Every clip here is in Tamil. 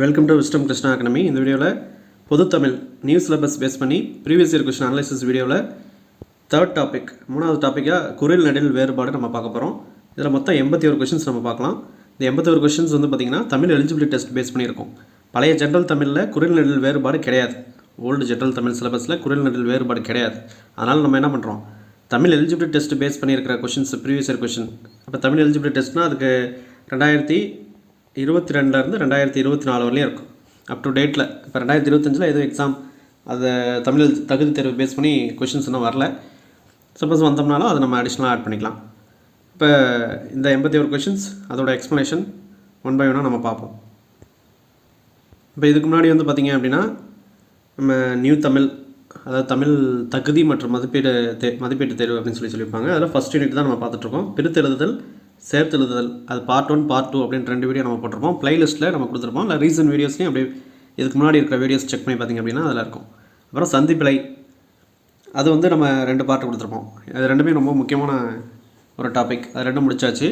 Welcome to wisdom Krishna academy. இந்த வீடியோவில் பொது தமிழ் நியூ சிலபஸ் பேஸ் பண்ணி ப்ரீவியஸ் இயர் கொஸ்டின் அனலைசிஸ் வீடியோவில் தேர்ட் டாபிக் மூணாவது டாப்பிக்காக குரில் நெடில் வேறுபாடு நம்ம பார்க்க போகிறோம். இதில் மொத்தம் 81 கொஷின்ஸ் நம்ம பார்க்கலாம். இந்த 81 கொஷின்ஸ் வந்து பார்த்திங்கன்னா தமிழ் எலிஜிபிலிட்டி டெஸ்ட் பேஸ் பண்ணியிருக்கோம். பழைய ஜென்ரல் தமிழில் குரில் நெடில் வேறுபாடு கிடையாது. ஓல்டு ஜென்ரல் தமிழ் சிலபஸில் குரில் நெடில் வேறுபாடு கிடையாது. அதனால் நம்ம என்ன பண்ணுறோம், தமிழ் எலிஜிபிலிட்டி டெஸ்ட் பேஸ் பண்ணியிருக்கிற கொஷின்ஸ் ப்ரீவியஸ் இயர் கொஷின். அப்போ தமிழ் எலிஜிபிலிட்டி டெஸ்ட்னால் அதுக்கு 2022 2024 வரலையும் இருக்கும். அப் டு டேட்டில் இப்போ 2025 எதுவும் எக்ஸாம் அதை தமிழ் தகுதி தேர்வு பேஸ் பண்ணி கொஷின்ஸ் இன்னும் வரல. சப்போஸ் வந்தோம்னாலும் அதை நம்ம அடிஷ்னலாக ஆட் பண்ணிக்கலாம். இப்போ இந்த 81 கொஷின்ஸ் அதோட எக்ஸ்ப்ளனேஷன் ஒன் பை ஒன்னாக நம்ம பார்ப்போம். இப்போ இதுக்கு முன்னாடி வந்து பார்த்திங்க அப்படின்னா நம்ம நியூ தமிழ், அதாவது தமிழ் தகுதி மற்றும் மதிப்பீட்டு தேர்வு அப்படின்னு சொல்லியிருப்பாங்க. அதில் ஃபஸ்ட் யூனிட் தான் நம்ம பார்த்துட்ருக்கோம். பிரித்தெழுதுதல், சேர்த்தெழுதுதல், அது பார்ட் 1 பார்ட் 2 அப்படின்னு 2 வீடியோ நம்ம போட்டிருப்போம். ப்ளேலிஸ்ட்டில் நம்ம கொடுத்துருப்போம். இல்லை ரீசன்ட் வீடியோஸ்லையும் அப்படியே இதுக்கு முன்னாடி இருக்கிற வீடியோஸ் செக் பண்ணி பார்த்திங்க அப்படின்னா அதில் இருக்கும். அப்புறம் சந்திப்பிழை, அது வந்து நம்ம 2 பார்ட் கொடுத்துருப்போம். அது ரெண்டுமே ரொம்ப முக்கியமான ஒரு டாபிக். அது ரெண்டும் முடிச்சாச்சு.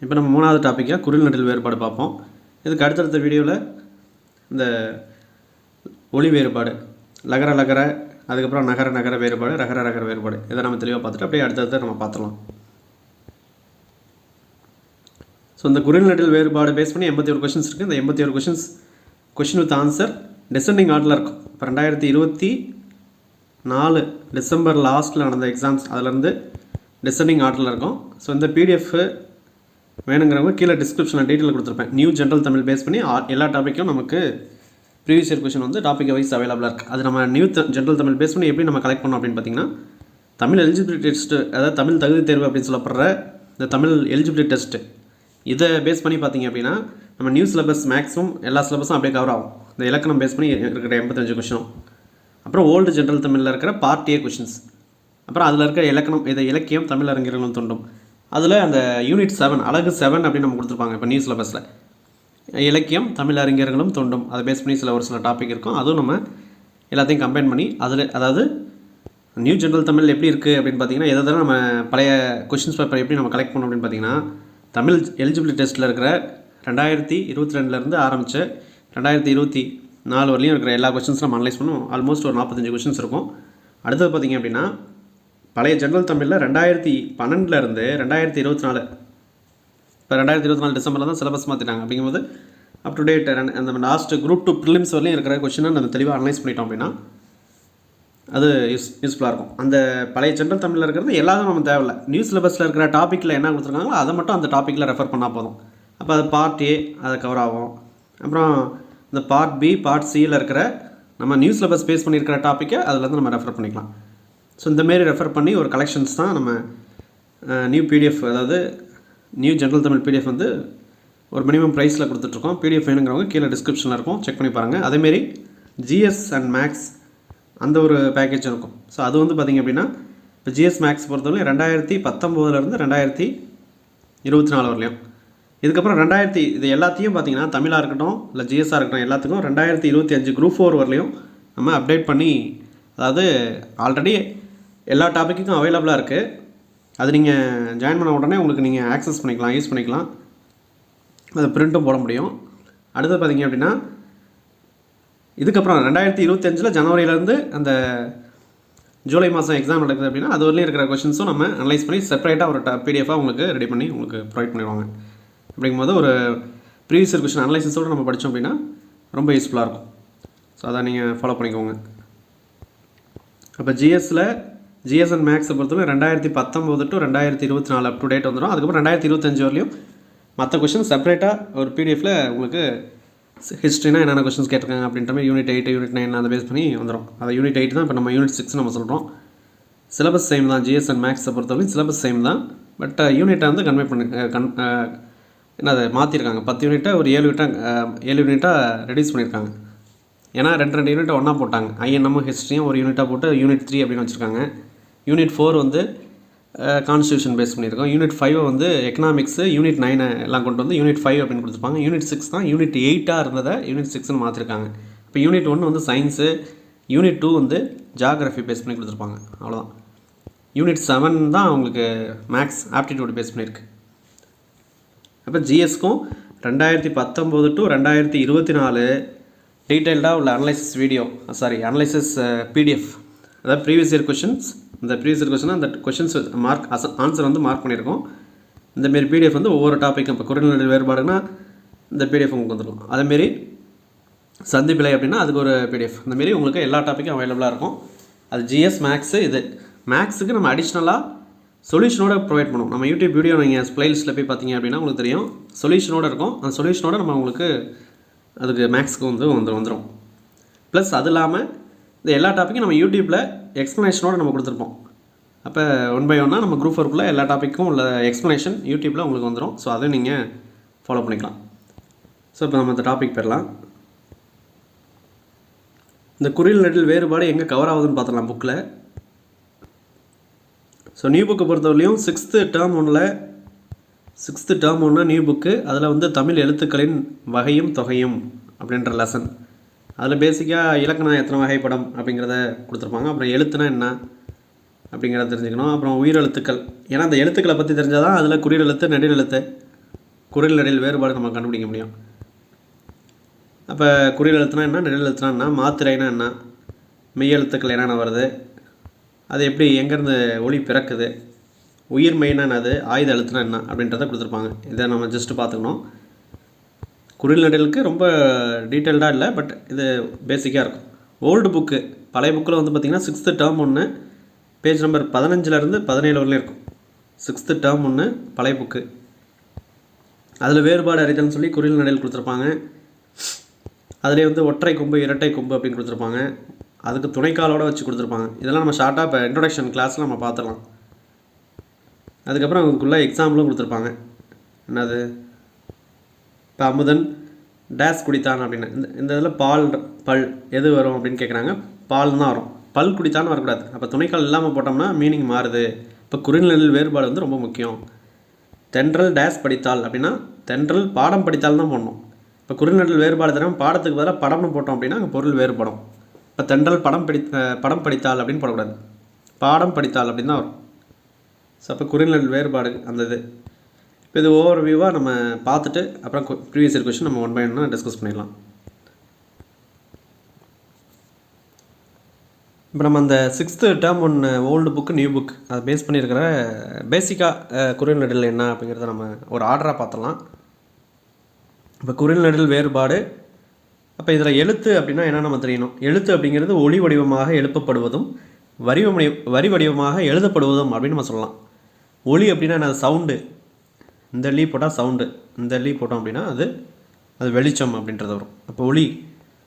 இப்போ நம்ம மூணாவது டாப்பிக்காக குரில் நெடில் வேறுபாடு பார்ப்போம். இதுக்கு அடுத்தடுத்த வீடியோவில் இந்த ஒளி வேறுபாடு, லகர லகர, அதுக்கப்புறம் நகர நகர வேறுபாடு, ரகர ரகர வேறுபாடு, இதை நம்ம தெளிவாக பார்த்துட்டு அப்படியே அடுத்தடுத்த நம்ம பார்த்துலாம். ஸோ இந்த குரில் நெடில் வேறுபாடு பேஸ் பண்ணி 81 கொஷின்ஸ் இருக்குது. இந்த 81 கொஷின் வித் ஆன்சர் டிசெண்டிங் ஆர்டரில் இருக்கும். இப்போ 2024 டிசம்பர் லாஸ்ட்டில் நடந்த எக்ஸாம்ஸ் அதிலேருந்து டிசெண்டிங் ஆர்டரில் இருக்கும். ஸோ இந்த பிடிஎஃப் வேணுங்கிறவங்க கீழே டிஸ்கிரிப்ஷனில் டீட்டெயில் கொடுத்துருப்பேன். நியூ ஜென்ரல் தமிழ் பேஸ் பண்ணி எல்லா டாப்பிக்கும் நமக்கு ப்ரீவியஸ் இயர் கொஷின் வந்து டாபிக் வைஸ் அவைலபிளாக இருக்குது. அது நம்ம நியூ ஜென்ரல் தமிழ் பேஸ் பண்ணி எப்படி நம்ம கலெக்ட் பண்ணோம் அப்படின்னு பார்த்திங்கன்னா, தமிழ் எலிஜிபிலிட்டி டெஸ்ட்டு, அதாவது தமிழ் தகுதி தேர்வு அப்படின்னு சொல்லப்படுற இந்த தமிழ் எலிஜிபிலிட்டி டெஸ்ட்டு, இதை பேஸ் பண்ணி பார்த்திங்க அப்படின்னா நம்ம நியூ சிலபஸ் மேக்ஸிமம் எல்லா சிலபஸும் அப்படியே கவர் ஆகும். இந்த இலக்கணம் பேஸ் பண்ணி இருக்கிற 85 கொஷினும், அப்புறம் ஓல்டு ஜென்ரல் தமிழில் இருக்கிற பார்ட் ஏ கொஷின்ஸ், அப்புறம் அதில் இருக்கிற இலக்கணம், இதை இலக்கியம் தமிழ் அறிஞர்களும் தோண்டும், அதில் அந்த யூனிட் 7 அழகு 7 அப்படின்னு நம்ம கொடுத்துருப்பாங்க. இப்போ நியூ சிலபஸில் இலக்கியம் தமிழ் அறிஞர்களும் தோண்டும், அதை பேஸ் பண்ணி ஒரு சில டாபிக் இருக்கும். அதுவும் நம்ம எல்லாத்தையும் கம்பைன் பண்ணி அதில், அதாவது நியூ ஜென்ரல் தமிழ் எப்படி இருக்குது அப்படின்னு பார்த்திங்கன்னா, எதை நம்ம பழைய கொஷின்ஸ் பேப்பர் எப்படி நம்ம கலெக்ட் பண்ணோம் அப்படின்னு பார்த்திங்கன்னா, தமிழ் எலிஜிபிலிட்டி டெஸ்ட்டில் இருக்கிற 2022 ஆரம்பித்து 2024 வரலையும் இருக்கிற எல்லா கொஷின்ஸும் நம்ம அனலைஸ் பண்ணுவோம். ஆல்மோஸ்ட் ஒரு 45 கொஷின்ஸ் இருக்கும். அடுத்தது பார்த்திங்க அப்படின்னா பழைய ஜென்ரல் தமிழில் 2012 2024, இப்போ 2024 டிசம்பரில் தான் சிலபஸ் மாற்றிட்டாங்க. அப்படிங்கும்போது அப் டு டேட் அந்த லாஸ்ட் குரூப் 2 ப்ரிலிம்ஸ் வரலையும் இருக்கிற கொஷினை நம்ம தெளிவாக அனலைஸ் பண்ணிட்டோம் அப்படின்னா அது யூஸ்ஃபுல்லாக இருக்கும். அந்த பழைய ஜென்ரல் தமிழில் இருக்கிறது எல்லாரும் நம்ம தேவையில்லை. நியூ சிலபஸில் இருக்கிற டாப்பிக்கில் என்ன கொடுத்துருக்காங்களோ அதை மட்டும் அந்த டாப்பிக்கில் ரெஃபர் பண்ணால் போதும். அப்போ அது பார்ட் ஏ அதை கவர் ஆகும். அப்புறம் இந்த பார்ட் பி, பார்ட் சியில் இருக்கிற நம்ம நியூ சிலபஸ் பேஸ் பண்ணியிருக்கிற டாப்பிக்கை அதிலேருந்து நம்ம ரெஃபர் பண்ணிக்கலாம். ஸோ இந்தமாரி ரெஃபர் பண்ணி ஒரு கலெக்ஷன்ஸ் தான் நம்ம நியூ பிடிஎஃப், அதாவது நியூ ஜென்ரல் தமிழ் பிடிஎஃப் வந்து ஒரு மினிமம் ப்ரைஸில் கொடுத்துட்ருக்கோம். பிடிஎஃப் வேணுங்கிறவங்க கீழே டிஸ்கிரிப்ஷனில் இருக்கும், செக் பண்ணி பாருங்கள். அதேமாரி ஜிஎஸ் அண்ட் மேக்ஸ் அந்த ஒரு பேக்கேஜ் இருக்கும். ஸோ அது வந்து பார்த்திங்க அப்படின்னா இப்போ ஜிஎஸ் மேக்ஸ் பொறுத்தவரை 2019 2024 வரலையும், இதுக்கப்புறம் இது எல்லாத்தையும் பார்த்திங்கன்னா தமிழாக இருக்கட்டும் இல்லை ஜிஎஸ்ஸாக இருக்கட்டும் எல்லாத்துக்கும் 2025 குரூப் 4 வரலையும் நம்ம அப்டேட் பண்ணி, அதாவது ஆல்ரெடி எல்லா டாப்பிக்கும் அவைலபிளாக இருக்குது. அது நீங்கள் ஜாயின் பண்ண உடனே உங்களுக்கு நீங்கள் ஆக்சஸ் பண்ணிக்கலாம், யூஸ் பண்ணிக்கலாம், அதை பிரிண்ட்டும் போட முடியும். அடுத்து பார்த்திங்க அப்படின்னா இதுக்கப்புறம் 2025 ஜனவரியிலேருந்து அந்த ஜூலை மாதம் எக்ஸாம் நடக்குது அப்படின்னா அது வரலையும் இருக்கிற கொஷின்ஸும் நம்ம அனலைஸ் பண்ணி செப்பரேட்டாக ஒரு பிடிஎஃபாக உங்களுக்கு ரெடி பண்ணி உங்களுக்கு ப்ரொவைட் பண்ணிடுவாங்க. அப்படிங்கும்போது ஒரு ப்ரீவியஸ் இயர் கொஷின் அனலைசிஸோடு நம்ம படித்தோம் அப்படின்னா ரொம்ப யூஸ்ஃபுல்லாக இருக்கும். ஸோ அதை நீங்கள் ஃபாலோ பண்ணிக்கோங்க. அப்போ ஜிஎஸ் அண்ட் மேக்ஸை பொறுத்தவரை 2019 to 2024 அப் டு டேட் வந்துடும். அதுக்கப்புறம் 2025 வரலையும் மற்ற கொஷின் செப்பரேட்டாக ஒரு பிடிஎஃபில் உங்களுக்கு ஹிஸ்ட்ரினா என்னென்ன கொஸ்டின்ஸ் கேட்டிருக்காங்க அப்படின்ற மாதிரி யூனிட் 8 யூனிட் 9 அதை பேஸ் பண்ணி வந்துடும். அது யூனிட் 8 தான் இப்போ நம்ம யூனிட் 6 நம்ம சொல்கிறோம். சிலபஸ் சேம் தான். ஜிஎஸ் அண்ட் மேக்ஸை பொறுத்தவரைக்கும் சிலபஸ் சேம் தான். பட் யூனிட்டை வந்து கன்வே பண்ணி என்னது மாற்றிருக்காங்க. 10 யூனிட்டை ஒரு 7 யூனிட்டாக ரெடியூஸ் பண்ணியிருக்காங்க. ஏன்னா 2 யூனிட்டை ஒன்றா போட்டாங்க. ஐஎன்எம்மும் ஹிஸ்ட்ரியும் ஒரு யூனிட்டாக போட்டு யூனிட் 3 அப்படின்னு வச்சுருக்காங்க. யூனிட் 4 வந்து கான்ஸ்டியூஷன் பேஸ் பண்ணியிருக்கோம். யூனிட் 5 வந்து எக்கனாமிக்ஸு, யூனிட் 9 எல்லாம் கொண்டு வந்து யூனிட் 5 அப்படின்னு கொடுத்துருப்பாங்க. யூனிட் 6 தான் யூனிட் 8 இருந்ததை யூனிட் 6ன்னு மாற்றிருக்காங்க. இப்போ யூனிட் 1 வந்து சயின்ஸு, யூனிட் 2 வந்து ஜியாகிரஃபி பேஸ் பண்ணி கொடுத்துருப்பாங்க. அவ்வளோதான். யூனிட் 7 தான் உங்களுக்கு மேக்ஸ் ஆப்டிடியூட் பேஸ் பண்ணியிருக்கு. அப்போ ஜிஎஸ்க்கும் 2019 டு 2024 டீட்டெயில்டாக உள்ள அனலைசிஸ் வீடியோ அனலைசிஸ் பிடிஎஃப், அதாவது ப்ரீவியஸ் இயர் கொஷின்ஸ். இந்த ப்ரீவியஸ் இயர் கொஷின் அந்த கொஷின்ஸ் ஆன்சர் வந்து மார்க் பண்ணியிருக்கோம். இந்தமாரி பிடிஎஃப் வந்து ஒவ்வொரு டாப்பிக்கும், இப்போ குறைநிலை வேறுபாடுனா இந்த பிடிஎஃப் உங்களுக்கு வந்துடும். அதேமாரி சந்திப்பிழை அப்படின்னா அதுக்கு ஒரு பிடிஎஃப். இந்தமாரி உங்களுக்கு எல்லா டாப்பிக்கும் அவைலபிளாக இருக்கும். அது ஜிஎஸ் மேக்ஸு. இது மேக்ஸுக்கு நம்ம அடிஷ்னலாக சொல்யூஷனோட ப்ரொவைட் பண்ணுவோம். நம்ம யூடியூப் வீடியோ நீங்கள் பிளேலிஸ்ட்டில் போய் பார்த்தீங்க அப்படின்னா உங்களுக்கு தெரியும், சொல்யூஷனோடு இருக்கும். அந்த சொல்யூஷனோட நம்ம உங்களுக்கு அதுக்கு மேக்ஸுக்கு வந்துடும். ப்ளஸ் அது இல்லாமல் இந்த எல்லா டாப்பிக்கும் நம்ம யூடியூப்பில் எக்ஸ்ப்ளனேஷனோடு நம்ம கொடுத்துருப்போம். அப்போ 1 by 1 நம்ம குரூப் ஒர்க்கில் எல்லா டாப்பிக்கும் உள்ள எக்ஸ்ப்ளனேஷன் யூடியூப்பில் உங்களுக்கு வந்துடும். ஸோ அதை நீங்கள் ஃபாலோ பண்ணிக்கலாம். ஸோ இப்போ நம்ம இந்த டாபிக் பெறலாம். இந்த குறில் நெடில் வேறுபாடு எங்கே கவர் ஆகுதுன்னு பார்த்துக்கலாம் புக்கில். ஸோ நியூ புக்கை பொறுத்தவரையிலையும் 6th term 1 நியூ புக்கு. அதில் வந்து தமிழ் எழுத்துக்களின் வகையும் தொகையும் அப்படின்ற லெசன். அதில் பேசிக்காக இலக்கணம் எத்தனை வகைப்படம் அப்படிங்கிறத கொடுத்துருப்பாங்க. அப்புறம் எழுத்துனா என்ன அப்படிங்கிறத தெரிஞ்சுக்கணும். அப்புறம் உயிரெழுத்துக்கள், ஏன்னா அந்த எழுத்துக்களை பற்றி தெரிஞ்சால் தான் அதில் குறில் எழுத்து, நெடில் எழுத்து, குறில் நெடில் வேறுபாடு நம்ம கண்டுபிடிக்க முடியும். அப்போ குறில் எழுத்துனா என்ன, நெடில் எழுத்துனா என்ன, மாத்திரைனா என்ன, மெய் எழுத்துக்கள் என்னென்ன வருது, அது எப்படி எங்கேருந்து ஒளி பிறக்குது, உயிர் மெய்னா என்னது, ஆயுத எழுத்துனா என்ன அப்படின்றத கொடுத்துருப்பாங்க. இதை நம்ம ஜஸ்ட்டு பார்த்துக்கணும். குறில் நெடிலுக்கு ரொம்ப டீட்டெயில்டாக இல்லை, பட் இது பேசிக்காக இருக்கும். ஓல்டு புக்கு, பழைய புக்கில் வந்து பார்த்திங்கன்னா 6th term 1 பேஜ் நம்பர் 15 17 வரலையும் இருக்கும். 6th term 1 பழைய புக்கு. அதில் வேறுபாடு அறிதல்னு சொல்லி குறில் நெடில் கொடுத்துருப்பாங்க. அதிலே வந்து ஒற்றை கொம்பு, இரட்டை கொம்பு அப்படின்னு கொடுத்துருப்பாங்க. அதுக்கு துணைக்காலோடு வச்சு கொடுத்துருப்பாங்க. இதெல்லாம் நம்ம ஷார்ட்டாக இப்போ இன்ட்ரொடக்ஷன் கிளாஸில் நம்ம பார்த்துடலாம். அதுக்கப்புறம் அதுக்குள்ளே எக்ஸாம்பிளும் கொடுத்துருப்பாங்க. என்னது, இப்போ அமுதன் டேஸ் குடித்தான் அப்படின்னு இந்த இதில் பால் பல் எது வரும் அப்படின்னு கேட்குறாங்க. பால் தான் வரும், பல் குடித்தான்னு வரக்கூடாது. அப்போ துணைக்கால் இல்லாமல் போட்டோம்னா மீனிங் மாறுது. இப்போ குறில் வேறுபாடு வந்து ரொம்ப முக்கியம். தென்றல் டேஸ் படித்தால் அப்படின்னா தென்றல் பாடம் படித்தால் தான் போடணும். இப்போ குறில் வேறுபாடு தரும் பாடத்துக்கு பதிலாக படம்னு போட்டோம் அப்படின்னா அங்கே பொருள் வேறுபடும். இப்போ தென்றல் படம் படித்தால் அப்படின்னு போடக்கூடாது, பாடம் படித்தால் அப்படின்னு தான் வரும். ஸோ அப்போ குறில் வேறுபாடு அந்த இது. இப்போ இது ஓவர் வியூவாக நம்ம பார்த்துட்டு அப்புறம் ப்ரீவியஸ் இயர் கொஸ்டின் நம்ம 1 by 1 டிஸ்கஸ் பண்ணிடலாம். இப்போ நம்ம அந்த 6th term 1 old book, new book அதை பேஸ் பண்ணியிருக்கிற பேசிக்காக குறில் நெடில் என்ன அப்படிங்கிறத நம்ம ஒரு ஆர்டராக பார்த்துடலாம். இப்போ குறில் நெடில் வேறுபாடு. அப்போ இதில் எழுத்து அப்படின்னா என்ன நம்ம தெரியணும். எழுத்து அப்படிங்கிறது ஒளி வடிவமாக எழுப்பப்படுவதும் வரி வடிவமாக எழுதப்படுவதும் அப்படின்னு நம்ம சொல்லலாம். ஒளி அப்படின்னா என்ன, சவுண்டு. இந்த லீ போட்டால் சவுண்டு, இந்த லீ போட்டோம் அப்படின்னா அது வெளிச்சம் அப்படின்றது வரும். அப்போ ஒளி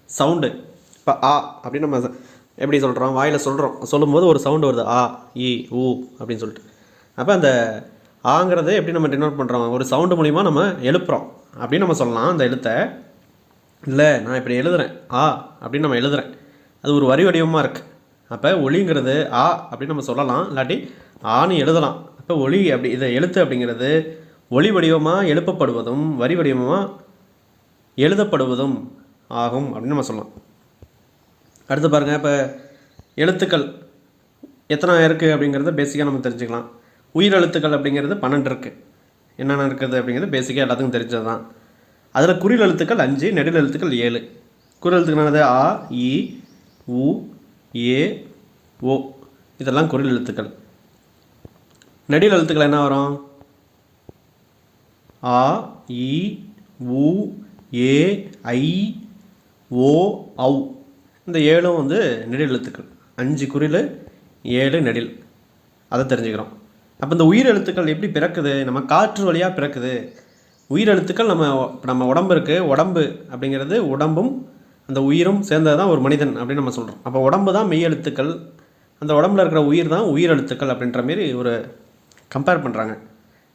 சவுண்டு. இப்போ ஆ அப்படின்னு நம்ம எப்படி சொல்கிறோம், வாயில் சொல்லும்போது ஒரு சவுண்டு வருது, ஆ இ ஊ அப்படின்னு சொல்லிட்டு. அப்போ அந்த ஆங்கிறத எப்படி நம்ம டினோட் பண்ணுறோம், ஒரு சவுண்டு மூலிமா நம்ம எழுப்புகிறோம் அப்படின்னு நம்ம சொல்லலாம். அந்த எழுத்தை இல்லை நான் இப்படி எழுதுகிறேன் ஆ அப்படின்னு நம்ம எழுதுகிறேன், அது ஒரு வரி வடிவமாக இருக்குது. அப்போ ஒளிங்கிறது ஆ அப்படின்னு நம்ம சொல்லலாம், இல்லாட்டி ஆன்னு எழுதலாம். அப்போ ஒளி அப்படி இதை எழுத்து அப்படிங்கிறது ஒளி வடிவமாக எழுப்பப்படுவதும் வரி வடிவமாக எழுதப்படுவதும் ஆகும் அப்படின்னு நம்ம சொல்லலாம். அடுத்து பாருங்கள், இப்போ எழுத்துக்கள் எத்தனை இருக்குது அப்படிங்கிறத பேசிக்காக நம்ம தெரிஞ்சுக்கலாம். உயிரெழுத்துக்கள் அப்படிங்கிறது 12 இருக்குது. என்னென்ன இருக்குது அப்படிங்கிறது பேசிக்காக எல்லாத்துக்கும் தெரிஞ்சது தான். அதில் குறில் எழுத்துக்கள் 5, நெடில் எழுத்துக்கள் 7. குறில் எழுத்துக்கள் ஆ இ உ ஏ ஓ, இதெல்லாம் குறில் எழுத்துக்கள். நெடில் எழுத்துக்கள் என்ன வரும், ஆ இ உ ஏ ஐ ஓ ஔ. இந்த 7ம் வந்து நெடில் எழுத்துக்கள். 5 குறில் 7 நெடில், அதை தெரிஞ்சுக்கிறோம். அப்போ இந்த உயிர் எழுத்துக்கள் எப்படி பிறக்குது, நம்ம காற்று வழியாக பிறக்குது. உயிரெழுத்துக்கள் நம்ம உடம்பு இருக்குது, உடம்பு அப்படிங்கிறது உடம்பும் அந்த உயிரும் சேர்ந்தது தான் ஒரு மனிதன் அப்படின்னு நம்ம சொல்கிறோம். அப்போ உடம்பு தான் மெய் எழுத்துக்கள், அந்த உடம்புல இருக்கிற உயிர் தான் உயிரெழுத்துக்கள் அப்படின்ற மாரி ஒரு கம்பேர் பண்ணுறாங்க.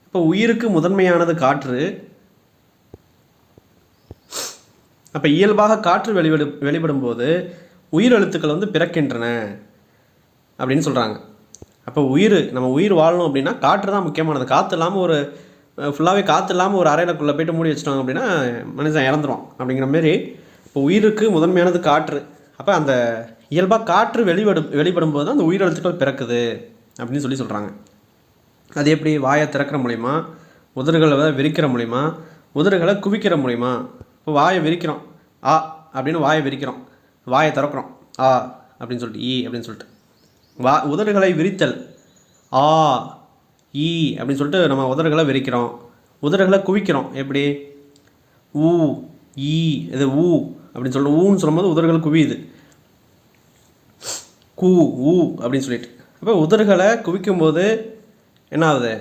இப்போ உயிருக்கு முதன்மையானது காற்று. அப்போ இயல்பாக காற்று வெளிப்படும் போது உயிரெழுத்துக்கள் வந்து பிறக்கின்றன அப்படின்னு சொல்கிறாங்க. அப்போ நம்ம உயிர் வாழணும் அப்படின்னா காற்று தான் முக்கியமானது. காற்று இல்லாமல் ஒரு ஃபுல்லாகவே காற்று இல்லாமல் ஒரு அறையிலக்குள்ளே போய்ட்டு மூடி வச்சிட்டோம் அப்படின்னா மனுஷன் இறந்துடும் அப்படிங்கிற மாரி. இப்போ உயிருக்கு முதன்மையானது காற்று. அப்போ அந்த இயல்பாக காற்று வெளிப்படும் போது தான் அந்த உயிரெழுத்துக்கள் பிறக்குது அப்படின்னு சொல்கிறாங்க. அது எப்படி, வாயை திறக்கிற மூலிமா, உதடுகளை விரிக்கிற மூலிமா, உதடுகளை குவிக்கிற மூலிமா. இப்போ வாயை விரிக்கிறோம், ஆ அப்படின்னு வாயை விரிக்கிறோம், வாயை திறக்கிறோம், ஆ அப்படின்னு சொல்லிட்டு, ஈ அப்படின்னு சொல்லிட்டு. உதடுகளை விரித்தல், ஆ ஈ அப்படின்னு சொல்லிட்டு நம்ம உதடுகளை விரிக்கிறோம். உதடுகளை குவிக்கிறோம் எப்படி, ஊ ஈ, இது ஊ அப்படின்னு சொல்லிட்டு ஊன்னு சொல்லும்போது உதடுகள் குவியுது, கூ ஊ அப்படின்னு சொல்லிட்டு. அப்போ உதடுகளை குவிக்கும்போது என்ன ஆகுது,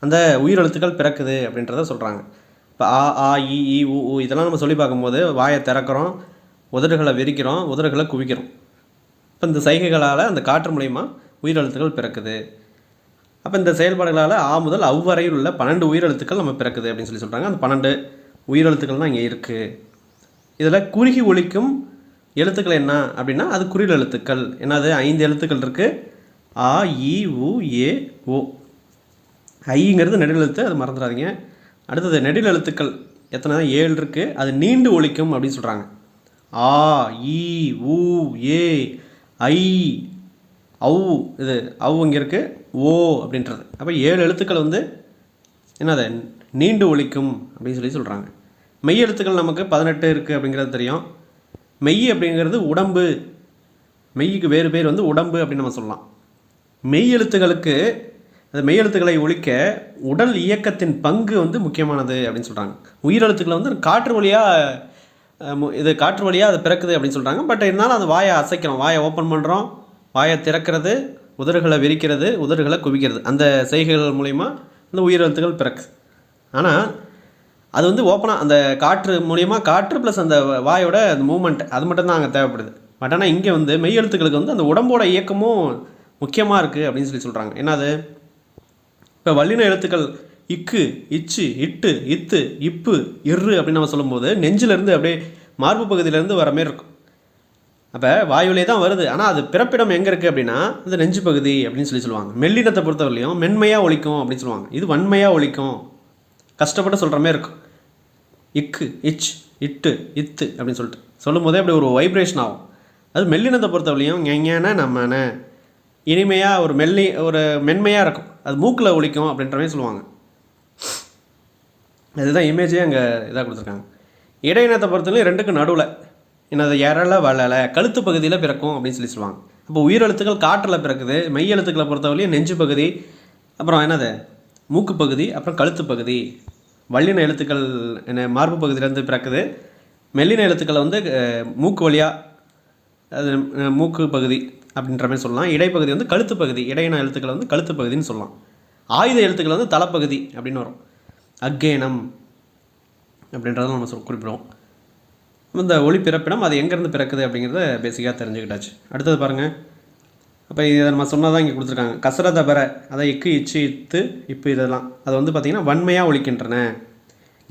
அந்த உயிரெழுத்துக்கள் பிறக்குது அப்படின்றத சொல்கிறாங்க. இப்போ ஆ ஆ இ ஈ ஊ ஊ இதெல்லாம் நம்ம சொல்லி பார்க்கும்போது வாயை திறக்கிறோம், உதடுகளை விரிக்கிறோம், உதடுகளை குவிக்கிறோம். இப்போ இந்த சைகைகளால் அந்த காற்று மூலயமா உயிரெழுத்துக்கள் பிறக்குது. அப்போ இந்த செயல்பாடுகளால் ஆ முதல் அவ்வரையில் உள்ள 12 உயிரெழுத்துக்கள் நம்ம பிறக்குது அப்படின்னு சொல்லி சொல்கிறாங்க. அந்த 12 உயிரெழுத்துக்கள் தான் இங்கே இருக்குது. இதில் குறுகி ஒலிக்கும் எழுத்துக்கள் என்ன அப்படின்னா அது குறில் எழுத்துக்கள். என்னது, 5 எழுத்துக்கள் இருக்குது. ஆ இ உ ஏ ஓ. ஐங்கிறது நெடில் எழுத்து, அது மறந்துடாதீங்க. அடுத்தது நெடில் எழுத்துக்கள் எத்தனை, 7 இருக்குது. அது நீண்டு ஒலிக்கும் அப்படின்னு சொல்கிறாங்க. ஆ இ உ ஏ ஐ ஔ, இது ஔ இங்கே இருக்குது, ஓ அப்படின்றது. அப்போ 7 எழுத்துக்கள் வந்து என்னது நீண்டு ஒலிக்கும் அப்படின்னு சொல்லி சொல்கிறாங்க. மெய் எழுத்துக்கள் நமக்கு 18 இருக்குது அப்படிங்கிறது தெரியும். மெய் அப்படிங்கிறது உடம்பு, மெய்யுக்கு வேறு பேர் வந்து உடம்பு அப்படின்னு நம்ம சொல்லலாம். மெய் எழுத்துக்களுக்கு, அந்த மெய் எழுத்துக்களை ஒலிக்க உடல் இயக்கத்தின் பங்கு வந்து முக்கியமானது அப்படின்னு சொல்கிறாங்க. உயிரெழுத்துக்களை வந்து காற்று வழியாக, இது காற்று வழியாக அது பிறக்குது அப்படின்னு சொல்கிறாங்க. பட் இருந்தாலும் அந்த வாயை அசைக்கிறோம், வாயை ஓப்பன் பண்ணுறோம், வாயை திறக்கிறது, உதடுகளை விரிக்கிறது, உதடுகளை குவிக்கிறது, அந்த செய்கைகள் மூலிமா அந்த உயிரெழுத்துக்கள் பிறக்கு. ஆனால் அது வந்து ஓப்பனாக அந்த காற்று மூலிமா, காற்று ப்ளஸ் அந்த வாயோட அந்த மூமெண்ட், அது மட்டும்தான் அங்கே தேவைப்படுது. பட் ஆனால் இங்கே வந்து மெய் எழுத்துக்களுக்கு வந்து அந்த உடம்போட இயக்கமும் முக்கியமாக இருக்குது அப்படின்னு சொல்லி சொல்கிறாங்க. என்னது, இப்போ வல்லின எழுத்துக்கள் இக்கு, இச்சு, இட்டு, இத்து, இப்பு, இரு அப்படின்னு நம்ம சொல்லும்போது நெஞ்சிலேருந்து அப்படியே மார்பு பகுதியிலேருந்து வர மாரி இருக்கும். அப்போ வாயுவிலே தான் வருது, ஆனால் அது பிறப்பிடம் எங்கே இருக்குது அப்படின்னா இந்த நெஞ்சு பகுதி அப்படின்னு சொல்லி சொல்லுவாங்க. மெல்லினத்தை பொறுத்தவரையிலையும் மென்மையாக ஒலிக்கும் அப்படின்னு சொல்லுவாங்க. இது வன்மையாக ஒலிக்கும், கஷ்டப்பட்டு சொல்கிற மாதிரி இருக்கும். இக்கு, இச், இட்டு, இத்து அப்படின்னு சொல்லிட்டு சொல்லும் போதே அப்படி ஒரு வைப்ரேஷன் ஆகும். அது மெல்லினத்தை பொறுத்தவரையிலையும் ஞான நம்மன இனிமையாக ஒரு மென்மையாக இருக்கும், அது மூக்கில் ஒலிக்கும் அப்படின்ற மாதிரி சொல்லுவாங்க. இதுதான் இமேஜே அங்கே இதாக கொடுத்துருக்காங்க. இடையினத்தை பொறுத்தவரையிலும் ரெண்டுக்கு நடுவில் என்னது எரலை வளலை கழுத்து பகுதியில் பிறக்கும் அப்படின்னு சொல்லி சொல்லுவாங்க. அப்போ உயிரெழுத்துக்கள் காற்றில் பிறக்குது. மெய் எழுத்துக்களை பொறுத்தவரையிலையும் நெஞ்சு பகுதி, அப்புறம் என்னது மூக்கு பகுதி, அப்புறம் கழுத்து பகுதி. வல்லின எழுத்துக்கள் என்ன மார்பு பகுதியிலேருந்து பிறக்குது. மெல்லின எழுத்துக்களை வந்து மூக்கு வழியாக, அது மூக்கு பகுதி அப்படின்ற மாதிரி சொல்லலாம். இடைப்பகுதி வந்து கழுத்து பகுதி, இடையின எழுத்துக்களை வந்து கழுத்து பகுதின்னு சொல்லலாம். ஆயுத எழுத்துக்கள் வந்து தலைப்பகுதி அப்படின்னு வரும். அக்கேனம் அப்படின்றத நம்ம குறிப்பிடுவோம். இந்த ஒளி பிறப்பிடம் அது எங்கேருந்து பிறக்குது அப்படிங்கிறத பேசிக்காக தெரிஞ்சுக்கிட்டாச்சு. அடுத்தது பாருங்கள். அப்போ இதை நம்ம சொன்னால் தான் இங்கே கொடுத்துருக்காங்க. கசரதபர, அதை இக்கு, இச்சு, இத்து, இப்போ இதெல்லாம் அது வந்து பார்த்திங்கன்னா வன்மையாக ஒலிக்கின்றன.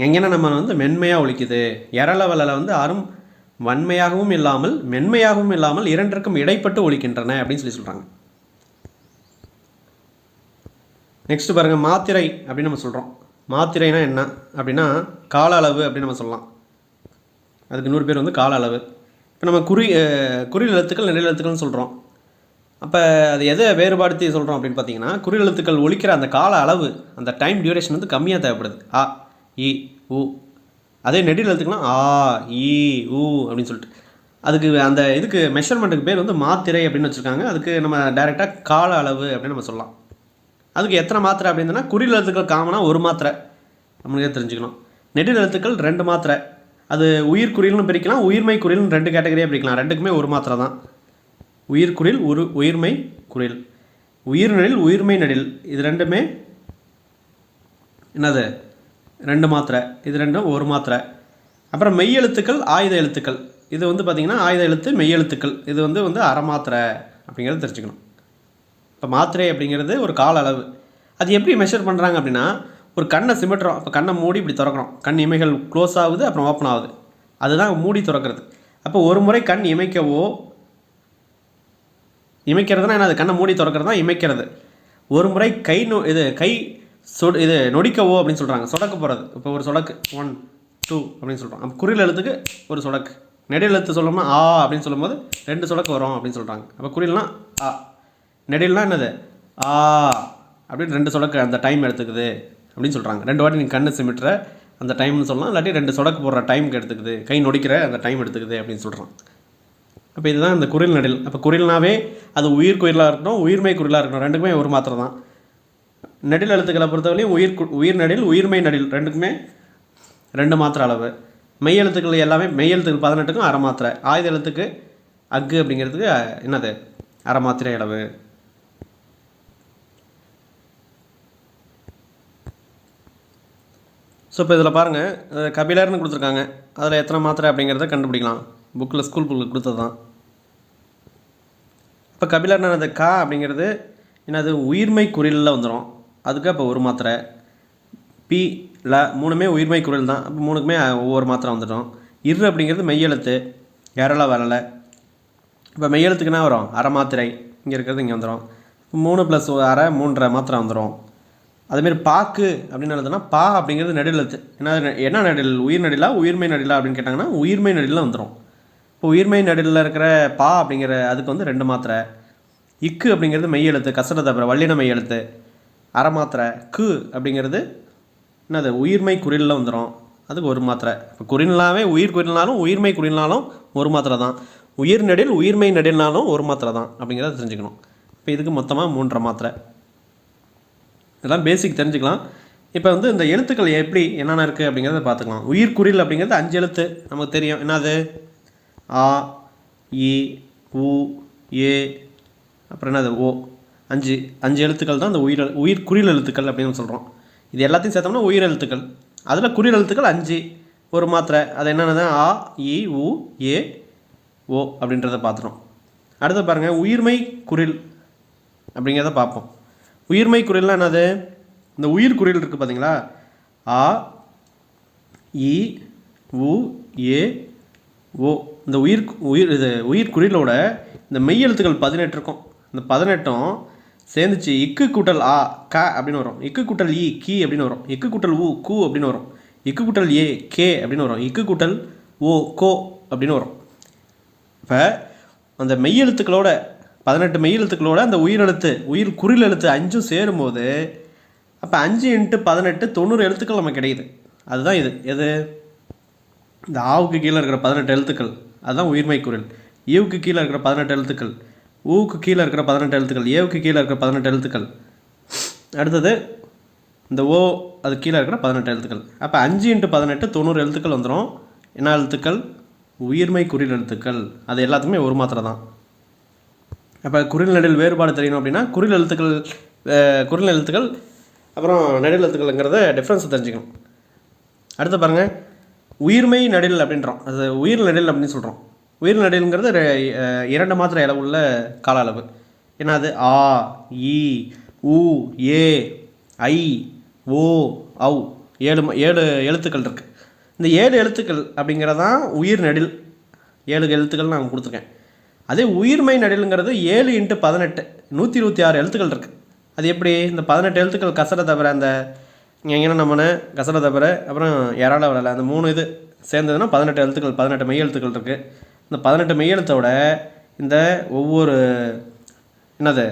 எங்கன்னா நம்ம வந்து மென்மையாக ஒலிக்குது. எரள வளலை வந்து அரும் வன்மையாகவும் இல்லாமல் மென்மையாகவும் இல்லாமல் இரண்டிற்கும் இடைப்பட்டு ஒலிக்கின்றன அப்படின்னு சொல்லி சொல்கிறாங்க. நெக்ஸ்ட் பாருங்கள், மாத்திரை அப்படின்னு நம்ம சொல்கிறோம். மாத்திரைனா என்ன அப்படின்னா கால அளவு அப்படின்னு நம்ம சொல்லலாம். அதுக்கு இன்னொரு பேர் வந்து கால அளவு. இப்போ நம்ம குறில் எழுத்துக்கள் நெடில் எழுத்துக்கள்னு சொல்கிறோம். அப்போ அது எதை வேறுபாடுத்தி சொல்கிறோம் அப்படின்னு பார்த்தீங்கன்னா, குறில் எழுத்துக்கள் ஒலிக்கிற அந்த கால அளவு, அந்த டைம் டியூரேஷன் வந்து கம்மியாக தேவைப்படுது. ஆ இ உ. அதே நெடில் எழுத்துக்கள்னா ஆ இ உ அப்படின்னு சொல்லிட்டு அதுக்கு அந்த இதுக்கு மெஷர்மெண்ட்டுக்கு பேர் வந்து மாத்திரை அப்படின்னு வச்சுருக்காங்க. அதுக்கு நம்ம டைரெக்டாக கால அளவு அப்படின்னு நம்ம சொல்லலாம். அதுக்கு எத்தனை மாத்திரை அப்படின்னா, குறில் எழுத்துக்கள் காமனாக ஒரு மாத்திரை நம்மளுக்கே தெரிஞ்சுக்கணும். நெடில் எழுத்துக்கள் 2 மாத்திரை. அது உயிர் குறில்னு பிரிக்கலாம், உயிர்மை குறில்னு 2 கேட்டகரியாக பிரிக்கலாம். ரெண்டுக்குமே ஒரு மாத்திரை தான். உயிர் குறில், உயிர்மை குறில், உயிர் நெடில், உயிர்மை நெடில், இது ரெண்டுமே என்னது 2 மாத்திரை, இது ரெண்டும் ஒரு மாத்திரை. அப்புறம் மெய் எழுத்துக்கள், ஆயுத எழுத்துக்கள், இது வந்து பார்த்திங்கன்னா ஆயுத எழுத்து, மெய் எழுத்துக்கள், இது வந்து அரை மாத்திரை அப்படிங்கிறத தெரிஞ்சுக்கணும். இப்போ மாத்திரை அப்படிங்கிறது ஒரு கால அளவு. அது எப்படி மெஷர் பண்ணுறாங்க அப்படின்னா, ஒரு கண்ணை சிமிட்டுறோம். அப்போ கண்ணை மூடி இப்படி திறக்கிறோம், கண் இமைகள் க்ளோஸ் ஆகுது, அப்புறம் ஓப்பன் ஆகுது, அதுதான் மூடி திறக்கிறது. அப்போ ஒரு முறை கண் இமைக்கிறதுனா என்ன, அது கண்ணை மூடி திறக்கிறது தான் இமைக்கிறது. ஒரு முறை இது நொடிக்கவோ அப்படின்னு சொல்கிறாங்க, சொடக்கு போகிறது. இப்போ ஒரு சொடக்கு 1 2 அப்படின்னு சொல்கிறோம். அப்போ குறில் எழுத்துக்கு ஒரு சொடக்கு. நெடில் எழுத்து சொல்லணும்னா ஆ அப்படின்னு சொல்லும்போது 2 சொடக்கு வரும் அப்படின்னு சொல்கிறாங்க. அப்போ குறில்னா ஆ, நெடில்னா என்னது ஆ அப்படின்னு 2 சொடக்கு அந்த டைம் எடுத்துக்குது அப்படின்னு சொல்கிறாங்க. 2 வாட்டி நீங்கள் கண்ணை சிமிட்டுற அந்த டைம்னு சொல்லலாம், இல்லாட்டி 2 சொடக்கு போடுற டைமுக்கு எடுத்துக்குது, கை நொடிக்கிற அந்த டைம் எடுத்துக்குது அப்படின்னு சொல்கிறான். அப்போ இதுதான் இந்த குறில் நெடில். அப்போ குறில்னாவே அது உயிர் குறிலாக இருக்கட்டும், உயிர்மை குறிலாக இருக்கட்டும், ரெண்டுக்குமே ஒரு மாத்திரை தான். நெடில் எழுத்துக்களை பொறுத்தவரையும் உயிர் நெடில், உயிர்மை நெடில் ரெண்டுக்குமே 2 மாத்திரை அளவு. மெய் எழுத்துக்கள் எல்லாமே மெய் எழுத்துக்கள் 18க்கும் அரை மாத்திரை. ஆயுத எழுத்துக்கு அக்கு அப்படிங்கிறதுக்கு என்னது அரை மாத்திரை அளவு. ஸோ இப்போ இதில் பாருங்கள், கபிலர்னு கொடுத்துருக்காங்க. அதில் எத்தனை மாத்திரை அப்படிங்கிறத கண்டுபிடிக்கலாம். புக்கில் ஸ்கூல் புக்கில் கொடுத்தது தான். இப்போ கபிலர்னு அந்த கா அப்படிங்கிறது என்னது உயிர்மை குறிலில் வந்துடும். அதுக்கு அப்போ ஒரு மாத்திரை. பி ல 3மே உயிர்மை குறில் தான். அப்போ 3க்குமே ஒவ்வொரு மாத்திரை வந்துடும். இரு அப்படிங்கிறது மெய்யெழுத்து, எரல வரலை. இப்போ மெய்யெழுத்துக்குன்னா வரும் அரை மாத்திரை. இங்கே இருக்கிறது இங்கே வந்துடும். 3 + அரை 3.5 மாத்திரை வந்துடும். அதுமாரி பாக்கு அப்படின்னு எழுதுனா பா அப்படிங்கிறது நெடில் எழுத்து. என்ன நெடில், உயிர் நெடிலா உயிர்மை நெடிலா அப்படின்னு கேட்டாங்கன்னா உயிர்மை நெடிலில் வந்துடும். இப்போ உயிர்மை நெடிலில் இருக்கிற பா அப்படிங்கிற அதுக்கு வந்து 2 மாத்திரை. இக்கு அப்படிங்கிறது மெய் எழுத்து, கசட தவிர வல்லின மெய் எழுத்து, அரை மாத்திரை. கு அப்படிங்கிறது என்னது உயிர்மை குறிலில் வந்துடும், அதுக்கு ஒரு மாத்திரை. இப்போ குறில்னாவே உயிர் குறில்னாலும் உயிர்மை குறில்னாலும் ஒரு மாத்திரை தான். உயிர் நெடில் உயிர்மை நெடில்னாலும் ஒரு மாத்திரை தான் அப்படிங்கிறத தெரிஞ்சுக்கணும். இப்போ இதுக்கு மொத்தமாக 3.5 மாத்திரை. இதெல்லாம் பேசிக் தெரிஞ்சுக்கலாம். இப்போ வந்து இந்த எழுத்துக்கள் எப்படி என்னென்ன இருக்குது அப்படிங்கிறத பார்த்துக்கலாம். உயிர் குறில் அப்படிங்கிறது 5 எழுத்து நமக்கு தெரியும். என்னது ஆ, இ, உ, ஏ, அப்புறம் என்னது ஓ. 5 எழுத்துக்கள் தான் இந்த உயிர் குறில் எழுத்துக்கள் அப்படின்னு சொல்கிறோம். இது எல்லாத்தையும் சேர்த்தோம்னா உயிர் எழுத்துக்கள். அதில் குறில் எழுத்துக்கள் 5, ஒரு மாத்திரை. அது என்னென்னது ஆ, இ, உ, ஏ, ஓ அப்படின்றத பார்த்துட்டோம். அடுத்து பாருங்கள், உயிர்மை குறில் அப்படிங்கிறத பார்ப்போம். உயிர்மை குறில்னா என்னது, இந்த உயிர் குறில் இருக்குது பார்த்தீங்களா, ஆ, இ, உ, ஏ, ஓ. இந்த உயிர் குறிலோட இந்த மெய் எழுத்துக்கள் 18 இருக்கும். இந்த 18ம் சேர்ந்துச்சு இக்கு கூட்டல் ஆ க அப்படின்னு வரும். இக்கு கூட்டல் இ கி அப்படின்னு வரும். இக்கு கூட்டல் உ கு அப்படின்னு வரும். இக்கு கூட்டல் ஏ கே அப்படின்னு வரும். இக்கு கூட்டல் ஓ கோ அப்படின்னு வரும். இப்போ அந்த மெய் எழுத்துக்களோட 18 மெய் எழுத்துக்களோட அந்த உயிர் குறில் எழுத்து 5ம் சேரும்போது அப்போ 5 × 18 90 எழுத்துக்கள் நமக்கு கிடைக்குது. அதுதான் எது இந்த ஆவுக்கு கீழே இருக்கிற 18 எழுத்துக்கள், அதுதான் உயிர்மை குறில். ஈவுக்கு கீழே இருக்கிற 18 எழுத்துக்கள், ஊவுக்கு கீழே இருக்கிற 18 எழுத்துக்கள், ஏவுக்கு கீழே இருக்கிற 18 எழுத்துக்கள், அடுத்தது இந்த ஓ அது கீழே இருக்கிற 18 எழுத்துக்கள். அப்போ 5 × 18 90 எழுத்துக்கள் வந்துடும். என்ன எழுத்துக்கள், உயிர்மை குறில் எழுத்துக்கள். அது எல்லாத்துக்குமே ஒரு மாத்திரை தான். அப்போ குறில் நெடில் வேறுபாடு தெரியணும் அப்படின்னா குறில் எழுத்துக்கள் அப்புறம் நெடில் எழுத்துக்கள்ங்கிறத டிஃப்ரென்ஸை தெரிஞ்சுக்கணும். அடுத்து பாருங்கள், உயிர்மை நெடில் அப்படின்றோம். அது உயிர் நெடில் அப்படின்னு சொல்கிறோம். உயிர் நெடில்ங்கிறது 2 மாத்திரை அளவுள்ள கால அளவு. ஏன்னா அது ஆ, இ, உ, ஏ, ஐ, ஓ, ஔ 7 எழுத்துக்கள் இருக்குது. இந்த 7 எழுத்துக்கள் அப்படிங்கிறதான் உயிர் நெடில். 7 எழுத்துக்கள் நான் கொடுத்துருக்கேன். அதே உயிர்மை நெடிலுங்கிறது 7 × 18 126 எழுத்துக்கள் இருக்குது. அது எப்படி, இந்த 18 எழுத்துக்கள் கசட தவிர அந்த எங்கன்னா நம்மன கசட தவிர அப்புறம் யாரால வரலை அந்த 3 இது சேர்ந்ததுன்னா 18 எழுத்துக்கள், 18 மெய் எழுத்துக்கள் இருக்குது. இந்த 18 மெய் எழுத்தோட இந்த ஒவ்வொரு என்னது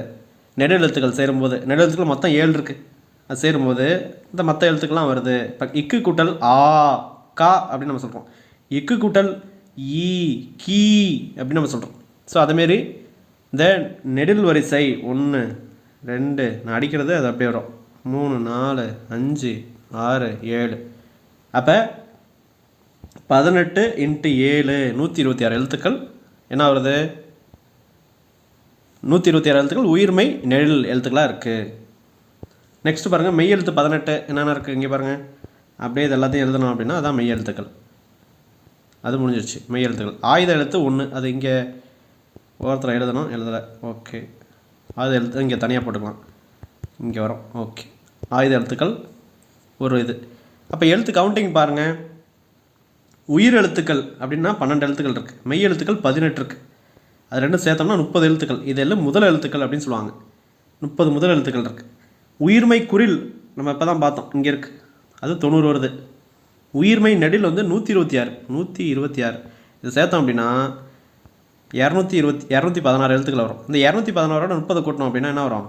நெடில் எழுத்துக்கள் சேரும்போது, நெடில் எழுத்துக்கள் மொத்தம் 7 இருக்குது. அது சேரும்போது இந்த மற்ற எழுத்துக்கள்லாம் வருது. இப்போ இக்கு கூட்டல் ஆ கா அப்படின்னு நம்ம சொல்கிறோம். இக்கு கூட்டல் ஈ கீ அப்படின்னு நம்ம சொல்கிறோம். ஸோ அதுமாரி இந்த நெடில் வரிசை 1 2 நான் அடிக்கிறது அது அப்படியே வரும் 3 4 5 6 7. அப்போ 18 × 7 126 எழுத்துக்கள் என்ன வருது, 126 எழுத்துக்கள் உயிர்மை நெடில் எழுத்துக்களாக இருக்குது. நெக்ஸ்ட்டு பாருங்கள், மெய் எழுத்து 18 என்னென்ன இருக்குது இங்கே பாருங்கள். அப்படியே இது எல்லாத்தையும் எழுதணும் அப்படின்னா அதான் மெய் எழுத்துக்கள். அது முடிஞ்சிருச்சு மெய் எழுத்துக்கள். ஆயுத எழுத்து 1 அது இங்கே ஒருத்தர் எழுதணும், எழுதலை. ஓகே, ஆயுத எழுத்து இங்கே தனியாக போட்டுக்கலாம், இங்கே வரும். ஓகே, ஆயுத எழுத்துக்கள் ஒரு இது. அப்போ எழுத்து கவுண்டிங் பாருங்கள். உயிர் எழுத்துக்கள் அப்படின்னா 12 எழுத்துக்கள் இருக்குது. மெய் எழுத்துக்கள் 18 இருக்குது. அது ரெண்டும் சேர்த்தோம்னா 30 எழுத்துக்கள். இதெல்லாம் முதல் எழுத்துக்கள் அப்படின்னு சொல்லுவாங்க. 30 முதல் எழுத்துக்கள் இருக்குது. உயிர்மை குறில் நம்ம இப்போ தான் பார்த்தோம், இங்கே இருக்குது, அது 90 வருது. உயிர்மை நெடில் வந்து 126 இது சேர்த்தோம் அப்படின்னா 216 எழுத்துக்கள் வரும். இந்த 216ஓட 30 கூட்டணும் அப்படின்னா என்ன வரும்,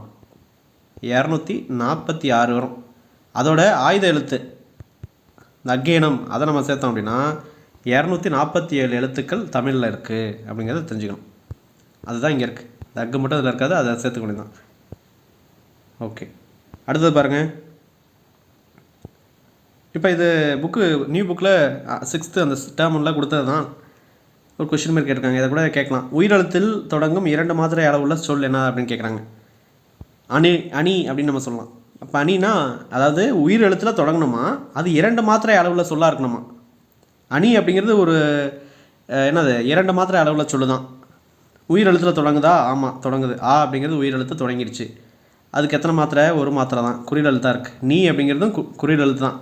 246 வரும். அதோட ஆயுத எழுத்து இந்த அக்கேனம் அதை நம்ம சேர்த்தோம் அப்படின்னா 247 எழுத்துக்கள் தமிழில் இருக்குது அப்படிங்கிறத தெரிஞ்சுக்கணும். அதுதான் இங்கே இருக்குது. இந்த அக்கு மட்டும் அதில் இருக்காது, அதை சேர்த்துக்க வேண்டியதான். ஓகே, அடுத்தது பாருங்கள். இப்போ இது புக்கு நியூ புக்கில் 6th அந்த டேர்ம்லாம் கொடுத்தது தான். ஒரு கொஸ்டின் மார்க் கேட்டிருக்காங்க. இதை கூட கேட்கலாம். உயிரெழுத்தில் தொடங்கும் 2 மாத்திரை அளவுள்ள சொல் என்ன அப்படின்னு கேட்குறாங்க. அணி அப்படின்னு நம்ம சொல்லலாம். அப்போ அணினா அதாவது உயிர் எழுத்தில் தொடங்கணுமா, அது 2 மாத்திரை அளவில் சொல்லாக இருக்கணுமா. அணி அப்படிங்கிறது ஒரு என்னது 2 மாத்திரை அளவில் சொல்லு தான். உயிர் எழுத்தில் தொடங்குதா? ஆமாம் தொடங்குது. அப்படிங்கிறது உயிர் எழுத்து தொடங்கிடுச்சு. அதுக்கு எத்தனை மாத்திரை? ஒரு மாத்திரை தான். குறில் எழுத்தாக இருக்குது. நீ அப்படிங்கிறதும் குறில் எழுத்து தான்.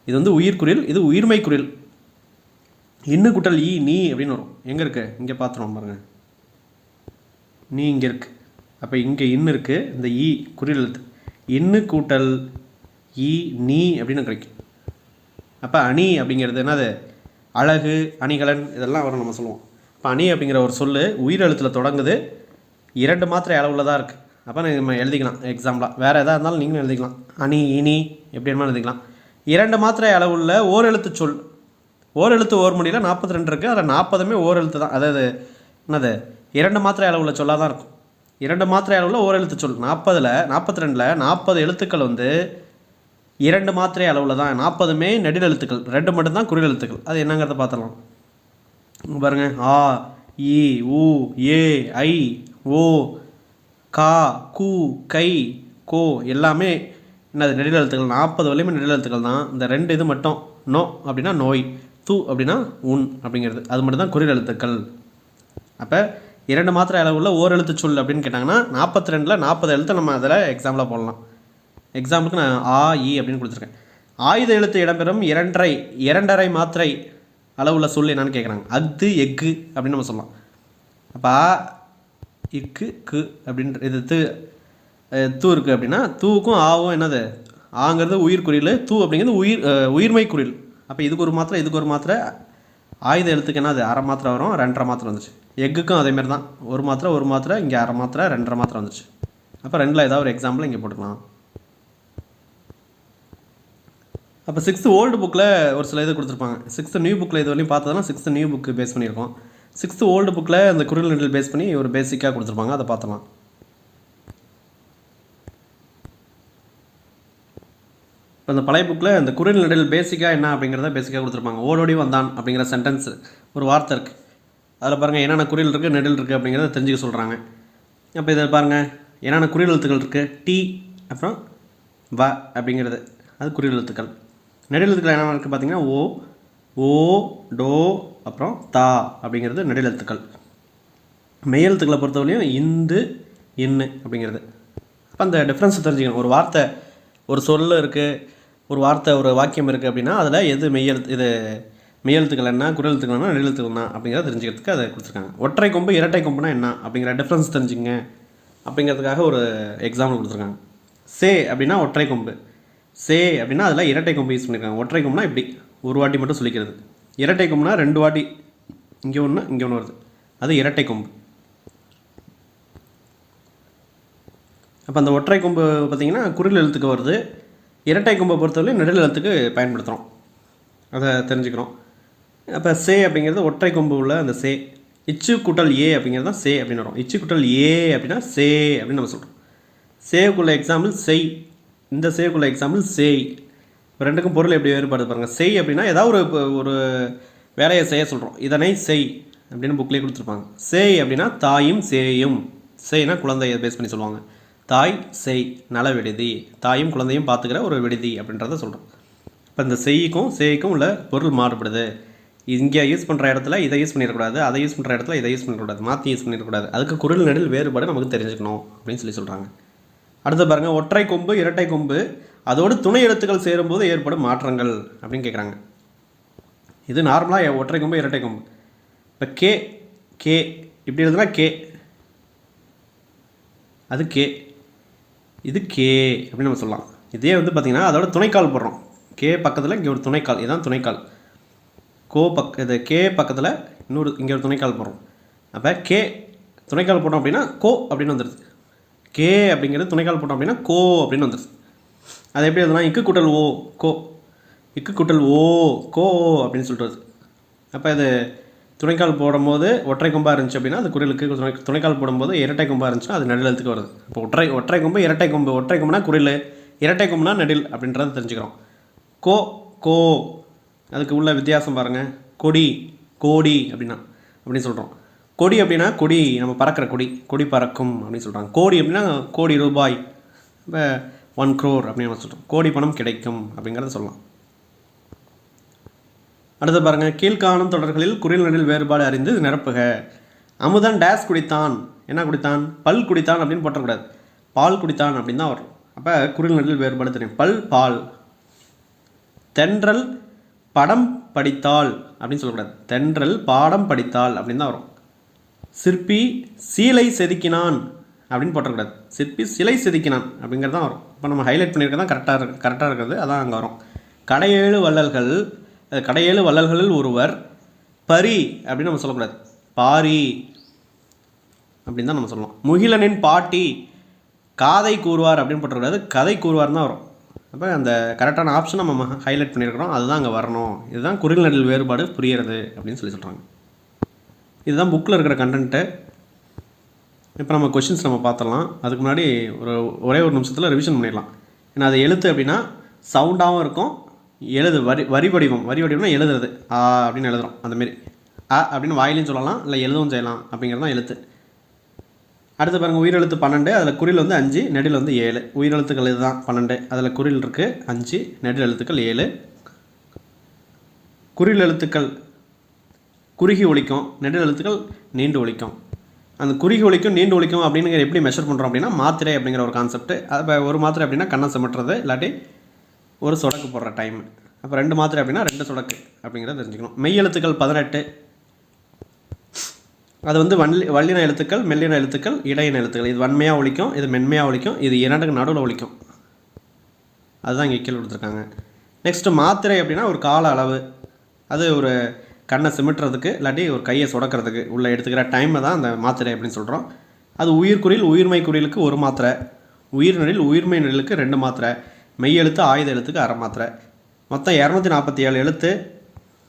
இது வந்து உயிர் குறில், இது உயிர்மை குறில். இன்னு கூட்டல் ஈ நீ அப்படின்னு வரும். எங்கே இருக்குது? இங்கே பார்த்துருவோம் பாருங்கள். நீ இங்கே இருக்குது. அப்போ இங்கே இன்னு இருக்குது. இந்த ஈ குறில் எழுத்து. இன்னு கூட்டல் ஈ நீ அப்படின்னு கிடைக்கும். அப்போ அணி அப்படிங்கிறது என்னது? அழகு, அணிகலன் இதெல்லாம் வரும் நம்ம சொல்லுவோம். இப்போ அணி அப்படிங்கிற ஒரு சொல் உயிர் எழுத்தில் தொடங்குது, 2 மாத்திரை அளவில் தான் இருக்குது. அப்போ நம்ம எழுதிக்கலாம் எக்ஸாம்பிளாக. வேறு எதாக இருந்தாலும் நீங்களும் எழுதிக்கலாம். அணி இனி எப்படி வேணுமாலும் எழுதிக்கலாம். 2 மாத்திரை அளவுள்ள ஓர் எழுத்து சொல். ஓர் எழுத்து ஓர் மொழியில் 42 இருக்குது. அதில் 40மே ஓர் எழுத்து தான். அதாவது என்னது 2 மாத்திரை அளவுள்ள சொல்லாக தான் இருக்கும். 2 மாத்திரை அளவுள்ள ஓர் எழுத்து சொல். 40ல் 42ல் 40 எழுத்துக்கள் வந்து 2 மாத்திரை அளவில் தான். 40மே நெடில் எழுத்துக்கள், 2 மட்டும்தான் குறில் எழுத்துக்கள். அது என்னங்கிறத பார்த்துடலாம். பாருங்கள். ஆ இ உ ஏ ஐ ஓ கா கு கை கோ எல்லாமே என்னது நெடில் எழுத்துக்கள். 40 வரையுமே நெடில் எழுத்துக்கள் தான். இந்த 2 இது மட்டும் நோ அப்படின்னா நோய், து அப்படின்னா உன் அப்படிங்கிறது அது மட்டும் தான் குறில் எழுத்துக்கள். அப்போ 2 மாத்திரை அளவுள்ள ஓர் எழுத்து சொல் அப்படின்னு கேட்டாங்கன்னா 42ல் 40 எழுத்து நம்ம அதில் எக்ஸாம்பிளாக போடலாம். எக்ஸாம்பிளுக்கு நான் ஆ இ அப்படின்னு கொடுத்துருக்கேன். ஆயுத எழுத்து இடம்பெறும் 2.5 மாத்திரை அளவுள்ள சொல் என்னன்னு கேட்குறாங்க. அஃது எக்கு அப்படின்னு நம்ம சொல்லலாம். அப்போ இக்கு கு அப்படின்ற இது தூ இருக்குது அப்படின்னா தூவுக்கும் ஆவும் என்னது? ஆங்கிறது உயிர் குறில், தூ அப்படிங்கிறது உயிர்மை குறில். அப்போ இதுக்கு ஒரு மாத்திரை இதுக்கு ஒரு மாத்திரை. ஆயுத எழுத்துக்கு என்னது? அரை மாத்திரை வரும், 2.5 மாத்திரை வந்துச்சு. எக்குக்கும் அதேமாரி தான். ஒரு மாத்திரை இங்கே அரை மாத்திரை 2.5 மாத்திரை வந்துச்சு. அப்போ 2ல் ஏதாவது ஒரு எக்ஸாம்பிள் இங்கே போட்டுக்கலாம். அப்போ 6th ஓல்டு புக்கில் ஒரு சில இது கொடுத்துருப்பாங்க. 6th நியூ புக்கில் இது வரையும் பார்த்ததுனா 6th நியூ புக்கு பேஸ் பண்ணியிருக்கோம். 6th ஓல்டு புக்கில் அந்த குறில் நெடில் பேஸ் பண்ணி ஒரு பேசிக்காக கொடுத்துருப்பாங்க. அதை பார்த்தலாம். இப்போ அந்த பழைய புக்கில் இந்த குறில் நெடில் பேசிக்காக என்ன அப்படிங்கிறத பேசிக்காக கொடுத்துருப்பாங்க. ஓடோடி வந்தான் அப்படிங்கிற சென்டென்ஸ் ஒரு வார்த்தை இருக்குது. அதில் பாருங்கள் என்னென்ன குறில் இருக்குது நெடில் இருக்குது அப்படிங்கிறத தெரிஞ்சுக்க சொல்கிறாங்க. அப்போ இதில் பாருங்கள் என்னென்ன குறில் எழுத்துக்கள் இருக்குது. டி அப்புறம் வ அப்படிங்கிறது அது குறில் எழுத்துக்கள். நெடில் எழுத்துக்கள் என்னென்ன இருக்குது பார்த்தீங்கன்னா ஓ டோ அப்புறம் தா அப்படிங்கிறது நெடில் எழுத்துக்கள். மெய் எழுத்துக்களை பொறுத்தவரையும் இந்து இன்னு அப்படிங்கிறது. அப்போ அந்த டிஃப்ரென்ஸை தெரிஞ்சுக்கணும். ஒரு வார்த்தை ஒரு சொல் இருக்குது, ஒரு வார்த்தை ஒரு வாக்கியம் இருக்குது அப்படின்னா அதில் எது இது மெய்யெழுத்துக்கள் என்ன, குரல் என்ன, நெடிலெழுத்துக்கள் என்ன அப்படிங்கிறத தெரிஞ்சுக்கிறதுக்கு அதை கொடுத்துருக்காங்க. ஒற்றை கொம்பு இரட்டை கொம்புனா என்ன அப்படிங்கிற டிஃப்ரென்ஸ் தெரிஞ்சுங்க அப்படிங்கிறதுக்காக ஒரு எக்ஸாம்பிள் கொடுத்துருக்காங்க. சே அப்படின்னா ஒற்றை கொம்பு, சே அப்படின்னா அதில் இரட்டை கொம்பு யூஸ் பண்ணியிருக்காங்க. ஒற்றை கொம்புனா இப்படி ஒரு வாட்டி மட்டும் சொல்லிக்கிறது. இரட்டை கொம்புனா 2 வாட்டி இங்கே ஒன்று வருது, அது இரட்டை கொம்பு. அப்போ அந்த ஒற்றை கொம்பு பார்த்திங்கன்னா குறில் எழுத்துக்கு வருது. இரட்டை கொம்பை பொறுத்தவரையும் நெடில் எழுத்துக்கு பயன்படுத்துகிறோம். அதை தெரிஞ்சுக்கிறோம். அப்போ சே அப்படிங்கிறது ஒற்றை கொம்பு உள்ள அந்த சே. இச்சு கூட்டல் ஏ அப்படிங்கிறது தான் சே அப்படின்னு வரும். இச்சு கூட்டல் ஏ அப்படின்னா சே அப்படின்னு நம்ம சொல்கிறோம். சேவுக்குள்ள எக்ஸாம்பிள் செய், இந்த சேவுக்குள்ள எக்ஸாம்பிள் சேய். இப்போ ரெண்டுக்கும் பொருள் எப்படி வேறுபாடு பாருங்கள். செய் அப்படின்னா ஏதாவது ஒரு வேலையை செய்ய சொல்கிறோம், இதனை செய் அப்படின்னு புக்லேயே கொடுத்துருப்பாங்க. சேய் அப்படின்னா தாயும் சேயும். சேய்னா குழந்தையை பேஸ் பண்ணி சொல்லுவாங்க. தாய் செய் நல விடுதி, தாயும் குழந்தையும் பார்த்துக்கிற ஒரு விடுதி அப்படின்றத சொல்கிறோம். இப்போ இந்த செய்க்கும் சேய்க்கும் உள்ள பொருள் மாறுபடுது. இங்கே யூஸ் பண்ணுற இடத்துல இதை யூஸ் பண்ணிடக்கூடாது, அதை யூஸ் பண்ணுற இடத்துல இதை யூஸ் பண்ணிடக்கூடாது, மாற்றி யூஸ் பண்ணிடக்கூடாது. அதுக்கு குரல் நெடில் வேறுபாடு நமக்கு தெரிஞ்சுக்கணும் அப்படின்னு சொல்கிறாங்க. அடுத்து பாருங்கள், ஒற்றை கொம்பு இரட்டை கொம்பு அதோடு துணை எழுத்துக்கள் சேரும்போது ஏற்படும் மாற்றங்கள் அப்படின்னு கேட்குறாங்க. இது நார்மலாக ஒற்றை கொம்பு இரட்டை கொம்பு. இப்போ கே கே இப்படி எழுதுனா கே, அது கே, இது கே அப்படின்னு நம்ம சொல்லலாம். இதே வந்து பார்த்திங்கன்னா அதோட துணைக்கால் போடுறோம். கே பக்கத்தில் இங்கே ஒரு துணைக்கால், இதுதான் துணைக்கால். இது கே பக்கத்தில் இன்னொரு இங்கே ஒரு துணைக்கால் போடுறோம். அப்போ கே துணைக்கால் போட்டோம் அப்படின்னா கோ அப்படின்னு வந்துடுது. கே அப்படிங்கிறது துணைக்கால் போட்டோம் அப்படின்னா கோ அப்படின்னு வந்துடுது. அது எப்படி எழுதலாம்? இக்கு கூட்டல் ஓ கோ, இக்கு கூட்டல் ஓ கோ அப்படின்னு சொல்கிறது. அப்போ இது துணைக்கால் போடும்போது ஒற்றை கொம்பாக இருந்துச்சு அப்படின்னா அது குரிலுக்கு, துணைக்கால் போடும்போது இரட்டை கொம்பாக இருந்துச்சுன்னா அது நெடில் எழுத்துக்கு வருது. இப்போ ஒற்றை கொம்பு இரட்டை கொம்பு, ஒற்றை கொம்புனா குரில், இரட்டை கொம்புனா நெடில் அப்படின்றத தெரிஞ்சுக்கிறோம். கோ கோ அதுக்கு உள்ள வித்தியாசம் பாருங்கள். கொடி கோடி அப்படின்னா அப்படின்னு சொல்கிறோம். கொடி அப்படின்னா கொடி, நம்ம பறக்கிற கொடி, கொடி பறக்கும் அப்படின்னு சொல்கிறாங்க. கோடி அப்படின்னா கோடி ரூபாய், இப்போ 1 crore அப்படின்னு நம்ம சொல்கிறோம். கோடி பணம் கிடைக்கும் அப்படிங்கிறத சொல்லலாம். அடுத்து பாருங்கள், கீழ்காணும் தொடர்களில் குறில் நெடில் வேறுபாடு அறிந்து நிரப்புக. அமுதன் டேஸ் குடித்தான், என்ன குடித்தான்? பல் குடித்தான் அப்படின்னு போட்டக்கூடாது, பால் குடித்தான் அப்படின்னு தான் வரும். அப்போ குறில் நெடில் வேறுபாடு தெரியும். பல் பால். தென்றல் படம் படித்தாள் அப்படின்னு சொல்லக்கூடாது, தென்றல் பாடம் படித்தாள் அப்படின்னு தான் வரும். சிற்பி சீலை செதுக்கினான் அப்படின்னு போட்டக்கூடாது, சிற்பி சிலை செதுக்கினான் அப்படிங்கிறது தான் வரும். இப்போ நம்ம ஹைலைட் பண்ணியிருக்க தான் கரெக்டாக இருக்கிறது, அதான் அங்கே வரும். கடையேழு வள்ளல்களில் ஒருவர் பரி அப்படின்னு நம்ம சொல்லக்கூடாது, பாரி அப்படின்னு தான் நம்ம சொல்லலாம். முகிலனின் பாட்டி காதை கூறுவார் அப்படின்னு போட்டக்கூடாது, கதை கூறுவார் தான் வரும். அப்போ அந்த கரெக்டான ஆப்ஷன் நம்ம ஹைலைட் பண்ணியிருக்கிறோம், அதுதான் அங்கே வரணும். இதுதான் குறில் நெடில் வேறுபாடு புரிகிறது அப்படின்னு சொல்கிறாங்க. இதுதான் புக்கில் இருக்கிற கண்டென்ட்டு. இப்போ நம்ம கொஷின்ஸ் நம்ம பார்த்துடலாம். அதுக்கு முன்னாடி ஒரே ஒரு நிமிஷத்தில் ரிவிஷன் பண்ணிடலாம். ஏன்னா அது எழுத்து அப்படின்னா சவுண்டாகவும் இருக்கும், வரி வடிவம்னா எழுதுறது ஆ அப்படின்னு எழுதுகிறோம். அந்தமாரி ஆ அப்படின்னு வாயிலையும் சொல்லலாம், இல்லை எழுதவும் செய்யலாம் அப்படிங்கிறது தான் எழுத்து. அடுத்து பாருங்கள், உயிரெழுத்து 12, அதில் குறில் 5, நெடில் 7. உயிரெழுத்துக்கள் இதுதான் 12, அதில் குறில் இருக்குது 5, நெடில் எழுத்துக்கள் 7. குறில் எழுத்துக்கள் குறுகி ஒலிக்கும், நெடில் எழுத்துக்கள் நீண்டு ஒலிக்கும். அந்த குறுகி ஒலிக்கும் நீண்டு ஒலிக்கும் அப்படிங்கிற எப்படி மெஷர் பண்ணுறோம் அப்படின்னா மாத்திரை அப்படிங்கிற ஒரு கான்செப்ட். இப்போ ஒரு மாத்திரை அப்படின்னா கண்ணை சிமிட்டுறது, இல்லாட்டி ஒரு சொடக்கு போடுற டைம். அப்போ 2 மாத்திரை அப்படின்னா 2 சொடக்கு அப்படிங்கிறத தெரிஞ்சுக்கணும். மெய் எழுத்துக்கள் 18, அது வல்லின எழுத்துக்கள், மெல்லின எழுத்துக்கள், இடையின எழுத்துக்கள். இது வன்மையாக ஒலிக்கும், இது மென்மையாக ஒலிக்கும், இது 2க்கு நடுவில் ஒலிக்கும். அதுதான் இங்கே கீழே கொடுத்துருக்காங்க. நெக்ஸ்ட்டு மாத்திரை அப்படின்னா ஒரு கால அளவு, அது ஒரு கண்ணை சிமிட்டுறதுக்கு இல்லாட்டி ஒரு கையை சொடக்கிறதுக்கு உள்ள எடுத்துக்கிற டைமை தான் அந்த மாத்திரை அப்படின்னு சொல்கிறோம். அது உயிர்குறில் உயிர்மை குறிலுக்கு 1 மாத்திரை, உயிர்நெடில் உயிர்மை நெடிலுக்கு 2 மாத்திரை, மெய் எழுத்து ஆயுத எழுத்துக்கு அரை மாத்திரை. மொத்தம் 247 எழுத்து.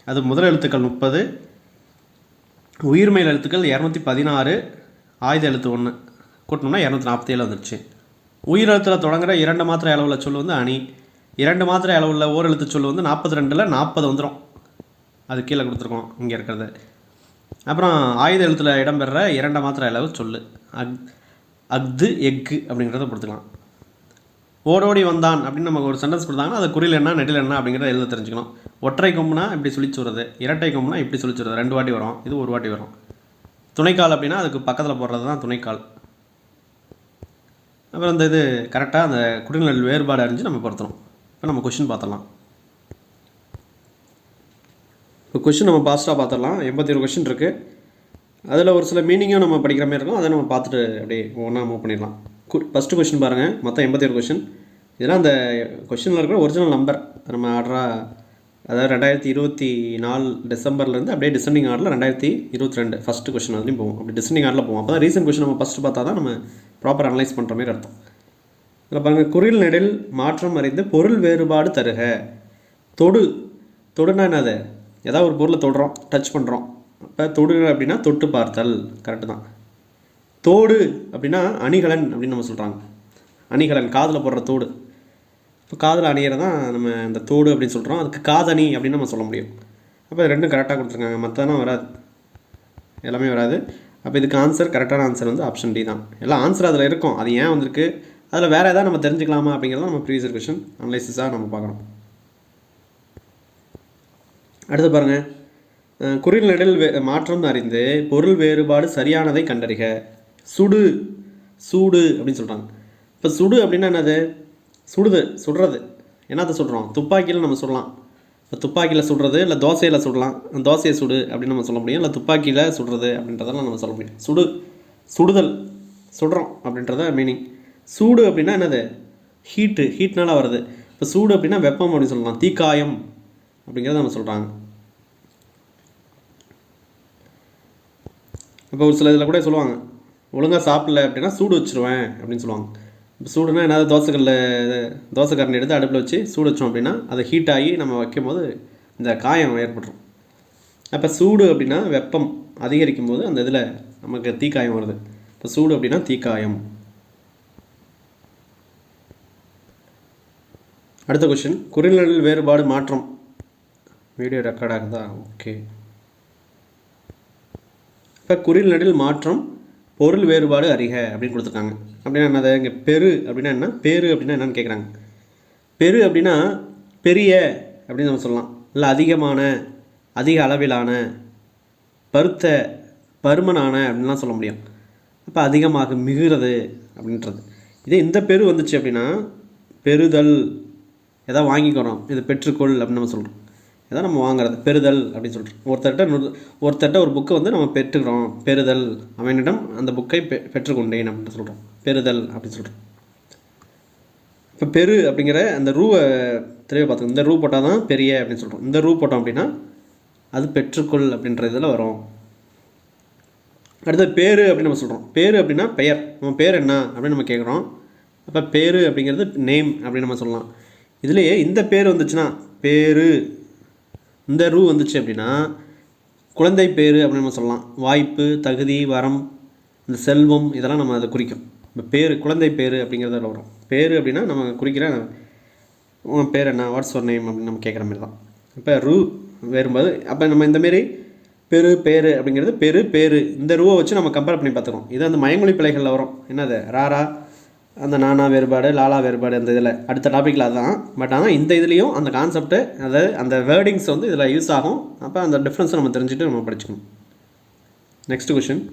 அது முதல் எழுத்துக்கள் 30, உயிர்மெயில் எழுத்துக்கள் 216, ஆயுத எழுத்து 1 கூட்டணும்னா 247 வந்துடுச்சு. உயிர் எழுத்தில் தொடங்குகிற 2 மாத்திரை அளவில் சொல் அணி, 2 மாத்திரை அளவில் ஓர் எழுத்து சொல் 42ல் 40 வந்துடும். அது கீழே கொடுத்துருக்கோம் இங்கே இருக்கிறது. அப்புறம் ஆயுத எழுத்தில் இடம்பெற 2 மாத்திரை அளவு சொல் அஃது எக்கு அப்படிங்கிறத கொடுத்துக்கலாம். ஓடோடி வந்தான் அப்படின்னு நமக்கு ஒரு சென்டென்ஸ் கொடுத்தாங்கன்னா அது குறில் என்ன நெடில் என்ன அப்படிங்கிறத எழுத தெரிஞ்சுக்கணும். ஒற்றை கொம்புனா இப்படி சொல்லிச்சுறது, இரட்டை கொம்புனா இப்படி சொல்லிச்சுறது, 2 வாட்டி வரும், இது 1 வாட்டி வரும். துணைக்கால் அப்படின்னா அதுக்கு பக்கத்தில் போடுறது தான் துணைக்கால். அப்புறம் இந்த இது கரெக்டாக அந்த குறில் நெடில் வேறுபாடு அறிஞ்சு நம்ம பொருத்தணும். இப்போ நம்ம கொஷின் பார்த்துடலாம். இப்போ கொஷின் நம்ம பாஸ்ட்டாக பார்த்துடலாம். 81 கொஷின் இருக்குது. அதில் ஒரு சில மீனிங்கும் நம்ம படிக்கிற மாதிரி இருக்கும், அதை நம்ம பார்த்துட்டு அப்படியே ஒன்றா மூவ் பண்ணிடலாம். ஃபஸ்ட்டு கொஷின் பாருங்கள், மொத்தம் 81 கொஷின். இதெல்லாம் அந்த கொஷினில் இருக்கிற ஒரிஜினல் நம்பர் நம்ம ஆர்டராக, அதாவது 2024 டிசம்பர்லேருந்து அப்படியே டிசெண்டிங் ஆர்டரில் 2022 ஃபஸ்ட்டு கொஷின் அதுலேயும் போவோம். அப்படி டிசெண்டிங் ஆர்டரில் போவோம். அப்போ தான் ரீசன்ட் கொஷின் நம்ம ஃபஸ்ட்டு பார்த்தா தான் நம்ம ப்ராப்பர் அனலைஸ் பண்ணுற மாதிரி அர்த்தம். இதில் பாருங்கள், குறில் நெடில் மாற்றம் அறிந்து பொருள் வேறுபாடு தருக. தொடுனா என்னது? ஏதாவது ஒரு பொருளை தொடுறோம், டச் பண்ணுறோம். அப்போ தொடு அப்படின்னா தொட்டு பார்த்தல், கரெக்டு தான். தோடு அப்படின்னா அணிகலன் அப்படின்னு நம்ம சொல்கிறாங்க. அணிகலன் காதில் போடுற தோடு. இப்போ காதில் அணிகிறது தான் நம்ம இந்த தோடு அப்படின்னு சொல்கிறோம். அதுக்கு காதணி அப்படின்னு நம்ம சொல்ல முடியும். அப்போ இது 2 கரெக்டாக கொடுத்துருக்காங்க, மற்றதெல்லாம் வராது, எல்லாமே வராது. அப்போ இதுக்கு ஆன்சர், கரெக்டான ஆன்சர் ஆப்ஷன் டி தான். எல்லாம் ஆன்சர் அதில் இருக்கும், அது ஏன் வந்திருக்கு, அதில் வேறு எதாவது நம்ம தெரிஞ்சுக்கலாமா அப்படிங்கிறத நம்ம ப்ரீவியஸ் கொஷின் அனலைசிஸாக நம்ம பார்க்கணும். அடுத்து பாருங்கள், குறில் நெடில் மாற்றம் அறிந்து பொருள் வேறுபாடு சரியானதை கண்டறிக. சூடு அப்படின்னு சொல்கிறாங்க. இப்போ சுடு அப்படின்னா என்னது? சுடுறது. என்னத்தை சுடுறோம்? துப்பாக்கியில் நம்ம சுடலாம். இப்போ துப்பாக்கியில் சுடுறது, இல்லை தோசையில் சுடலாம், தோசையை சுடு அப்படின்னு நம்ம சொல்ல முடியும், இல்லை துப்பாக்கியில் சுடுறது அப்படின்றதெல்லாம் நம்ம சொல்ல முடியும். சுடுதல், சுடுறோம் அப்படின்றத மீனிங். சூடு அப்படின்னா என்னது? ஹீட்னால வருது. இப்போ சூடு அப்படின்னா வெப்பம் அப்படின்னு சொல்லலாம், தீக்காயம் அப்படிங்கிறத நம்ம சொல்கிறாங்க. இப்போ ஒரு சில இதில் கூட சொல்லுவாங்க, ஒழுங்காக சாப்பிடல அப்படின்னா சூடு வச்சுருவேன் அப்படின்னு சொல்லுவாங்க. இப்போ சூடுனா என்னது, தோசைக்கரண்டி எடுத்து அடுப்பில் வச்சு சூடு வச்சோம் அப்படின்னா அது ஹீட் ஆகி நம்ம வைக்கும் போது இந்த காயம் ஏற்பட்டுரும். அப்போ சூடு அப்படின்னா வெப்பம் அதிகரிக்கும் போது அந்த இதில் நமக்கு தீக்காயம் வருது. இப்போ சூடு அப்படின்னா தீக்காயம். அடுத்த கொஸ்டின், குறில்நெடில் வேறுபாடு மாற்றம். வீடியோ ரெக்கார்ட் ஆகுதா? ஓகே. இப்போ குறில்நெடில் மாற்றம் பொருள் வேறுபாடு அறிக அப்படின்னு கொடுத்துருக்காங்க. அப்படின்னா என்னது, இங்கே பெரு அப்படின்னா என்ன, பேரு அப்படின்னா என்னன்னு கேட்குறாங்க. பெரு அப்படின்னா பெரிய அப்படின்னு நம்ம சொல்லலாம், இல்லை அதிகமான, அதிக அளவிலான, பருத்த, பருமனான அப்படின்லாம் சொல்ல முடியும். அப்போ அதிகமாக, மிகுறது அப்படின்றது. இதே இந்த பெரு வந்துச்சு அப்படின்னா பெறுதல், எதாவது வாங்கிக்கிறோம், இது பெற்றுக்கொள் அப்படின்னு நம்ம சொல்கிறோம். எதாவது நம்ம வாங்குறது பெறுதல் அப்படின்னு சொல்கிறோம். ஒருத்தர்கிட்ட ஒரு புக்கை வந்து நம்ம பெற்றுக்கிறோம், பெறுதல், அவனிடம் அந்த புக்கை பெற்றுக்கொண்டேன் அப்படின்னு சொல்கிறோம், பெறுதல் அப்படின்னு சொல்கிறோம். இப்போ பெரு அப்படிங்கிற அந்த ரூவை தெளிவாக பார்த்துக்கணும். இந்த ரூ போட்டால் தான் பெரிய அப்படின்னு சொல்கிறோம். இந்த ரூ போட்டோம் அப்படின்னா அது பெற்றுக்கொள் அப்படின்ற இதில் வரும். அடுத்தது பேரு அப்படின்னு நம்ம சொல்கிறோம். பேரு அப்படின்னா பெயர், நம்ம பேர் என்ன அப்படின்னு நம்ம கேட்குறோம். அப்போ பேரு அப்படிங்கிறது நேம் அப்படின்னு நம்ம சொல்லலாம். இதுலேயே இந்த பேர் வந்துச்சுன்னா பேரு, இந்த ரூ வந்துச்சு அப்படின்னா குழந்தை பேர் அப்படின்னு நம்ம சொல்லலாம். வாய்ப்பு, தகுதி, வரம், இந்த செல்வம் இதெல்லாம் நம்ம அதை குறிக்கும். இப்போ பேர், குழந்தை பேர் அப்படிங்கிறத வரும். பேர் அப்படின்னா நம்ம குறிக்கிற உன் பேர் என்ன, வாட்ஸ் யுவர் நேம் அப்படின்னு நம்ம கேட்குற மாதிரி தான். இப்போ ரூ வேறும்போது அப்போ நம்ம இந்தமாரி பெரு, பேர் அப்படிங்கிறது பெரு, பேர், இந்த ரூவை வச்சு நம்ம கம்பேர் பண்ணி பார்த்துக்கோம். இது அந்த மயமொழி பிழைகளில் வரும். என்னது, ராரா, அந்த நானா வேறுபாடு, லாலா வேறுபாடு, அந்த இதில் அடுத்த டாப்பிக்கில் அதுதான். பட் ஆனால் இந்த இதுலேயும் அந்த கான்செப்ட்டு, அதாவது அந்த வேர்டிங்ஸ் வந்து இதில் யூஸ் ஆகும். அப்போ அந்த டிஃப்ரென்ஸை நம்ம தெரிஞ்சுட்டு நம்ம படிச்சுக்கணும். நெக்ஸ்ட் கொஷின்,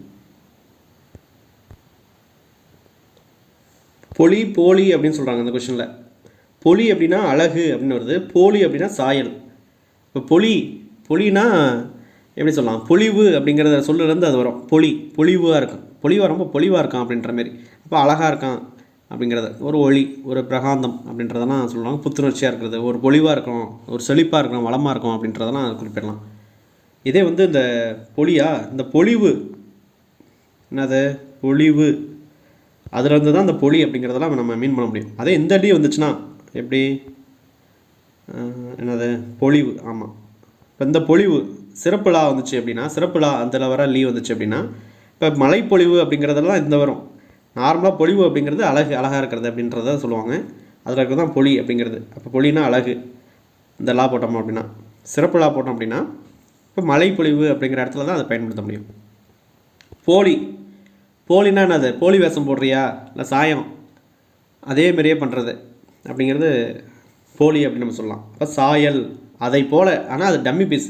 பொலி, போலி அப்படின்னு சொல்கிறாங்க அந்த கொஷினில். பொலி அப்படின்னா அழகு அப்படின்னு வருது, போலி அப்படின்னா சாயல். இப்போ பொலினா எப்படி சொல்லலாம், பொலிவு அப்படிங்கிறத சொல்லுலேருந்து அது வரும். பொலிவாக இருக்கும், ரொம்ப பொலிவாக இருக்கான் அப்படின்ற மாரி. அப்போ அழகாக இருக்கான் அப்படிங்கிறது ஒரு ஒளி, ஒரு பிரகாந்தம் அப்படின்றதெல்லாம் சொல்லுவாங்க. புத்துணர்ச்சியாக இருக்கிறது, ஒரு பொலிவாக இருக்கும், ஒரு செழிப்பாக இருக்கும், வளமாக இருக்கும் அப்படின்றதெல்லாம் குறிப்பிடலாம். இதே வந்து இந்த பொலியா, இந்த பொலிவு என்னது, பொலிவு, அதில் இருந்து தான் இந்த பொலி அப்படிங்கிறதெல்லாம் நம்ம மீன் பண்ண முடியும். அதே இந்த அடி வந்துச்சுன்னா எப்படி, என்னது, பொலிவு. ஆமாம். இப்போ இந்த பொலிவு சிறப்புலா வந்துச்சு அப்படின்னா, சிறப்புலா அதில் வர லீ வந்துச்சு அப்படின்னா, இப்போ மலைப்பொழிவு அப்படிங்கிறதெல்லாம் இந்த வரும். நார்மலாக பொலிவு அப்படிங்கிறது அழகாக இருக்கிறது அப்படின்றத சொல்லுவாங்க. அதில் இருக்கிறது தான் பொலி அப்படிங்கிறது. அப்போ பொலினா அழகு, இந்த லா போட்டோம் அப்படின்னா. சிறப்பு லா போட்டோம் அப்படின்னா இப்போ மலைப்பொழிவு அப்படிங்கிற இடத்துல தான் அதை பயன்படுத்த முடியும். போலினா என்னது, போலி வேஷம் போடுறியா, இல்லை சாயம் அதே மாதிரியே பண்ணுறது அப்படிங்கிறது போலி அப்படின்னு நம்ம சொல்லலாம். இப்போ சாயல் அதை போல், ஆனால் அது டம்மி பீஸ்.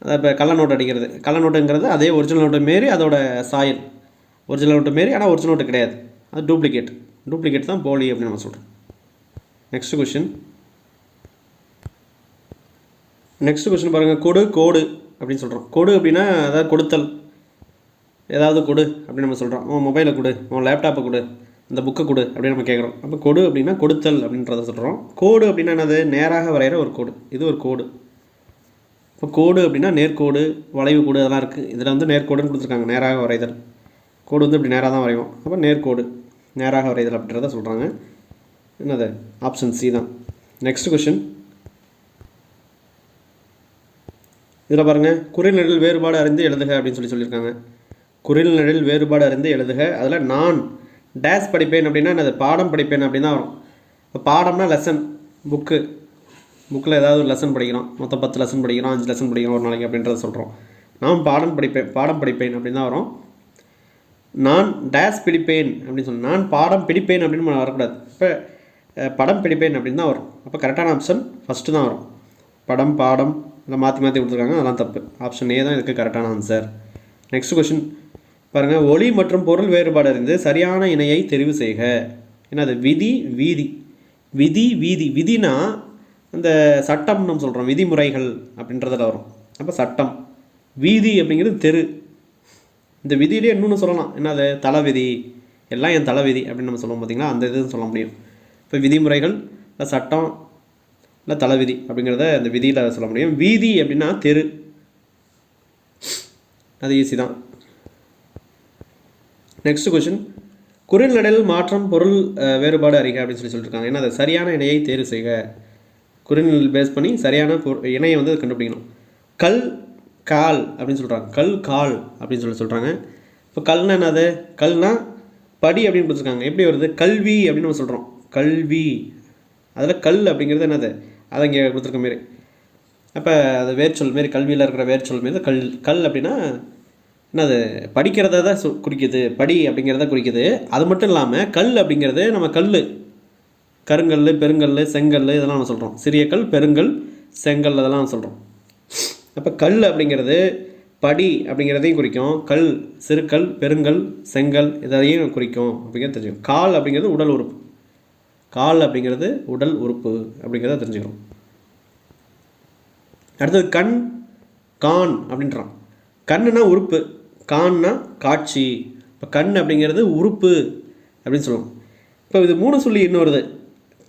அதை இப்போ கள்ள நோட்டு அடிக்கிறது, கள்ள நோட்டுங்கிறது அதே ஒரிஜினல் நோட்டு மாரி அதோட சாயல், ஒரிஜினல் நோட்டு மாரி, ஆனால் ஒரிஜினல் நோட்டு கிடையாது, அது டூப்ளிகேட் தான் போலி அப்படின்னு நம்ம சொல்கிறோம். நெக்ஸ்ட் கொஷின் பாருங்கள், கோடு அப்படின்னு சொல்கிறோம். கொடு அப்படின்னா அதாவது கொடுத்தல், ஏதாவது கொடு அப்படின்னு நம்ம சொல்கிறோம். உன் மொபைலை கொடு, உன் லேப்டாப்பை கொடு, இந்த புக்கை கொடு அப்படின்னு நம்ம கேட்குறோம். அப்போ கொடு அப்படின்னா கொடுத்தல் அப்படின்றத சொல்கிறோம். கோடு அப்படின்னா என்னது, நேராக வரைகிற ஒரு கோடு, இது ஒரு கோடு. இப்போ கோடு அப்படின்னா நேர்கோடு, வளைவு கோடு அதெல்லாம் இருக்குது. இதில் வந்து நேர்கோடுன்னு கொடுத்துருக்காங்க, நேராக வரைதல். கோடு வந்து இப்படி நேராக தான் வரைவோம். அப்போ நேர்கோடு, நேராக வரைதல் அப்படின்றத சொல்கிறாங்க. என்னது, ஆப்ஷன் சி தான். நெக்ஸ்ட் கொஷின், இதில் பாருங்கள், குறில்நெடில் வேறுபாடு அறிந்து எழுதுக அப்படின்னு சொல்லியிருக்காங்க. குறில்நெடில் வேறுபாடு அறிந்து எழுதுக. அதில் நான் டேஸ் படிப்பேன் அப்படின்னா என்னது, பாடம் படிப்பேன் அப்படின்னு தான் வரும். இப்போ பாடம்னா லெசன், புக்கில் ஏதாவது ஒரு லெசன் படிக்கிறோம், மொத்தம் 10 லெசன் படிக்கிறோம், 5 லெசன் படிக்கிறோம் ஒரு நாளைக்கு அப்படின்றத சொல்கிறோம். நான் பாடம் படிப்பேன் அப்படின்னு தான் வரும். நான் டேஸ் பிடிப்பேன் அப்படின்னு சொல்லணும். நான் பாடம் பிடிப்பேன் அப்படின்னு வரக்கூடாது. இப்போ படம் பிடிப்பேன் அப்படின்னு தான் வரும். அப்போ கரெக்டான ஆப்ஷன் ஃபஸ்ட்டு தான் வரும். பாடம் இல்லை மாற்றி கொடுத்துருக்காங்க, அதெல்லாம் தப்பு. ஆப்ஷன் ஏ தான் இதுக்கு கரெக்டான ஆன்சர். நெக்ஸ்ட் கொஷின் பாருங்கள், ஒளி மற்றும் பொருள் வேறுபாடு அறிந்து சரியான இணையை தெரிவு செய்க. என்னது, விதினா அந்த சட்டம் நம்ம சொல்கிறோம், விதிமுறைகள் அப்படின்றதில் வரும். அப்போ சட்டம். வீதி அப்படிங்கிறது தெரு. இந்த விதியிலே இன்னொன்று சொல்லலாம், என்னது, தலைவிதி, எல்லாம் என் தலைவிதி அப்படின்னு நம்ம சொல்லுவோம் பார்த்திங்களா, அந்த இதுன்னு சொல்ல முடியும். இப்போ விதிமுறைகள் இல்லை சட்டம் இல்லை தலைவிதி அப்படிங்கிறத இந்த விதியில் சொல்ல முடியும். வீதி அப்படின்னா தெரு, அது ஈஸி தான். நெக்ஸ்ட் கொஷின், குரில் நடையில் மாற்றம் பொருள் வேறுபாடு அறிக அப்படின்னு சொல்லியிருக்காங்க. ஏன்னா அதை சரியான இணையை தேர்வு செய்க. குரில் பேஸ் பண்ணி சரியான இணையை வந்து கண்டுபிடிக்கணும். கல் கால் அப்படின்னு சொல்கிறாங்க. கல் கால் அப்படின்னு சொல்கிறாங்க. இப்போ கல்னா என்னது? கல்னா படி அப்படின்னு கொடுத்துருக்காங்க. எப்படி வருது? கல்வி அப்படின்னு நம்ம சொல்கிறோம். கல்வி, அதில் கல் அப்படிங்கிறது என்னது? அதை இங்கே கொடுத்துருக்க மாரி. அப்போ அது வேர்ச்சொல் மாரி, கல்வியில் இருக்கிற வேர்ச்சொல் மாரி கல். கல் அப்படின்னா என்னது? படிக்கிறத தான் குறிக்குது, படி அப்படிங்கிறத குறிக்குது. அது மட்டும் இல்லாமல் கல் அப்படிங்கிறது நம்ம கல், கருங்கல், பெருங்கல், செங்கல் இதெல்லாம் நம்ம சொல்கிறோம். சிறிய கல், பெருங்கல், செங்கல் அதெல்லாம் நம்ம சொல்கிறோம். அப்போ கல் அப்படிங்கிறது படி அப்படிங்கிறதையும் குறிக்கும். கல், சிறுகல், பெருங்கல், செங்கல் இதையும் குறிக்கும் அப்படிங்கிறத தெரிஞ்சுக்கணும். கால் அப்படிங்கிறது உடல் உறுப்பு. கால் அப்படிங்கிறது உடல் உறுப்பு அப்படிங்கிறத தெரிஞ்சுக்கணும். அடுத்தது கண், கான் அப்படின்றான். கண்ணுனா உறுப்பு, கான்னா காட்சி. இப்போ கண் அப்படிங்கிறது உறுப்பு அப்படின்னு சொல்லுவோம். இப்போ இது 3 சொல்லி இன்னும் வருது.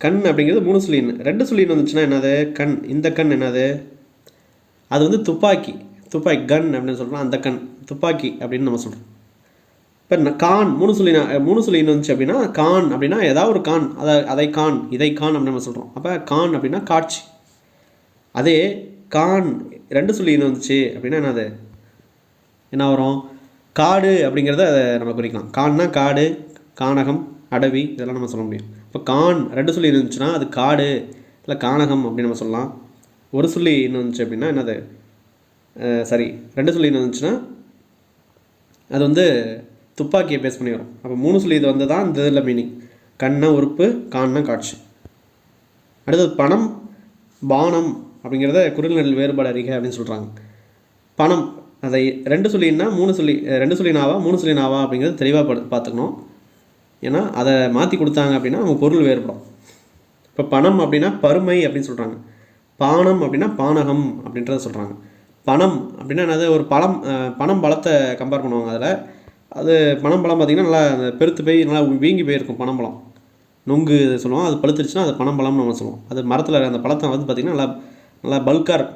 கண் அப்படிங்கிறது 3 சொல்லி இன்னும். 2 சொல்லி இன்னும் வந்துச்சுன்னா என்னது? கண். இந்த கண் என்னது? அது வந்து துப்பாக்கி. துப்பாக்கி கன் அப்படின்னு சொல்கிறோம். அந்த கண் துப்பாக்கி அப்படின்னு நம்ம சொல்கிறோம். இப்போ கான் 3 சொல்லி இன்னும் வந்துச்சு அப்படின்னா கான் அப்படின்னா ஏதாவது ஒரு கான், அதை கான், இதை கான் அப்படின்னு நம்ம சொல்கிறோம். அப்போ கான் அப்படின்னா காட்சி. அதே கான் 2 சொல்லி இன்னும் வந்துச்சு அப்படின்னா என்னது? என்ன வரும்? காடு அப்படிங்கிறத அதை நம்ம குறிக்கலாம். கான்னா காடு, கானகம், அடவி இதெல்லாம் நம்ம சொல்ல முடியும். இப்போ கான் 2 சொல்லி இருந்துச்சுன்னா அது காடு இல்லை கானகம் அப்படின்னு நம்ம சொல்லலாம். ஒரு சொல்லி இன்னும் வந்துச்சு அப்படின்னா என்னது? 2 சொல்லி இன்னும் வந்துச்சுன்னா அது வந்து துப்பாக்கியை பேஸ் பண்ணி வரும். அப்போ 3 சொல்லி இது வந்து தான் இந்த இதில் மீனிங். கண்ணா உறுப்பு, கான்னா காட்சி. அடுத்தது பணம், பானம் அப்படிங்கிறத குரில் நடையில் வேறுபாடு அறிக அப்படின்னு சொல்கிறாங்க. பணம் அதை 2 சொல்லின்னா 3 சொல்லி 2 சொல்லி நாவா 3 சொல்லி நாவா அப்படிங்கிறது தெளிவாக பார்த்துக்கணும். ஏன்னா அதை மாற்றி கொடுத்தாங்க அப்படின்னா நம்ம பொருள் வேறுபடும். இப்போ பணம் அப்படின்னா பருமை அப்படின்னு சொல்கிறாங்க. பானம் அப்படின்னா பானகம் அப்படின்றத சொல்கிறாங்க. பணம் அப்படின்னா என்னது? ஒரு பணம் பழத்தை கம்பேர் பண்ணுவாங்க. அதில் அது பழம் பார்த்திங்கன்னா நல்லா அந்த பெருத்து போய் நல்லா வீங்கி போயிருக்கும். பனம்பழம் நொங்கு சொல்லுவோம். அது பழுத்துருச்சுன்னா அது பனம்பழம்னு நம்ம சொல்லுவோம். அது மரத்தில் அந்த பழத்தை வந்து பார்த்திங்கன்னா நல்லா நல்லா பல்காக இருக்கும்.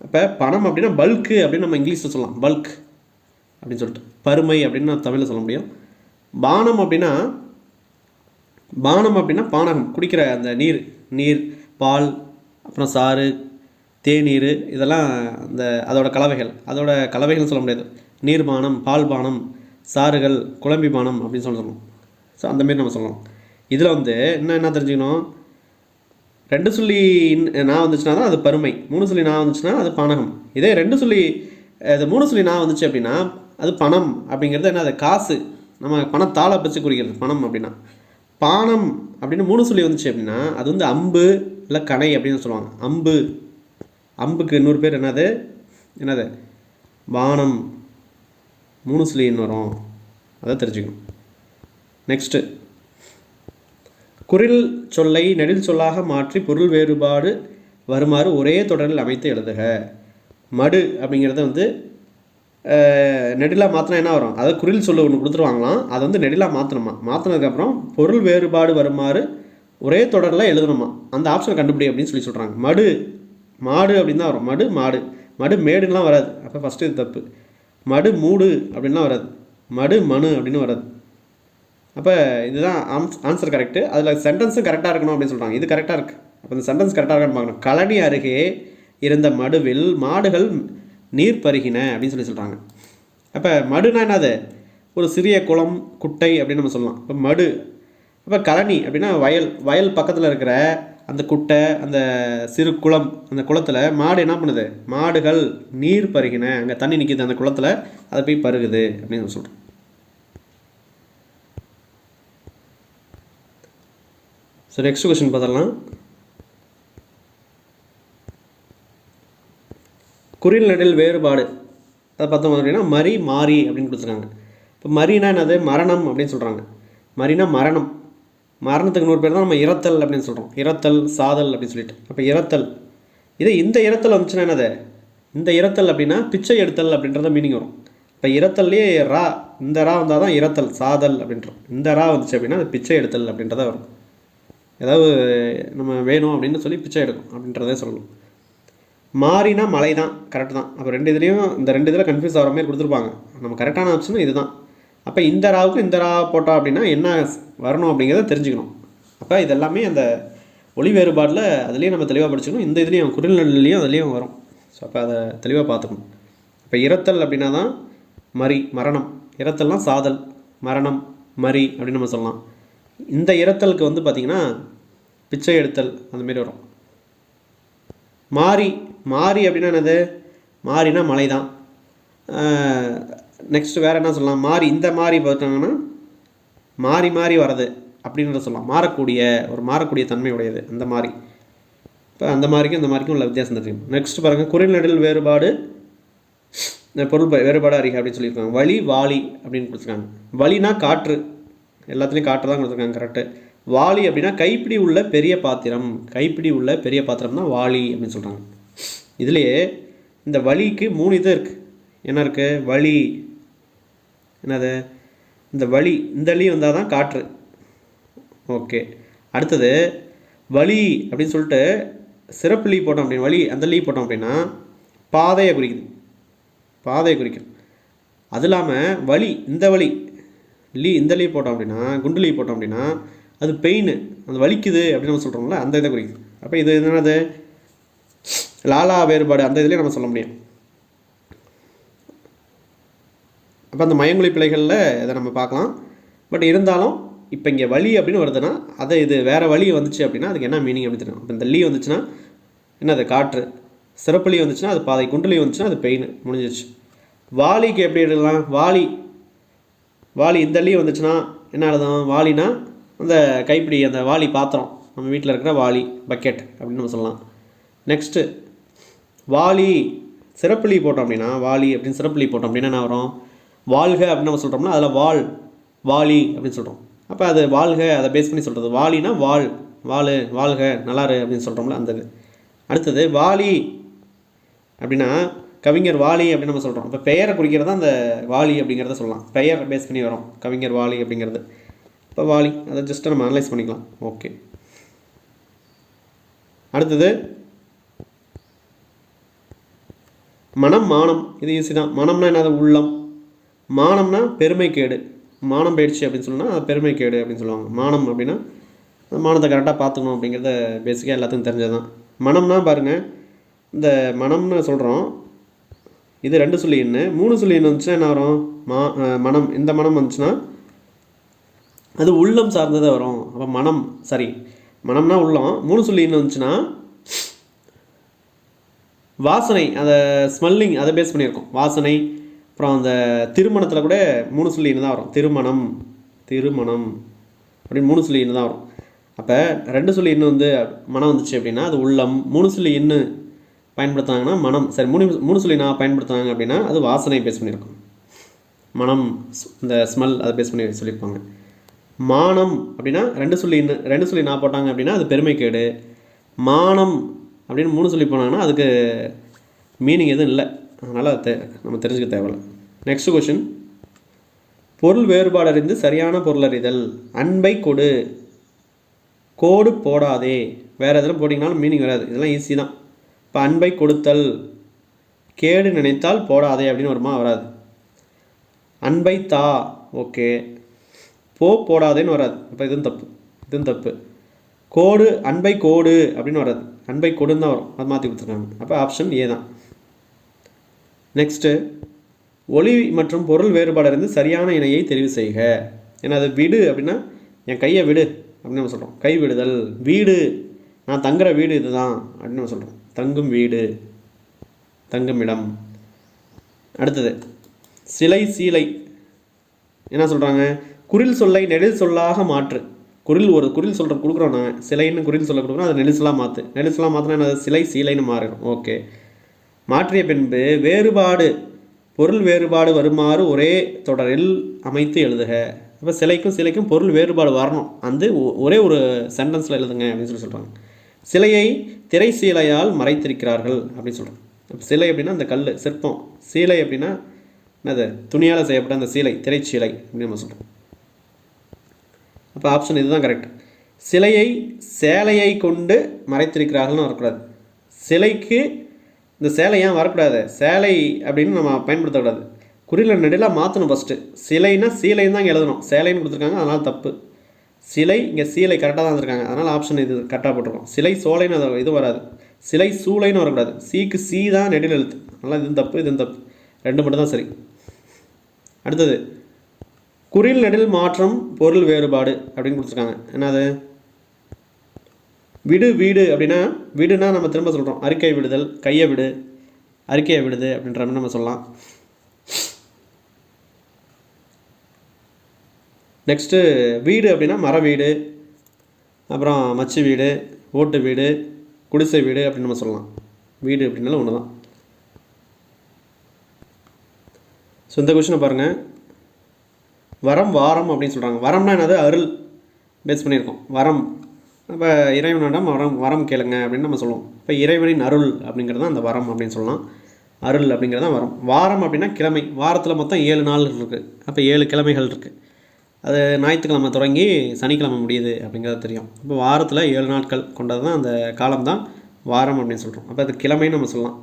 அப்போ பணம் அப்படின்னா பல்க்கு அப்படின்னு நம்ம இங்கிலீஷில் சொல்லலாம். பல்க் அப்படின்னு சொல்லிட்டு பருமை அப்படின்னு நான் தமிழில் சொல்ல முடியும். பானம் அப்படின்னா பானகம், குடிக்கிற அந்த நீர், பால், அப்புறம் சாறு, தேநீர் இதெல்லாம் அதோட கலவைகள்னு சொல்ல முடியாது. நீர்பானம், பால் பானம், சாறுகள், குழம்பி பானம் அப்படின்னு சொல்லணும். ஸோ அந்தமாரி நம்ம சொல்லலாம். இதில் வந்து என்ன தெரிஞ்சுக்கணும்? 2 சொல்லி நான் வந்துச்சுன்னா தான் அது பருமை. 3 சொல்லி நான் வந்துச்சுன்னா அது பானகம். இதே 2 சொல்லி 3 சொல்லி நான் வந்துச்சு அப்படின்னா அது பணம் அப்படிங்கிறது என்ன? அது காசு, நம்ம பணத்தாளை வச்சு குறிக்கிறது பணம் அப்படின்னா. பானம் அப்படின்னு 3 சொல்லி வந்துச்சு அப்படின்னா அது வந்து அம்பு இல்லை கணை அப்படின்னு சொல்லுவாங்க. அம்புக்கு இன்னொரு பேர் என்னது? பானம். 3 சொல்லி இன்னும் வரும், அதை தெரிஞ்சுக்கணும். நெக்ஸ்ட்டு குரில் சொல்லை நெடில் சொல்லாக மாற்றி பொருள் வேறுபாடு வருமாறு ஒரே தொடரில் அமைத்து எழுதுக. மடு அப்படிங்கிறத வந்து நெடிலாக மாற்றினா என்ன வரும்? அதாவது குரில் சொல்ல ஒன்று கொடுத்துருவாங்களாம், அதை வந்து நெடிலாக மாற்றினதுக்கப்புறம் பொருள் வேறுபாடு வருமாறு ஒரே தொடரில் எழுதணுமா. அந்த ஆப்ஷனை கண்டுபிடி அப்படின்னு சொல்கிறாங்க. மாடு அப்படின்னு தான் வரும். மடு மேடுலாம் வராது. அப்போ ஃபஸ்ட்டு இது தப்பு. மடு மூடு அப்படின்லாம் வராது. மனு அப்படின்னு வராது. அப்போ இதுதான் ஆன்சர் கரெக்டு. அதில் சென்டென்ஸும் கரெக்டாக இருக்கணும் அப்படின்னு சொல்கிறாங்க. இது கரெக்டாக இருக்குது. அப்போ இந்த சென்டென்ஸ் கரெக்டாக இருக்கான்னு பார்க்கணும். கழனி அருகே இருந்த மடுவில் மாடுகள் நீர் பருகின அப்படின்னு சொல்கிறாங்க. அப்போ மடுனா என்னது? ஒரு சிறிய குளம், குட்டை அப்படின்னு நம்ம சொல்லலாம். இப்போ மடு. அப்போ கழனி அப்படின்னா வயல் பக்கத்தில் இருக்கிற அந்த குட்டை, அந்த சிறு குளம், அந்த குளத்தில் மாடு என்ன பண்ணுது? மாடுகள் நீர் பருகின, அங்கே தண்ணி நிற்கிது அந்த குளத்தில், அதை போய் பருகுது அப்படின்னு சொல்கிறோம். ஸோ நெக்ஸ்ட் கொஸ்டின் பார்த்தலாம். குரில் நடையில் வேறுபாடு அதை பார்த்தோம் அப்படின்னா மரி, மாறி அப்படின்னு கொடுத்துருக்காங்க. இப்போ மரினா என்னது? மரணம் அப்படின்னு சொல்கிறாங்க. மரினா மரணம். மரணத்துக்கு இன்னொரு பேர் தான் நம்ம இறத்தல் அப்படின்னு சொல்கிறோம். இறத்தல், சாதல் அப்படின்னு சொல்லிட்டு. அப்போ இறத்தல். இந்த இறத்தல் வந்துச்சுன்னா என்னது? இந்த இறத்தல் அப்படின்னா பிச்சை எடுத்தல் அப்படின்றத மீனிங் வரும். இப்போ இறத்தல்லையே ரா, இந்த ரா வந்தால் தான் இறத்தல், சாதல் அப்படின்றோம். இந்த ரா வந்துச்சு அப்படின்னா அது பிச்சை எடுத்தல் அப்படின்றத வரும். ஏதாவது நம்ம வேணும் அப்படின்னு சொல்லி பிச்சை எடுக்கும் அப்படின்றதே சொல்லணும். மாறினா மலை தான், கரெக்டு தான். அப்போ இந்த 2 இதில் கன்ஃபியூஸ் ஆகிற மாதிரி கொடுத்துருப்பாங்க. நம்ம கரெக்டான ஆப்ஷனும் இது தான். அப்போ இந்த ராவுக்கும் இந்த ரா போட்டோம் அப்படின்னா என்ன வரணும் அப்படிங்கிறத தெரிஞ்சுக்கணும். அப்போ இதெல்லாமே அந்த ஒளி வேறுபாடில் அதுலேயும் நம்ம தெளிவாக படிச்சுக்கணும். இந்த இதுலேயும் குரில்நெல்லையும் அதுலேயும் வரும். ஸோ அப்போ அதை தெளிவாக பார்த்துக்கணும். இப்போ இரத்தல் அப்படின்னா தான் மரணம். இரத்தல்னால் சாதல், மரணம், மரி அப்படின்னு நம்ம சொல்லலாம். இந்த இரத்தலுக்கு வந்து பார்த்திங்கன்னா பிச்சை எடுத்தல் அந்தமாரி வரும். மாறி அப்படின்னா என்னது? மாறினா மலை தான். நெக்ஸ்ட்டு வேறு என்ன சொல்லலாம்? இந்த மாறி பார்த்தாங்கன்னா மாறி வர்றது அப்படின்றத சொல்லலாம். மாறக்கூடிய தன்மை உடையது அந்த மாதிரி. இப்போ அந்த மாதிரிக்கும் இந்த மாதிரிக்கும் உள்ள வித்தியாசம் தெரியும். நெக்ஸ்ட் பாருங்கள், குரில் நெடில் வேறுபாடு பொருள் வேறுபாடு அறிக அப்படின்னு சொல்லியிருக்காங்க. வாளி அப்படின்னு கொடுத்துருக்காங்க. வலினா காற்று, எல்லாத்துலேயும் காற்று தான் கொடுத்துருக்காங்க, கரெக்டு. வாளி அப்படின்னா கைப்பிடி உள்ள பெரிய பாத்திரம் தான் வாளி அப்படின்னு சொல்கிறாங்க. இதுலேயே இந்த வலிக்கு 3 இது இருக்குது. என்ன இருக்குது? வலி என்னது? இந்த வலி, இந்த லீ வந்தால் தான் காற்று. ஓகே. அடுத்தது வலி அப்படின்னு சொல்லிட்டு சிறப்பு லீ போட்டோம் அப்படின்னு, வலி அந்த லீ போட்டோம் அப்படின்னா பாதையை குறிக்கும். அது இல்லாமல் வலி இந்த லீ போட்டோம் அப்படின்னா, குண்டு லீ போட்டோம் அப்படின்னா அது பெயின், அது வலிக்குது அப்படின்னு நம்ம சொல்கிறோம்ல, அந்த இதை குறிக்குது. அப்போ இது என்னது? லாலா வேறுபாடு அந்த இதுலேயே நம்ம சொல்ல முடியும். அப்போ அந்த மயங்கொலி பிழைகளில் இதை நம்ம பார்க்கலாம். பட் இருந்தாலும் இப்போ இங்கே வலி அப்படின்னு வருதுன்னா இது வேறு வலி வந்துச்சு அப்படின்னா அதுக்கு என்ன மீனிங் அப்படின்னு தெரியும். இப்போ இந்த லீ வந்துச்சுன்னா என்னது? காற்று. சிறப்பு லீ வந்துச்சுன்னா அது பாதை. குண்டு லீ வந்துச்சுன்னா அது பெயின், முடிஞ்சிச்சு. வாலிக்கு எப்படி எழுதலாம்? வாலி இந்த லீ வந்துச்சுன்னா என்ன எழுதும்? வாலினா அந்த கைப்பிடி, அந்த வாளி பாத்திரம், நம்ம வீட்டில் இருக்கிற வாளி, பக்கெட் அப்படின்னு நம்ம சொல்லலாம். நெக்ஸ்ட்டு வாளி சிறப்பு லீ போட்டோம் அப்படின்னா, வாளி அப்படின்னு சிறப்பு லீ போட்டோம் அப்படின்னா என்ன வரும்? வாழ்க அப்படின்னு நம்ம சொல்கிறோம்னா அதில் வாளி அப்படின்னு சொல்கிறோம். அப்போ அது வாழ்க, அதை பேஸ் பண்ணி சொல்கிறது. வாளினா வாழ்க நல்லாரு அப்படின்னு சொல்கிறோம்ல, அந்த இது. அடுத்தது வாலி அப்படின்னா கவிஞர் வாலி அப்படின்னு நம்ம சொல்கிறோம். இப்போ பெயரை குறிக்கிறது அந்த வாலி அப்படிங்கிறத சொல்லலாம். பெயர் பேஸ் பண்ணி வரும் கவிஞர் வாலி அப்படிங்கிறது. இப்போ வாலி அதை ஜஸ்ட்டு நம்ம அனலைஸ் பண்ணிக்கலாம். ஓகே. அடுத்தது மானம். இது ஈஸி தான். மனம்னா என்னது? உள்ளம். மானம்னா பெருமைக்கேடு. மானம் போயிடுச்சு அப்படின்னு சொன்னால் அது பெருமைக்கேடு அப்படின்னு சொல்லுவாங்க. மானம் அப்படின்னா மானத்தை கரெக்டாக பார்த்துக்கணும் அப்படிங்கிறத பேசிக்காக எல்லாத்துக்கும் தெரிஞ்சது தான். மனம்னா பாருங்கள், இந்த மனம்னு சொல்கிறோம், இது 2 சொல்லி எண்ணு. 3 சொல்லி எண்ணு வந்துச்சுன்னா என்ன வரும்? மனம். இந்த மனம் வந்துச்சுன்னா அது உள்ளம் சார்ந்ததாக வரும். அப்போ மனம்னா உள்ளம். 3 சொல்லி எண்ணு வந்துச்சுன்னா வாசனை, அந்த ஸ்மெல்லிங், அதை பேஸ் பண்ணியிருக்கோம். வாசனை. அப்புறம் அந்த திருமணத்தில் கூட 3 சொல்லி எண்ணு தான் வரும். திருமணம் அப்படின்னு 3 சொல்லி எண்ணு தான் வரும். அப்போ 2 சொல்லி எண்ணு வந்து மனம் வந்துச்சு அப்படின்னா அது உள்ளம். 3 சொல்லி எண்ணு பயன்படுத்துனாங்கன்னா மனம். சரி, 3 சொல்லி நான் பயன்படுத்துனாங்க அப்படின்னா அது வாசனை பேஸ் பண்ணியிருக்கோம். மனம், இந்த ஸ்மெல், அதை பேஸ் பண்ணி சொல்லியிருப்பாங்க. மானம் அப்படின்னா 2 சொல்லி நான் போட்டாங்க அப்படின்னா அது பெருமைக்கேடு. மானம் அப்படின்னு 3 சொல்லி போனாங்கன்னா அதுக்கு மீனிங் எதுவும் இல்லை, அதனால் நம்ம தெரிஞ்சுக்க தேவையில்லை. நெக்ஸ்ட் கொஷின், பொருள் வேறுபாடு அறிந்து சரியான பொருள் அறிதல். அன்பை கோடு போடாதே. வேறு எதில் போட்டிங்கனாலும் மீனிங் வராது. இதெல்லாம் ஈஸி தான். இப்போ அன்பை கொடுத்தல், கேடு நினைத்தால் போடாதே அப்படின்னு வருமா? வராது. அன்பை தா, ஓகே. போடாதேன்னு வராது. இப்போ இதுவும் தப்பு. கோடு, அன்பை கோடு அப்படின்னு வராது. அன்பை கொடுன்னு தான் வரும். அது மாற்றி கொடுத்துருக்காங்க. அப்போ ஆப்ஷன் ஏ தான். நெக்ஸ்ட்டு, ஒளி மற்றும் பொருள் வேறுபாடு இருந்து சரியான இணையை தெரிவு செய்க. ஏன்னா அது விடு அப்படின்னா என் கையை விடு அப்படின்னு நம்ம சொல்கிறோம். கை விடுதல். வீடு, நான் தங்குற வீடு இதுதான் அப்படின்னு நம்ம சொல்கிறோம். தங்கும் வீடு, தங்கும் இடம். அடுத்தது சீலை. என்ன சொல்கிறாங்க? குறில் சொல்லை நெடில் சொல்லாக மாற்று. ஒரு குறில் சொல்கிற கொடுக்குறோம். நான் சிலைன்னு குறில் சொல்ல கொடுக்குறோம், அதை நெடில் சொல்லாக மாற்று. நெடில் சொல்லாக மாற்றினா என்னது? சீலைன்னு மாறிடும். ஓகே. மாற்றிய பின்பு பொருள் வேறுபாடு வருமாறு ஒரே தொடரில் அமைத்து எழுதுக. இப்போ சிலைக்கும் பொருள் வேறுபாடு வரணும். ஒரே ஒரு சென்டென்ஸில் எழுதுங்க அப்படின்னு சொல்கிறாங்க. சிலையை திரை சீலையால் மறைத்திருக்கிறார்கள் அப்படின்னு சொல்கிறோம். இப்போ சிலை அப்படின்னா அந்த கல், சிற்பம். சீலை அப்படின்னா என்னது? துணியால் செய்யப்பட்ட அந்த சீலை, திரைச்சீலை அப்படின்னு நம்ம சொல்கிறோம். அப்போ ஆப்ஷன் இதுதான் கரெக்ட். சேலையை கொண்டு மறைத்திருக்கிறார்கள்னு வரக்கூடாது. சிலைக்கு இந்த சேலை ஏன் வரக்கூடாது? சேலை அப்படின்னு நம்ம பயன்படுத்தக்கூடாது. குறியில் நெடிலாக மாற்றணும் ஃபஸ்ட்டு. சிலைன்னா சீலைன்னு தான் இங்கே எழுதணும், சேலைன்னு கொடுத்துருக்காங்க, அதனால் தப்பு. சிலை இங்கே சீலை கரெக்டாக தான் வந்திருக்காங்க, அதனால் ஆப்ஷன் இது கரெக்டாக போட்டிருக்கோம். சிலை சோலைன்னு அது இது வராது, சிலை சூளைன்னு வரக்கூடாது. சீக்கு சி தான் நெடில் எழுத்து, அதனால் இது தப்பு, இது தப்பு, ரெண்டு மட்டும் தான் சரி. அடுத்தது குறில் நெடில் மாற்றம் பொருள் வேறுபாடு அப்படின்னு கொடுத்துருக்காங்க. என்னது? விடு வீடு அப்படின்னா, விடுனா நம்ம திரும்ப சொல்கிறோம் அறிக்கை விடுதல், கையை விடு, அறிக்கையை விடுது அப்படின்ற மாதிரி நம்ம சொல்லலாம். நெக்ஸ்ட்டு வீடு அப்படின்னா மர வீடு, அப்புறம் மச்சு வீடு, ஓட்டு வீடு, குடிசை வீடு அப்படின்னு நம்ம சொல்லலாம். வீடு அப்படின்னாலும் ஒன்று தான். ஸோ இந்த கொஷினை பாருங்கள். வரம் வாரம் அப்படின்னு சொல்கிறாங்க. வரம்னா என்னது? அருள் பேஸ் பண்ணியிருக்கோம். வரம் இப்போ இறைவனிடம் வரம் கேளுங்க அப்படின்னு நம்ம சொல்லுவோம். இப்போ இறைவனின் அருள் அப்படிங்கிறது தான் அந்த வரம் அப்படின்னு சொல்லலாம். அருள் அப்படிங்கிறது தான் வரம். வாரம் அப்படின்னா கிழமை. வாரத்தில் மொத்தம் 7 நாள் இருக்குது. அப்போ 7 கிழமைகள் இருக்குது. அது ஞாயிற்றுக்கிழமை தொடங்கி சனிக்கிழமை முடியுது அப்படிங்கிறது தெரியும். இப்போ வாரத்தில் 7 நாட்கள் கொண்டது தான் அந்த காலம் தான் வாரம் அப்படின்னு சொல்கிறோம். அப்போ அது கிழமைன்னு நம்ம சொல்லலாம்.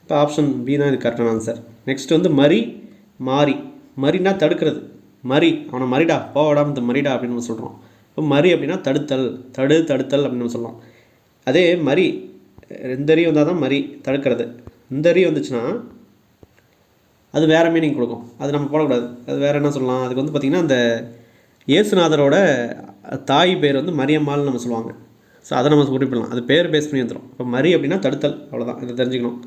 இப்போ ஆப்ஷன் பி தான் இது கரெக்டான ஆன்சர். நெக்ஸ்ட் வந்து மரி, மாறி. மரினா தடுக்கிறது. மரி, அவனை மரிடா, போடாமல் இந்த மரிடா அப்படின்னு நம்ம சொல்கிறோம். இப்போ மரி அப்படின்னா தடுத்தல், தடுத்தல் அப்படின்னு நம்ம சொல்லலாம். அதே மரி இந்த ரீ வந்தால் தான் மரி, தடுக்கிறது. இந்த ரீ வந்துச்சுன்னா அது வேறு மீனிங் கொடுக்கும், அது நம்ம போடக்கூடாது. அது வேறு என்ன சொல்லலாம்? அதுக்கு வந்து பார்த்திங்கன்னா அந்த இயேசுநாதரோட தாய் பேர் வந்து மரியம்மாள்னு நம்ம சொல்லுவாங்க. ஸோ அதை நம்ம குறிப்பிடலாம், அது பேர் பேஸ் பண்ணி வந்துடும். இப்போ மரி அப்படின்னா தடுத்தல், அவ்வளோதான், இதை தெரிஞ்சுக்கணும்.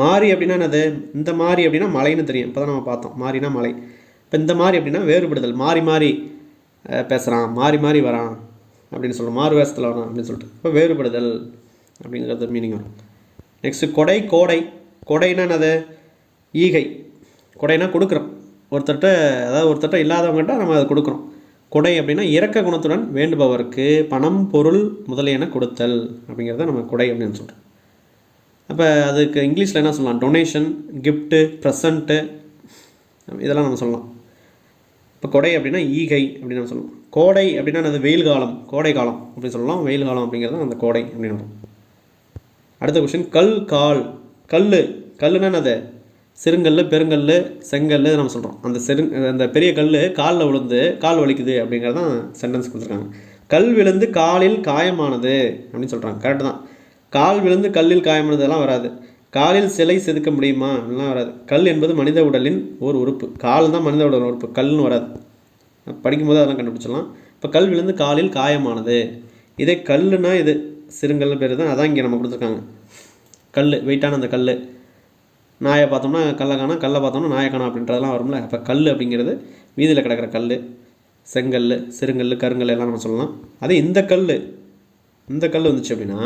மாறி அப்படின்னா என்னது? இந்த மாறி அப்படின்னா மலைன்னு தெரியும், இப்போ தான் நம்ம பார்த்தோம். மாறினா மலை. இப்போ இந்த மாதிரி அப்படின்னா வேறுபடுதல், மாறி மாறி பேசுகிறான், மாறி மாறி வரான் அப்படின்னு சொல்கிறோம், மாறு வேஷத்தில் வரான் அப்படின்னு சொல்லிட்டு. இப்போ வேறுபடுதல் அப்படிங்கிறது மீனிங் வரும். நெக்ஸ்ட்டு கொடை, கோடை. கொடைனா என்னது? ஈகை. கொடைனா கொடுக்குறோம் ஒருத்தர்கிட்ட, அதாவது ஒருத்தர்கிட்ட இல்லாதவங்ககிட்ட நம்ம அதை கொடுக்குறோம். கொடை அப்படின்னா இரக்க குணத்துடன் வேண்டுபவருக்கு பணம், பொருள் முதலியன கொடுத்தல் அப்படிங்கிறத நம்ம கொடை அப்படின்னு சொல்கிறோம். அப்போ அதுக்கு இங்கிலீஷில் என்ன சொல்லலாம்? டொனேஷன், கிஃப்ட்டு, ப்ரெசண்ட்டு, இதெல்லாம் நம்ம சொல்லலாம். இப்போ கொடை அப்படின்னா ஈகை அப்படின்னு நம்ம சொல்லலாம். கோடை அப்படின்னா அது வெயில் காலம், கோடை காலம் அப்படின்னு சொல்லலாம். வெயில் காலம் அப்படிங்கிறது அந்த கோடை அப்படின்னு வரும். அடுத்த கொஸ்டின் கல், கால். கல்லுன்னா என்னது? சிறுங்கல், பெருங்கல், செங்கல் நம்ம சொல்கிறோம். அந்த பெரிய கல் காலில் விழுந்து கால் வலிக்குது அப்படிங்கிறது தான் சென்டென்ஸ் கொடுத்துருக்காங்க. கல் விழுந்து காலில் காயமானது அப்படின்னு சொல்கிறாங்க. கரெக்டு தான். கால் விழுந்து கல்லில் காயமானதெல்லாம் வராது. காலில் சிலை செதுக்க முடியுமா அப்படிலாம் வராது. கல் என்பது மனித உடலின் ஒரு உறுப்பு. கால் தான் மனித உடல் உறுப்பு, கல்னு வராது. படிக்கும்போது அதெல்லாம் கண்டுபிடிச்சிடலாம். இப்போ கல் விழுந்து காலில் காயமானது. இதே கல்லுனா இது சிறுங்கல் பேர் தான், அதான் இங்கே நம்ம கொடுத்துருக்காங்க. கல், வெயிட்டான அந்த கல். நாயை பார்த்தோம்னா கல்லை காணா, கல்லை பார்த்தோம்னா நாயை காணா அப்படின்றதெல்லாம் வரும்ல. அப்போ கல் அப்படிங்கிறது வீதியில் கிடக்கிற கல். செங்கல், சிறுங்கல், கருங்கல் எல்லாம் நம்ம சொல்லலாம். அதே இந்த கல் வந்துச்சு அப்படின்னா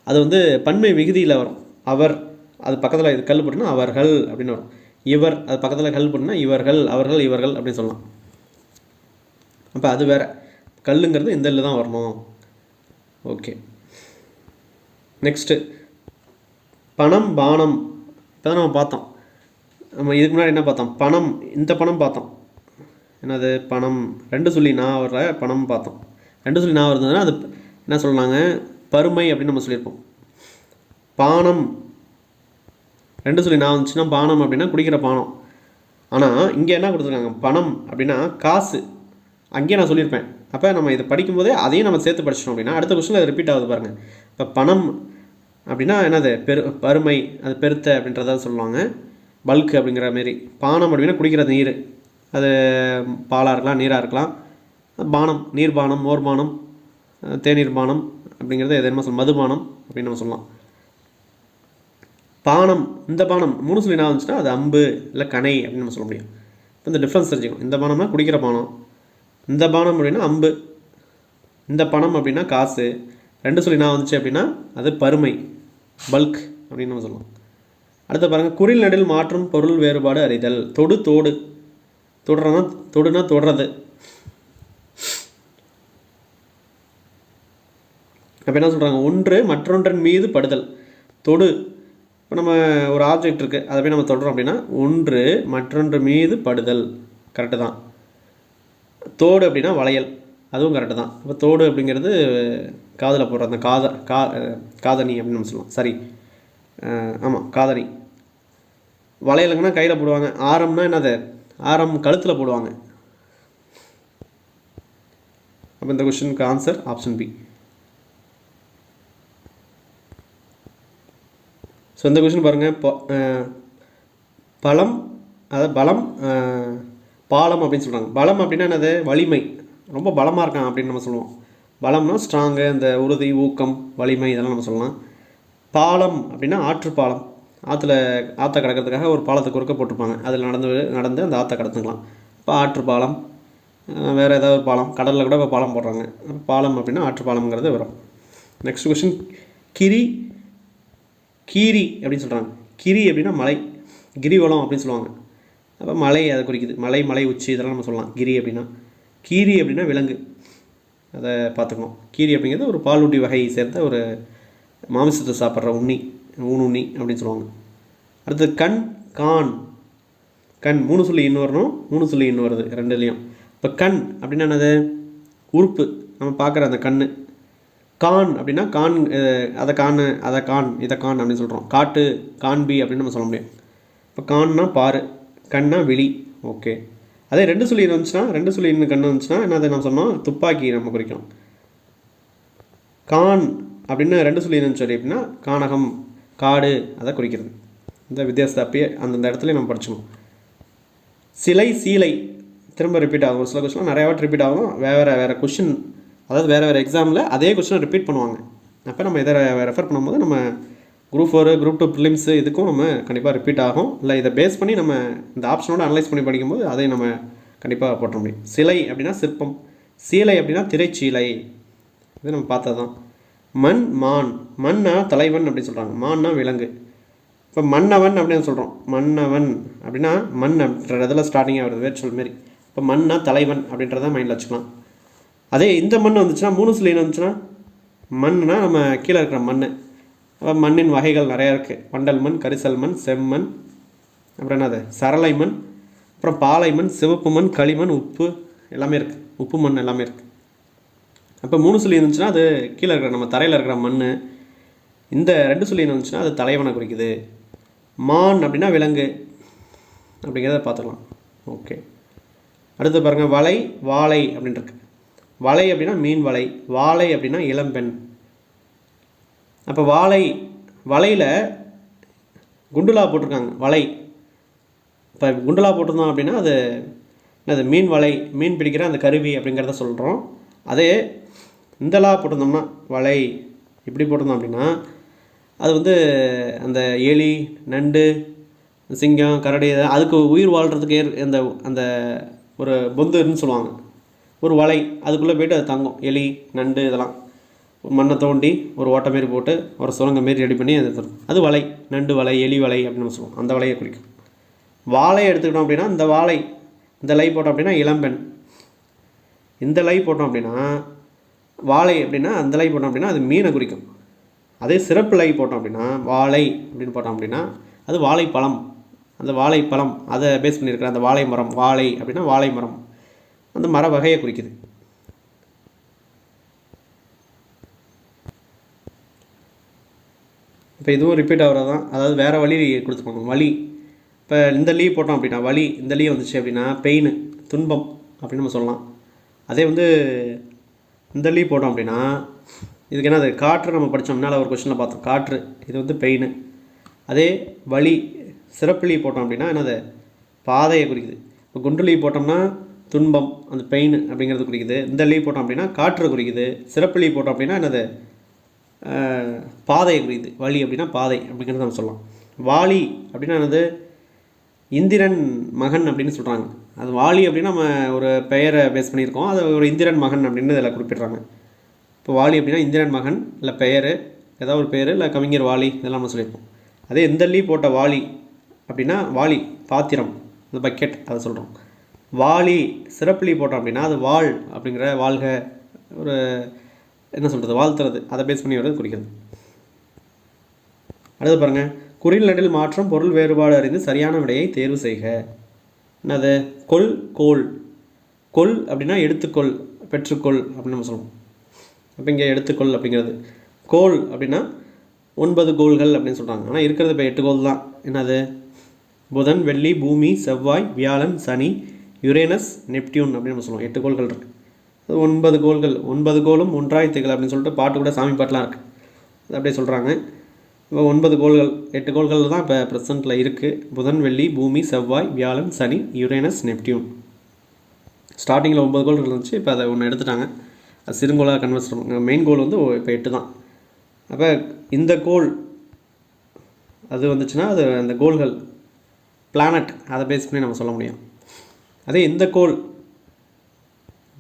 அது வந்து பன்மை விகுதியில் வரும். அவர், அது பக்கத்தில் இது கல் போட்டுனா அவர்கள் அப்படின்னு வரும். இவர், அது பக்கத்தில் கல் போட்டுனா இவர்கள், அவர்கள், இவர்கள் அப்படின்னு சொல்லலாம். அப்போ அது வேறு. கல்லுங்கிறது இந்த தான் வரணும். ஓகே. நெக்ஸ்ட்டு பணம், பானம். இப்போ தான் நம்ம பார்த்தோம். நம்ம இதுக்கு முன்னாடி என்ன பார்த்தோம்? பணம், இந்த பணம் பார்த்தோம். என்னது? பணம் 2 சொல்லி நான் வர்ற பணம் பார்த்தோம். 2 சொல்லி நான் வருதுன்னா அது என்ன சொல்லலாங்க? பருமை அப்படின்னு நம்ம சொல்லியிருப்போம். பானம் 2 சொல்லி நான் வந்துச்சுன்னா பானம் அப்படின்னா குடிக்கிற பானம். ஆனால் இங்கே என்ன கொடுத்துருக்காங்க? பணம் அப்படின்னா காசு. அங்கேயே நான் சொல்லியிருப்பேன். அப்போ நம்ம இதை படிக்கும்போதே அதையும் நம்ம சேர்த்து படிச்சிட்டோம் அப்படின்னா அடுத்த கொஸ்டினில் அது ரிப்பீட் ஆகுது பாருங்கள். இப்போ பணம் அப்படின்னா என்னது? பருமை, அது பெருத்த அப்படின்றத சொல்லுவாங்க. பல்க் அப்படிங்கிற மாரி. பானம் அப்படின்னா குடிக்கிற நீர், அது பாலாக இருக்கலாம், நீராக இருக்கலாம். பானம், நீர்பானம், மோர்பானம், தேநீர் பானம் அப்படிங்கிறது எது என்ன சொல்லலாம்? மதுபானம் அப்படின்னு நம்ம சொல்லலாம். பானம், இந்த பானம் 3 சொல்லி நான் வந்துச்சுன்னா அது அம்பு இல்லை கணை அப்படின்னு நம்ம சொல்ல முடியும். இப்போ இந்த டிஃப்ரென்ஸ் தெரிஞ்சுக்கணும். இந்த பானம்னா குடிக்கிற பானம், இந்த பானம் அப்படின்னா அம்பு, இந்த பணம் அப்படின்னா காசு. 2 சொல்லி நான் வந்துச்சு அப்படின்னா அது பருமை, பல்க் அப்படின்னு நம்ம சொல்லலாம். அடுத்து பாருங்கள், குறில் நெடில் மாற்றும் பொருள் வேறுபாடு அறிதல். தொடு, தோடு. தொடுனா தொடுறது. அப்போ என்ன சொல்கிறாங்க? ஒன்று மற்றொன்றின் மீது படுதல். தொடு, இப்போ நம்ம ஒரு ஆப்ஜெக்ட் இருக்குது, அதை போய் நம்ம தொடுறோம் அப்படின்னா ஒன்று மற்றொன்று மீது படுதல். கரெக்டு தான். தோடு அப்படின்னா வளையல், அதுவும் கரெக்டு தான். இப்போ தோடு அப்படிங்கிறது காதில் போடுற அந்த காதணி அப்படின்னு நம்ம சொல்லலாம். சரி, ஆமாம், காதணி. வளையலுங்கன்னா கையில் போடுவாங்க. ஆரம்னா என்னது? ஆரம் கழுத்தில் போடுவாங்க. அப்போ இந்த கொஸ்டினுக்கு ஆன்சர் ஆப்ஷன் பி. ஸோ இந்த கொஸ்டின் பாருங்கள். பலம், அதாவது பலம், பாலம் அப்படின்னு சொல்கிறாங்க. பலம் அப்படின்னா என்னது? வலிமை, ரொம்ப பலமாக இருக்கான் அப்படின்னு நம்ம சொல்லுவோம். பலம்னா ஸ்ட்ராங்கு, இந்த உறுதி, ஊக்கம், வலிமை, இதெல்லாம் நம்ம சொல்லலாம். பாலம் அப்படின்னா ஆற்று பாலம். ஆற்றை கடக்கிறதுக்காக ஒரு பாலத்தை குறுக்க போட்டிருப்பாங்க. அதில் நடந்து அந்த ஆற்றை கடத்துக்கலாம். இப்போ ஆற்று பாலம், வேறு ஏதாவது ஒரு பாலம், கடலில் கூட இப்போ பாலம் போடுறாங்க. பாலம் அப்படின்னா ஆற்று பாலம்ங்கிறது வரும். நெக்ஸ்ட் கொஸ்டின், கீரி அப்படின்னு சொல்கிறாங்க. கிரி அப்படின்னா மலை, கிரிவலம் அப்படின்னு சொல்லுவாங்க. அப்போ மலை அதை குறிக்குது. மலை உச்சி இதெல்லாம் நம்ம சொல்லலாம் கிரி அப்படின்னா. கீரி அப்படின்னா விலங்கு, அதை பார்த்துக்கணும். கீரி அப்படிங்கிறது ஒரு பாலூட்டி வகையை சேர்ந்த ஒரு மாமிசத்தை சாப்பிட்ற ஊனுண்ணி அப்படின்னு சொல்லுவாங்க. அடுத்தது கான். கண் 3 சொல்லி இன்னும் வரணும், 3 சொல்லி இன்னும் வருது ரெண்டுலேயும். இப்போ கண் அப்படின்னா என்னது? உறுப்பு, நம்ம பார்க்குற அந்த கண். கான் அப்படின்னா இதை கான் அப்படின்னு சொல்கிறோம். காண்பி அப்படின்னு நம்ம சொல்ல முடியும். இப்போ கான்னா பாரு, கண்ணா விழி. ஓகே. அதே 2 சொல்லி இருந்துச்சுன்னா, 2 சொல்லி இன்னும் கண் வந்துச்சுன்னா என்னது நம்ம சொன்னோம்? துப்பாக்கி நம்ம குறிக்கும். கான் அப்படின்னு 2 சொல்லி இருந்துச்சு அப்படின்னா கானகம், காடு, அதை குறிக்கிறது. இந்த வித்தியாசத்தை அப்பயே அந்தந்த இடத்துல நம்ம படிச்சுக்கணும். சீலை திரும்ப ரிப்பீட் ஆகும். ஒரு சில கொஸ்டின்லாம் நிறையா வாட்டி ரிப்பீட் ஆகும். வேறு கொஸ்டின், அதாவது வேறு எக்ஸாமில் அதே கொஸ்டினை ரிப்பீட் பண்ணுவாங்க. அப்போ நம்ம இதை ரெஃபர் பண்ணும்போது நம்ம குரூப் 4, குரூப் 2 ப்ரிலிம்ஸு இதுக்கும் நம்ம கண்டிப்பாக ரிப்பீட் ஆகும். இல்லை இதை பேஸ் பண்ணி நம்ம இந்த ஆப்ஷனோட அனலைஸ் பண்ணி படிக்கும்போது அதை நம்ம கண்டிப்பாக போட்ட முடியும். சிலை அப்படின்னா சிற்பம், சீலை அப்படின்னா திரைச்சீலை, இது நம்ம பார்த்தது தான். மன்னா தலைவன் அப்படின்னு சொல்கிறாங்க. மான்னா விலங்கு. இப்போ மன்னவன் அப்படின்னு சொல்கிறோம். மன்னவன் அப்படின்னா மண் அப்படின்ற இதில் ஸ்டார்டிங்காக வருது, வேர்ச்சொல் மாரி. இப்போ மன்னா தலைவன் அப்படின்றத மைண்டில் வச்சுக்கலாம். அதே இந்த மண் வந்துச்சுன்னா, 3 சொல்லி வந்துச்சுன்னா, மண்ணுனா நம்ம கீழே இருக்கிற மண். அப்போ மண்ணின் வகைகள் நிறையா இருக்குது. வண்டல் மண், கரிசல் மண், செம்மண், அப்புறம் என்னது சரளை மண், அப்புறம் பாலை மண், சிவப்பு மண், களிமண், உப்பு எல்லாமே இருக்குது. உப்பு மண் எல்லாமே இருக்குது. அப்போ 3 சொல்லி இருந்துச்சுன்னா அது கீழே இருக்கிற நம்ம தரையில் இருக்கிற மண். இந்த 2 சொல்லி இருந்துச்சுன்னா அது தலைவனை குறிக்குது. மான் அப்படின்னா விலங்கு அப்படிங்கிறத பார்த்துக்கலாம். ஓகே. அடுத்து பாருங்கள், வாழை அப்படின்ட்டுருக்கு. வலை அப்படின்னா மீன் வலை, வாழை அப்படின்னா இளம்பெண். அப்போ வலையில் குண்டுலா போட்டிருக்காங்க. வலை இப்போ குண்டுலா போட்டிருந்தோம் அப்படின்னா அது என்னது? மீன் வலை, மீன் பிடிக்கிற அந்த கருவி அப்படிங்கிறத சொல்கிறோம். அதே இந்தலா போட்டிருந்தோம்னா, வலை இப்படி போட்டிருந்தோம் அப்படின்னா அது வந்து அந்த எலி, நண்டு, சிங்கம், கரடி, அதுக்கு உயிர் வாழ்கிறதுக்கு அந்த அந்த ஒரு பொந்துன்னு சொல்லுவாங்க. ஒரு வலை, அதுக்குள்ளே போய்ட்டு அது தங்கும். எலி, நண்டு இதெல்லாம் மண்ணை தோண்டி ஒரு ஓட்டை மாரி போட்டு ஒரு சுரங்க மாரி ரெடி பண்ணி அது தரும். அது வலை, நண்டு வலை, எலி வலை அப்படின்னு நம்ம சொல்லுவோம். அந்த வலையை குறிக்கும். வாழை எடுத்துக்கிட்டோம் அப்படின்னா இந்த லை போட்டோம் அப்படின்னா இளம்பெண். இந்த லை போட்டோம் அப்படின்னா வாழை அப்படின்னா அந்த லை போட்டோம் அப்படின்னா அது மீனை குறிக்கும். அதே சிறப்பு லை போட்டோம் அப்படின்னா வாழை அப்படின்னு போட்டோம் அப்படின்னா அது வாழைப்பழம். அந்த வாழைப்பழம் அதை பேஸ் பண்ணியிருக்கிற அந்த வாழை மரம், வாழை அப்படின்னா வாழை மரம், அந்த மர வகையை குறிக்குது. இப்போ இதுவும் ரிப்பீட் ஆகிறது தான். அதாவது வேறு வழி கொடுத்துருப்பாங்க. வலி, இப்போ இந்த லீ போட்டோம் அப்படின்னா வலி, இந்த லீ வந்துச்சு அப்படின்னா பெயின், துன்பம் அப்படின்னு நம்ம சொல்லலாம். அதே வந்து இந்த லீ போட்டோம் அப்படின்னா இதுக்கு என்னது? காற்று நம்ம படித்தோம்னால ஒரு கொஸ்டினில் பார்த்தோம். காற்று, இது வந்து பெயின். அதே வலி, சிறப்பு லீ போட்டோம் அப்படின்னா என்னது? பாதையை குறிக்குது. இப்போ குண்டு லீ போட்டோம்னா துன்பம், அந்த பெயின் அப்படிங்கிறது குறிக்குது. இந்த லீ போட்டோம் அப்படின்னா காற்று குறிக்குது. சிறப்பு லீ போட்டோம் அப்படின்னா என்னது? பாதையை குறிக்குது. வலி அப்படின்னா பாதை அப்படிங்கிறது நம்ம சொல்லலாம். வாலி அப்படின்னா என்னது? இந்திரன் மகன் அப்படின்னு சொல்கிறாங்க. அது வாலி அப்படின்னா நம்ம ஒரு பெயரை பேஸ் பண்ணியிருக்கோம். அது ஒரு இந்திரன் மகன் அப்படின்னு இதில் குறிப்பிட்றாங்க. இப்போ வாலி அப்படின்னா இந்திரன் மகன், இல்லை பெயர், ஏதாவது ஒரு பேர், இல்லை கவிஞர் வாலி, இதெல்லாம் நம்ம சொல்லியிருக்கோம். அதே எந்த லீ போட்ட வாலி அப்படின்னா வாலி பாத்திரம், அந்த பக்கெட், அதை சொல்கிறோம். வாலி சிறப்பு லீ போட்டோம் அப்படின்னா அது வாழ் அப்படிங்கிற வாழ்க, ஒரு என்ன சொல்கிறது, வாழ்த்துறது, அதை பேஸ் பண்ணி வரது குறிக்கிறது. அடுத்து பாருங்கள், குறில் நெடில் மாற்றம் பொருள் வேறுபாடு அறிந்து சரியான விடையை தேர்வு செய்க. என்னது? கொள் அப்படின்னா எடுத்துக்கொள், பெற்றுக்கொள் அப்படின்னு நம்ம சொல்லுவோம். அப்போ இங்கே எடுத்துக்கொள் அப்படிங்கிறது. கோல் அப்படின்னா 9 கோள்கள் அப்படின்னு சொல்கிறாங்க. ஆனால் இருக்கிறது இப்போ 8 கோள் தான். என்னது? புதன், வெள்ளி, பூமி, செவ்வாய், வியாழன், சனி, யுரேனஸ், நெப்டியூன் அப்படின்னு நம்ம சொல்லுவோம். 8 கோள்கள் இருக்குது. 9 கோள்கள், 9 கோளும் ஒன்றாய் திகழ் அப்படின்னு சொல்லிட்டு பாட்டு கூட, சாமி பாட்டெலாம் இருக்குது. அது அப்படியே சொல்கிறாங்க. இப்போ 9 கோள்கள், 8 கோள்கள் தான் இப்போ ப்ரெசென்ட்டில் இருக்குது. புதன், வெள்ளி, பூமி, செவ்வாய், வியாழன், சனி, யுரேனஸ், நெப்டியூன். ஸ்டார்டிங்கில் 9 கோள்கள் இருந்துச்சு, இப்போ அதை ஒன்று எடுத்துட்டாங்க. அது சிறுங்கோளாக கன்வெர்ட் பண்ணுவாங்க. மெயின் கோள் வந்து இப்போ 8 தான். அப்போ இந்த கோள் அது வந்துச்சுன்னா அது அந்த கோள்கள் பிளானட், அதை பேஸ் பண்ணி நம்ம சொல்ல முடியும். அதே இந்த கோள்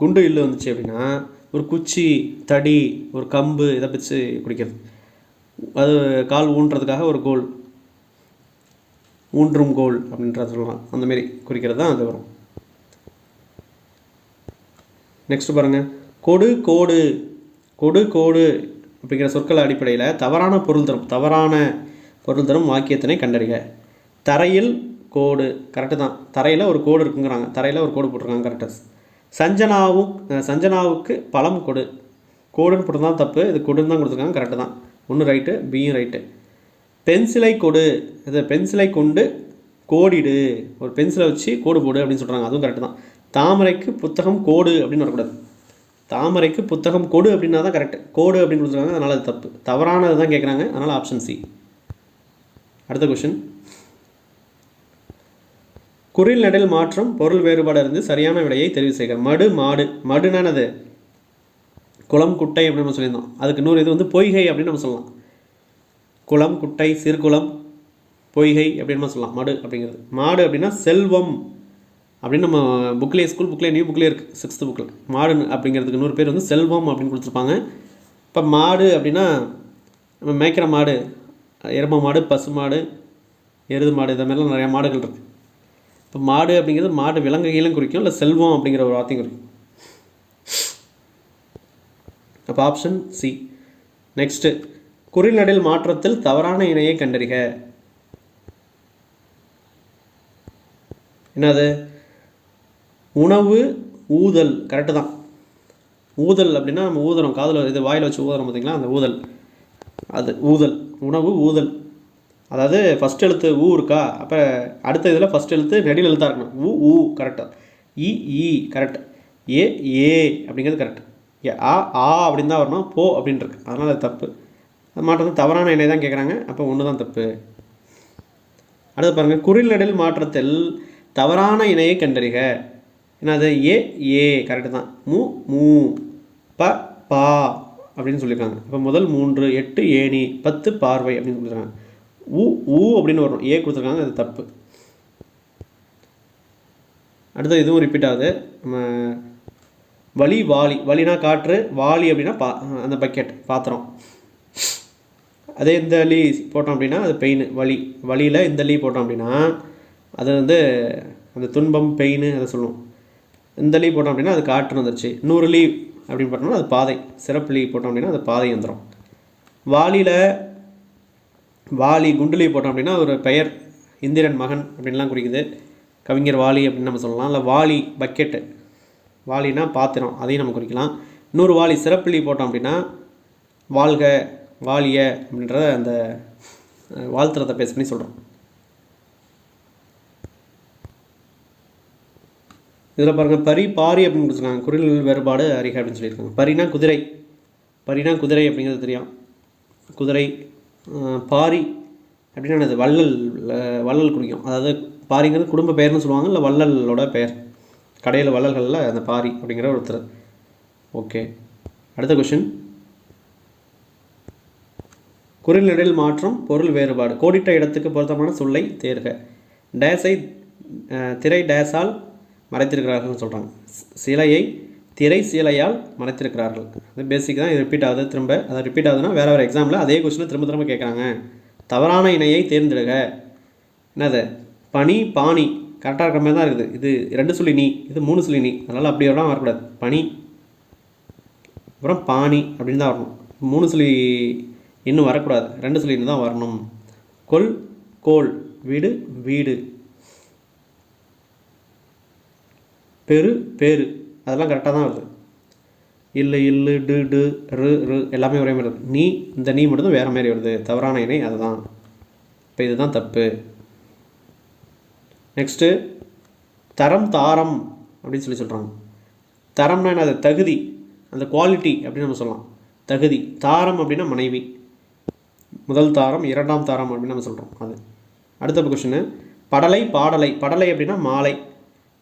குண்டு இல்லு வந்துச்சு அப்படின்னா ஒரு குச்சி, தடி, ஒரு கம்பு இதை வச்சு குடிக்கிறது. அது கால் ஊன்றதுக்காக ஒரு கோல், ஊன்றும் கோல் அப்படின்றது சொல்லலாம். அந்தமாரி குறிக்கிறது தான் அது வரும். நெக்ஸ்ட் பாருங்கள், கொடு, கோடு. கொடு, கோடு அப்படிங்கிற சொற்கள் அடிப்படையில் தவறான பொருள் தரும் வாக்கியத்தினை கண்டறிக. தரையில் கோடு, கரெக்டு தான். தரையில் ஒரு கோடு இருக்குங்கிறாங்க, தரையில் ஒரு கோடு போட்டிருக்காங்க, கரெக்டாக. சஞ்சனாவுக்கு பழம் கொடு. கோடுன்னு போட்டுருந்தான் தப்பு, இது கொடுன்னு தான் கொடுத்துருக்காங்க, கரெக்டு தான். ஒன்று ரைட்டு, பியும் ரைட்டு. பென்சிலை கொடு, இதை பென்சிலை கொண்டு கோடிடு, ஒரு பென்சிலை வச்சு கோடு போடு அப்படின்னு சொல்கிறாங்க, அதுவும் கரெக்டு தான். தாமரைக்கு புத்தகம் கோடு அப்படின்னு வரக்கூடாது. தாமரைக்கு புத்தகம் கொடு அப்படின்னா தான் கரெக்டு. கோடு அப்படின்னு கொடுத்துருக்காங்க, அதனால் அது தப்பு. தவறானது தான் கேட்குறாங்க, அதனால் ஆப்ஷன் சி. அடுத்த கொஷின், குறில் நெடில் மாற்றம் பொருள் வேறுபாடு இருந்து சரியான விடையை தெரிவு செய்க. மடு, மாடு. மடுனானது குளம், குட்டை அப்படின்னு நம்ம சொல்லியிருந்தோம். அதுக்கு இன்னொரு இது வந்து பொய்கை அப்படின்னு நம்ம சொல்லலாம். குளம், குட்டை, சிறுகுளம், பொய்கை அப்படின்னு நம்ம சொல்லலாம் மடு அப்படிங்கிறது. மாடு அப்படின்னா செல்வம் அப்படின்னு நம்ம புக்லேயே, ஸ்கூல் புக்லேயே, நியூ புக்லேயே இருக்குது, 6th புக்கில். மாடு அப்படிங்கிறதுக்கு இன்னொரு பேர் வந்து செல்வம் அப்படின்னு கொடுத்துருப்பாங்க. இப்போ மாடு அப்படின்னா நம்ம மேய்க்கிற மாடு, எருமை மாடு, பசு மாடு, எருது மாடு, இந்த மாதிரிலாம் நிறையா மாடுகள் இருக்குது. இப்போ மாடு அப்படிங்கிறது மாடு விலங்குகளும் குறிக்கும், இல்லை செல்வம் அப்படிங்கிற ஒரு வார்த்தையும் குறிக்கும். அப்போ ஆப்ஷன் சி. நெக்ஸ்ட்டு, குறில் நெடில் மாற்றத்தில் தவறான இணையை கண்டறிக. என்னது? உணவு, ஊதல், கரெக்டு தான். ஊதல் அப்படின்னா நம்ம ஊதுறோம், காதில் இது வாயில் வச்சு ஊதுறோம் பார்த்திங்களா, அந்த ஊதல், அது ஊதல். உணவு, ஊதல். அதாவது ஃபஸ்ட் எழுத்து ஊ இருக்கா, அப்போ அடுத்த இதில் ஃபஸ்ட் எழுத்து நெடில் எழுத்தாக இருக்கணும். ஊ, ஊ கரெக்டாக. இ கரெக்ட். ஏ அப்படிங்கிறது கரெக்ட். ஆ அப்படின்னு தான் வரணும், போ அப்படின்னு இருக்கு, அதனால் அது தப்பு. அது மாற்றம் தவறான இணை தான் கேட்குறாங்க, அப்போ ஒன்று தான் தப்பு. அடுத்து பாருங்கள், குறில் நெடில் மாற்றத்தில் தவறான இணையை கண்டறிக. என்னது? ஏ கரெக்டு தான். மூ, பா அப்படின்னு சொல்லியிருக்காங்க. இப்போ முதல் 3, 8 ஏணி, 10 பார்வை அப்படின்னு சொல்லியிருக்காங்க. ஊ அப்படின்னு வரணும், ஏ கொடுத்துருக்காங்க, அது தப்பு. அடுத்து இதுவும் ரிப்பீட் ஆகுது. நம்ம வலி, வாளி. வலினா காற்று, வாளி அப்படின்னா அந்த பக்கெட், பாத்திரம். அதே இந்த லீ போட்டோம் அப்படின்னா அது பெயின், வலியில் இந்த லீ போட்டோம் அப்படின்னா அது வந்து அந்த துன்பம், பெயின் அதை சொல்லுவோம். இந்த லீ போட்டோம் அப்படின்னா அது காற்று வந்துருச்சு. 100 லீ அப்படின்னு போட்டோம்னா அது பாதை. சிறப்பு லீ போட்டோம் அப்படின்னா அது பாதை வந்துடும். வாளியில் வாலி, குண்டுலி போட்டோம் அப்படின்னா ஒரு பெயர், இந்திரன் மகன் அப்படின்லாம் குறிக்குது. கவிஞர் வாலி அப்படின்னு நம்ம சொல்லலாம். இல்லை வாலி, பக்கெட்டு. வாலினா பாத்திரம், அதையும் நம்ம குறிக்கலாம். 100 வாலி, சிறப்புலி போட்டோம் அப்படின்னா வாழ்க, வாலிய அப்படின்ற அந்த வாழ்த்துறதை பேஸ் பண்ணி சொல்கிறோம். இதில் பாருங்கள், பரி, பாரி அப்படின்னு கொடுத்துருக்காங்க. குறில் வேறுபாடு அறிக அப்படின்னு சொல்லியிருக்காங்க. பரினா குதிரை, குதிரை அப்படிங்கிறது தெரியும், குதிரை. பாரி அப்படின்னா அது வள்ளல் குறிக்கும். அதாவது பாரிங்கிறது குடும்ப பெயர்னு சொல்லுவாங்க, இல்லை வள்ளலோட பெயர். கடையில் வள்ளல்களில் அந்த பாரி அப்படிங்கிற ஒருத்தர். ஓகே, அடுத்த கொஷின், குறில் நெடில் மாற்றம் பொருள் வேறுபாடு. கோடிட்ட இடத்துக்கு பொருத்தமான சொல்லை தேர்க. டேஸை திரை டேஸால் மறைத்திருக்கிறார்கள்னு சொல்கிறாங்க. சிலையை திரை சீலையால் மறைத்திருக்கிறார்கள். அது பேசிக் தான், இது ரிப்பீட் ஆகுது திரும்ப. அதை ரிப்பீட் ஆகுதுன்னா வேறு எக்ஸாமில் அதே கொஸ்டினை திரும்ப கேட்குறாங்க. தவறான இணையை தேர்ந்தெடுக. என்னது? பனி, பாணி கரெக்டாக இருக்கிற மாதிரி தான் இருக்குது. இது 2 சொல்லி நீ, இது 3 சொல்லி நீ, அதனால் அப்படி வரலாம் வரக்கூடாது. பனி அப்புறம் பாணி அப்படின்னு தான் வரணும். 3 சொல்லி இன்னும் வரக்கூடாது, 2 சொல்லி இன்னும் தான் வரணும். கொல், கோல், வீடு, வீடு, பெரு, பேரு, அதெல்லாம் கரெக்டாக தான் வருது. இல்லு, டு, ரு எல்லாமே ஒரே மாதிரி வருது. நீ, இந்த நீ மட்டும் தான் வேறு மாதிரி வருது. தவறான இணை அதுதான். இப்போ இதுதான் தப்பு. நெக்ஸ்ட்டு தரம் தாரம் அப்படின்னு சொல்கிறாங்க. தரம்னா என்னது? தகுதி, அந்த குவாலிட்டி அப்படின்னு நம்ம சொல்லலாம். தகுதி. தாரம் அப்படின்னா மனைவி. முதல் தாரம், இரண்டாம் தாரம் அப்படின்னு நம்ம சொல்கிறோம். அது அடுத்த கொஷின்னு படலை பாடலை. படலை அப்படின்னா மாலை.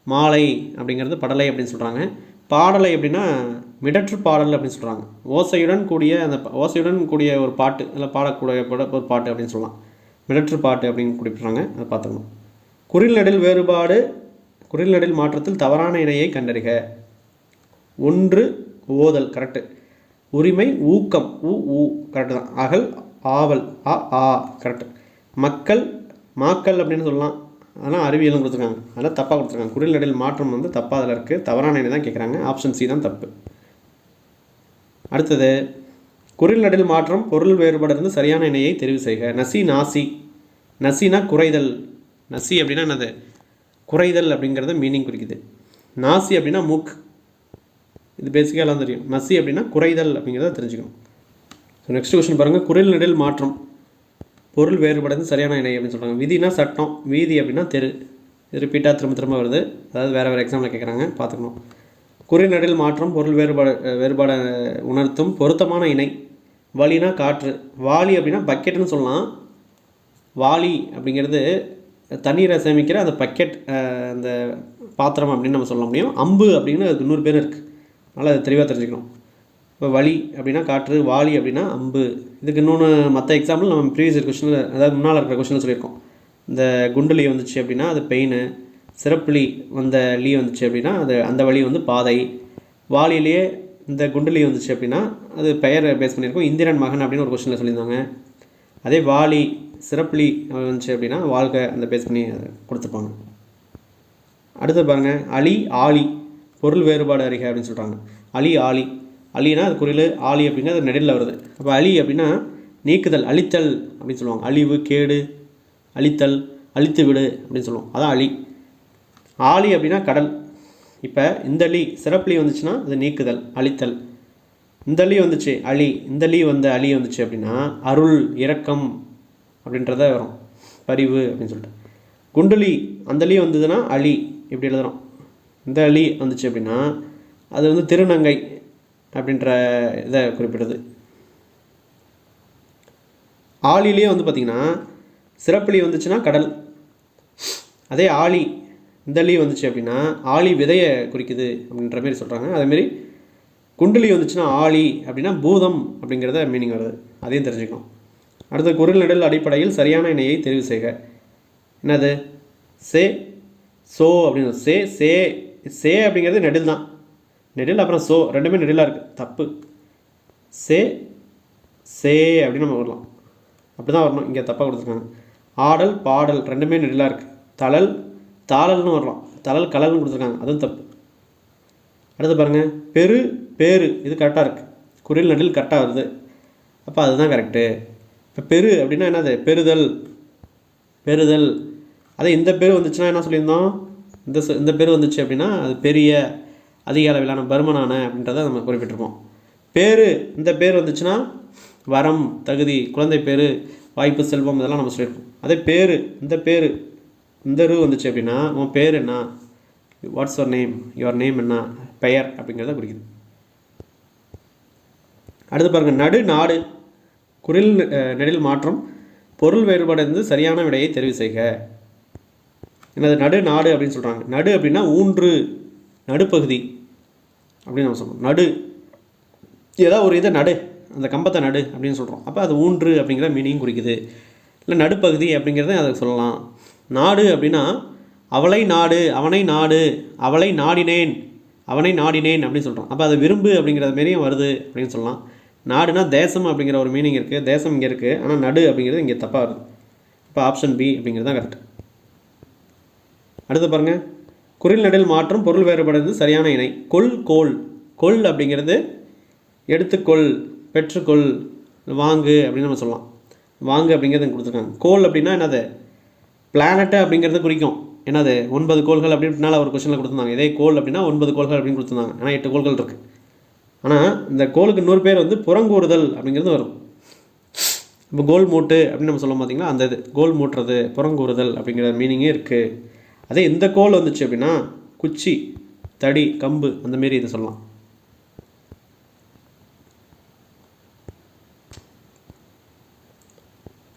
மாலை அப்படிங்கிறது படலை அப்படின்னு சொல்கிறாங்க. பாடலை அப்படின்னா மிடற்று பாடல் அப்படின்னு சொல்கிறாங்க. ஓசையுடன் கூடிய ஒரு பாட்டு, இல்லை பாடக்கூடிய ஒரு பாட்டு அப்படின்னு சொல்லலாம். மிடற்று பாட்டு அப்படின்னு குறிப்பிட்றாங்க. அதை பார்த்துக்கணும். குறில் நெடில் வேறுபாடு, குறில் நெடில் மாற்றத்தில் தவறான இணையை கண்டறிக. 1 ஓதல் கரெக்டு. உரிமை ஊக்கம் ஊ கரெக்டு தான். அகல் ஆவல் ஆ கரெக்டு. மக்கள் மாக்கள் அப்படின்னு சொல்லலாம். அதெல்லாம் அறிவியலும் கொடுத்துருக்காங்க. அதெல்லாம் தப்பாக கொடுத்துருக்காங்க. குறில் நெடில் மாற்றம் வந்து தப்பாக அதில் இருக்குது. தவறான இணை தான் கேட்குறாங்க. ஆப்ஷன் சி தான் தப்பு. அடுத்தது குறில் நெடில் மாற்றம் பொருள் வேறுபாடு இருந்து சரியான இணையை தெரிவு செய்க. நசி நாசி. நசினா குறைதல். நசி அப்படின்னா என்னது? குறைதல் அப்படிங்கிறத மீனிங் குறிக்குது. நாசி அப்படின்னா மூக்கு. இது பேசிக்காக எல்லாம் தெரியும். நசி அப்படின்னா குறைதல் அப்படிங்கிறத தெரிஞ்சுக்கணும். ஸோ நெக்ஸ்ட் கொஸ்டின் பாருங்கள். குறில் நெடில் மாற்றம் பொருள் வேறுபாடு சரியான இணை அப்படின்னு சொல்கிறாங்க. விதினா சட்டம், வீதி அப்படின்னா தெரு. இது ரிப்பீட்டாக திரும்ப வருது. அதாவது வேறு எக்ஸாமில் கேட்குறாங்க, பார்த்துக்கணும். குறில் நெடில் மாற்றம் பொருள் வேறுபாடு உணர்த்தும் பொருத்தமான இணை. வலினா காற்று. வாளி அப்படின்னா பக்கெட்டுன்னு சொல்லலாம். வாளி அப்படிங்கிறது தண்ணீரை சேமிக்கிற அந்த பக்கெட், அந்த பாத்திரம் அப்படின்னு நம்ம சொல்ல முடியும். அம்பு அப்படின்னு அதுக்கு 100 பேர் இருக்குது. அதனால் அதை தெளிவாக தெரிஞ்சுக்கணும். இப்போ வலி அப்படின்னா காற்று, வாளி அப்படின்னா அம்பு. இதுக்கு இன்னொன்று மற்ற எக்ஸாம்பிள் நம்ம ப்ரீவியஸ் கொஸ்டினில், அதாவது முன்னால் இருக்கிற கொஸ்டினில் சொல்லியிருக்கோம். இந்த குண்டலி வந்துச்சு அப்படின்னா அது பெயின். சிறப்புலி வந்த லீ வந்துச்சு அப்படின்னா அது அந்த வழி வந்து பாதை. வாளிலேயே இந்த குண்டலி வந்துச்சு அப்படின்னா அது பெயர் பேஸ் பண்ணியிருக்கோம். இந்திரன் மகன் அப்படின்னு ஒரு கொஸ்டினில் சொல்லியிருந்தாங்க. அதே வாளி சிறப்புலி வந்துச்சு அப்படின்னா வாழ்க்கை அந்த பேஸ் பண்ணி கொடுத்துருப்பாங்க. அடுத்து பாருங்கள். அலி ஆலி பொருள் வேறுபாடு அறிக அப்படின்னு சொல்கிறாங்க. அலி ஆலி. அலினா அது குறில், ஆலி அப்படின்னா அது நெடில் வருது. அப்போ அலி அப்படின்னா நீக்குதல், அழித்தல் அப்படின்னு சொல்லுவாங்க. அழிவு, கேடு, அழித்தல், அழித்து விடு அப்படின்னு சொல்லுவோம். அதான் அலி. ஆலி அப்படின்னா கடல். இப்போ இந்த லீ சிறப்புலி வந்துச்சுன்னா அது நீக்குதல், அழித்தல். இந்த லீ வந்துச்சு அலி, இந்த லீ வந்த அலி வந்துச்சு அப்படின்னா அருள், இரக்கம் அப்படின்றத வரும். பரிவு அப்படின்னு சொல்லிட்டு. குண்டலி அந்த லீ வந்ததுன்னா அலி இப்படி எழுதுகிறோம். இந்த லீ வந்துச்சு அப்படின்னா அது வந்து திருநங்கை அப்படின்ற இதை குறிப்பிடுது. ஆலிலேயே வந்து பார்த்திங்கன்னா சிறப்புலி வந்துச்சுன்னா கடல். அதே ஆலி இந்த லீ வந்துச்சு அப்படின்னா ஆலி விதையை குறிக்குது அப்படின்ற மாரி சொல்கிறாங்க. அதேமாரி குண்டலி வந்துச்சுன்னா ஆலி அப்படின்னா பூதம் அப்படிங்கிறத மீனிங் வருது. அதையும் தெரிஞ்சுக்கணும். அடுத்த குறில் நெடில் அடிப்படையில் சரியான இணையை தெரிவு செய்க. என்னது? சே சோ அப்படின்னு. சே அப்படிங்கிறது நெடில் தான். நெடில் அப்புறம் சோ ரெண்டுமே நெடிலாக இருக்குது. தப்பு. சே அப்படின்னு நம்ம வரலாம். அப்படி தான் வரணும். இங்கே தப்பாக கொடுத்துருக்காங்க. ஆடல் பாடல் ரெண்டுமே நெடிலாக இருக்குது. தளல் தாளல்னு வரலாம். தளல் கலல்னு கொடுத்துருக்காங்க. அதுவும் தப்பு. அடுத்து பாருங்கள். பெரு பேரு இது கரெக்டாக இருக்குது. குறில் நெடில் கரெக்டாக வருது. அப்போ அதுதான் கரெக்டு. இப்போ பெரு அப்படின்னா என்னது? பெறுதல். அதே இந்த பேர் வந்துச்சுன்னா என்ன சொல்லியிருந்தோம்? இந்த பேர் வந்துச்சு அப்படின்னா அது பெரிய, அதிக அளவிலான, பருமனான அப்படின்றத நம்ம குறிப்பிட்டிருப்போம். பேர் இந்த பேர் வந்துச்சுன்னா வரம், தகுதி, குழந்தை பேர், வாய்ப்பு, செல்வம் இதெல்லாம் நம்ம சொல்லியிருப்போம். அதே பேர் இந்த ரூ வந்துச்சு அப்படின்னா உன் பேர் என்ன, வாட்ஸ் யுவர் நேம் என்ன, பெயர் அப்படிங்கிறத குறிக்குது. அடுத்து பாருங்கள். நடு நாடு குறில் நெடில் மாற்றம் பொருள் வேறுபாடு இருந்து சரியான விடையை தெரிவு செய்க. என்னது? நடு நாடு அப்படின்னு சொல்கிறாங்க. நடு அப்படின்னா ஊன்று, நடுப்பகுதி அப்படின்னு நம்ம சொல்கிறோம். நடு ஏதாவது ஒரு இதை நடு, அந்த கம்பத்தை நடு அப்படின்னு சொல்கிறோம். அப்போ அது ஊன்று அப்படிங்கிற மீனிங் குறிக்குது. இல்லை நடுப்பகுதி அப்படிங்கிறத அதை சொல்லலாம். நாடு அப்படின்னா அவளை நாடு, அவனை நாடு, அவளை நாடினேன், அவனை நாடினேன் அப்படின்னு சொல்கிறோம். அப்போ அது விரும்பு அப்படிங்கிறது மாரியும் வருது அப்படின்னு சொல்லலாம். நாடுனா தேசம் அப்படிங்கிற ஒரு மீனிங் இருக்குது. தேசம் இங்கே இருக்குது. ஆனால் நடு அப்படிங்கிறது இங்கே தப்பாக வருது. இப்போ ஆப்ஷன் பி அப்படிங்கிறது தான் கரெக்ட். அடுத்து பாருங்கள். குறில் நெடில் மாற்றம் பொருள் வேறுபாடு சரியான இணை. கொள் அப்படிங்கிறது எடுத்துக்கொள், பெற்றுக்கொள், வாங்கு அப்படின்னு நம்ம சொல்லலாம். வாங்கு அப்படிங்கிறது கொடுத்துருக்காங்க. கோள் அப்படின்னா என்னது? பிளானட்டு அப்படிங்கிறது குறிக்கும். என்னது? 9 கோள்கள் அப்படின்னால ஒரு கொஸ்டினில் கொடுத்துருந்தாங்க. இதே கோள் அப்படின்னா 9 கோள்கள் அப்படின்னு கொடுத்துருந்தாங்க. ஆனால் 8 கோள்கள் இருக்குது. ஆனால் இந்த கோளுக்கு 100 பேர் வந்து புறங்கூறுதல் அப்படிங்கிறது வரும். இப்போ கோல் மூட்டு அப்படின்னு நம்ம சொல்ல பார்த்தீங்கன்னா அந்த இது கோல் மூட்டுறது, புறங்கூறுதல் அப்படிங்கிற மீனிங்கே இருக்குது. அதே இந்த கோல் வந்துச்சு அப்படின்னா குச்சி, தடி, கம்பு அந்த மாரி இதை சொல்லலாம்.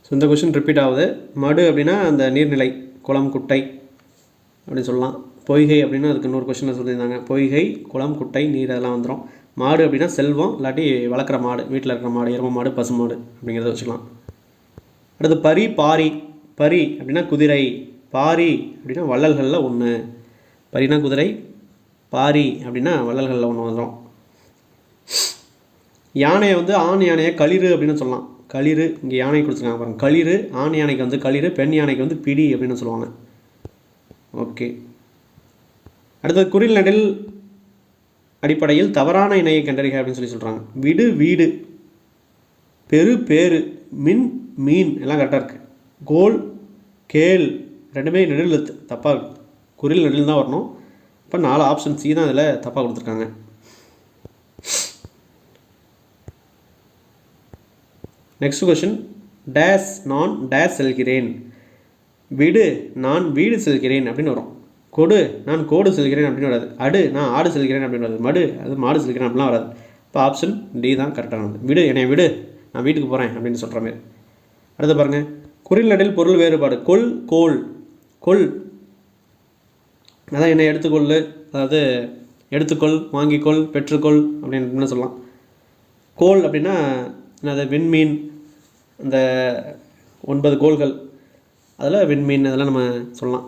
ஸோ இந்த கொஷின் ரிப்பீட் ஆகுது. மடு அப்படின்னா அந்த நீர்நிலை, குளம், குட்டை அப்படின்னு சொல்லலாம். பொய்கை அப்படின்னா அதுக்கு இன்னொரு கொஷினில் சொல்லியிருந்தாங்க. பொய்கை, குளம், குட்டை, நீர் அதெல்லாம் வந்துடும். மாடு அப்படின்னா செல்வம், இல்லாட்டி வளர்க்குற மாடு, வீட்டில் இருக்கிற மாடு, எருமை மாடு, பசு மாடு அப்படிங்கிறத வச்சுக்கலாம். அடுத்து பரி, பாரி. பரி அப்படின்னா குதிரை, பாரி அப்படின்னா வள்ளல்களில் ஒன்று. பரினா குதிரை, பாரி அப்படின்னா வள்ளல்களில் ஒன்று வந்துடும். யானையை வந்து ஆண் யானையை களிறு அப்படின்னு சொல்லலாம். களிறு, இங்கே யானை கொடுத்துருக்காங்க பாருங்கள். களிறு, ஆண் யானைக்கு வந்து களிறு, பெண் யானைக்கு வந்து பிடி அப்படின்னு சொல்லுவாங்க. ஓகே. அடுத்தது குறில் நெடில் அடிப்படையில் தவறான இணையை கண்டறிக அப்படின்னு சொல்கிறாங்க. விடு, வீடு, பெரு, பேரு, மின், மீன் எல்லாம் கரெக்டாக இருக்குது. கோல், கேள் ரெண்டுமே நெடில் தப்பாக இருக்குது. குறில் நெடில் தான் வரணும். இப்போ 4 ஆப்ஷன் சி தான் இதில் தப்பாக கொடுத்துருக்காங்க. Next question. டேஸ் நான் டேஸ் செல்கிறேன். விடு நான் வீடு செல்கிறேன் அப்படின்னு வரும். கொடு நான் கோடு செல்கிறேன் அப்படின்னு வராது. அடு நான் ஆடு செல்கிறேன் அப்படின்னு வராது. மடு அது மாடு செல்கிறேன் அப்படிலாம் வராது. இப்போ ஆப்ஷன் டி தான் கரெக்டானது. விடு என்னை விடு, நான் வீட்டுக்கு போகிறேன் அப்படின்னு சொல்கிற மாதிரி. அடுத்து பாருங்கள். குறில் நெடில் பொருள் வேறுபாடு. கொல், கோல். கொல் அதான் என்னை எடுத்துக்கொள், அதாவது எடுத்துக்கொள், வாங்கிக்கொள், பெற்றுக்கொள் அப்படின்னு சொல்லலாம். கோல் அப்படின்னா என்னது, விண்மீன், அந்த 9 கோள்கள் அதில் விண்மீன் அதெல்லாம் நம்ம சொல்லலாம்.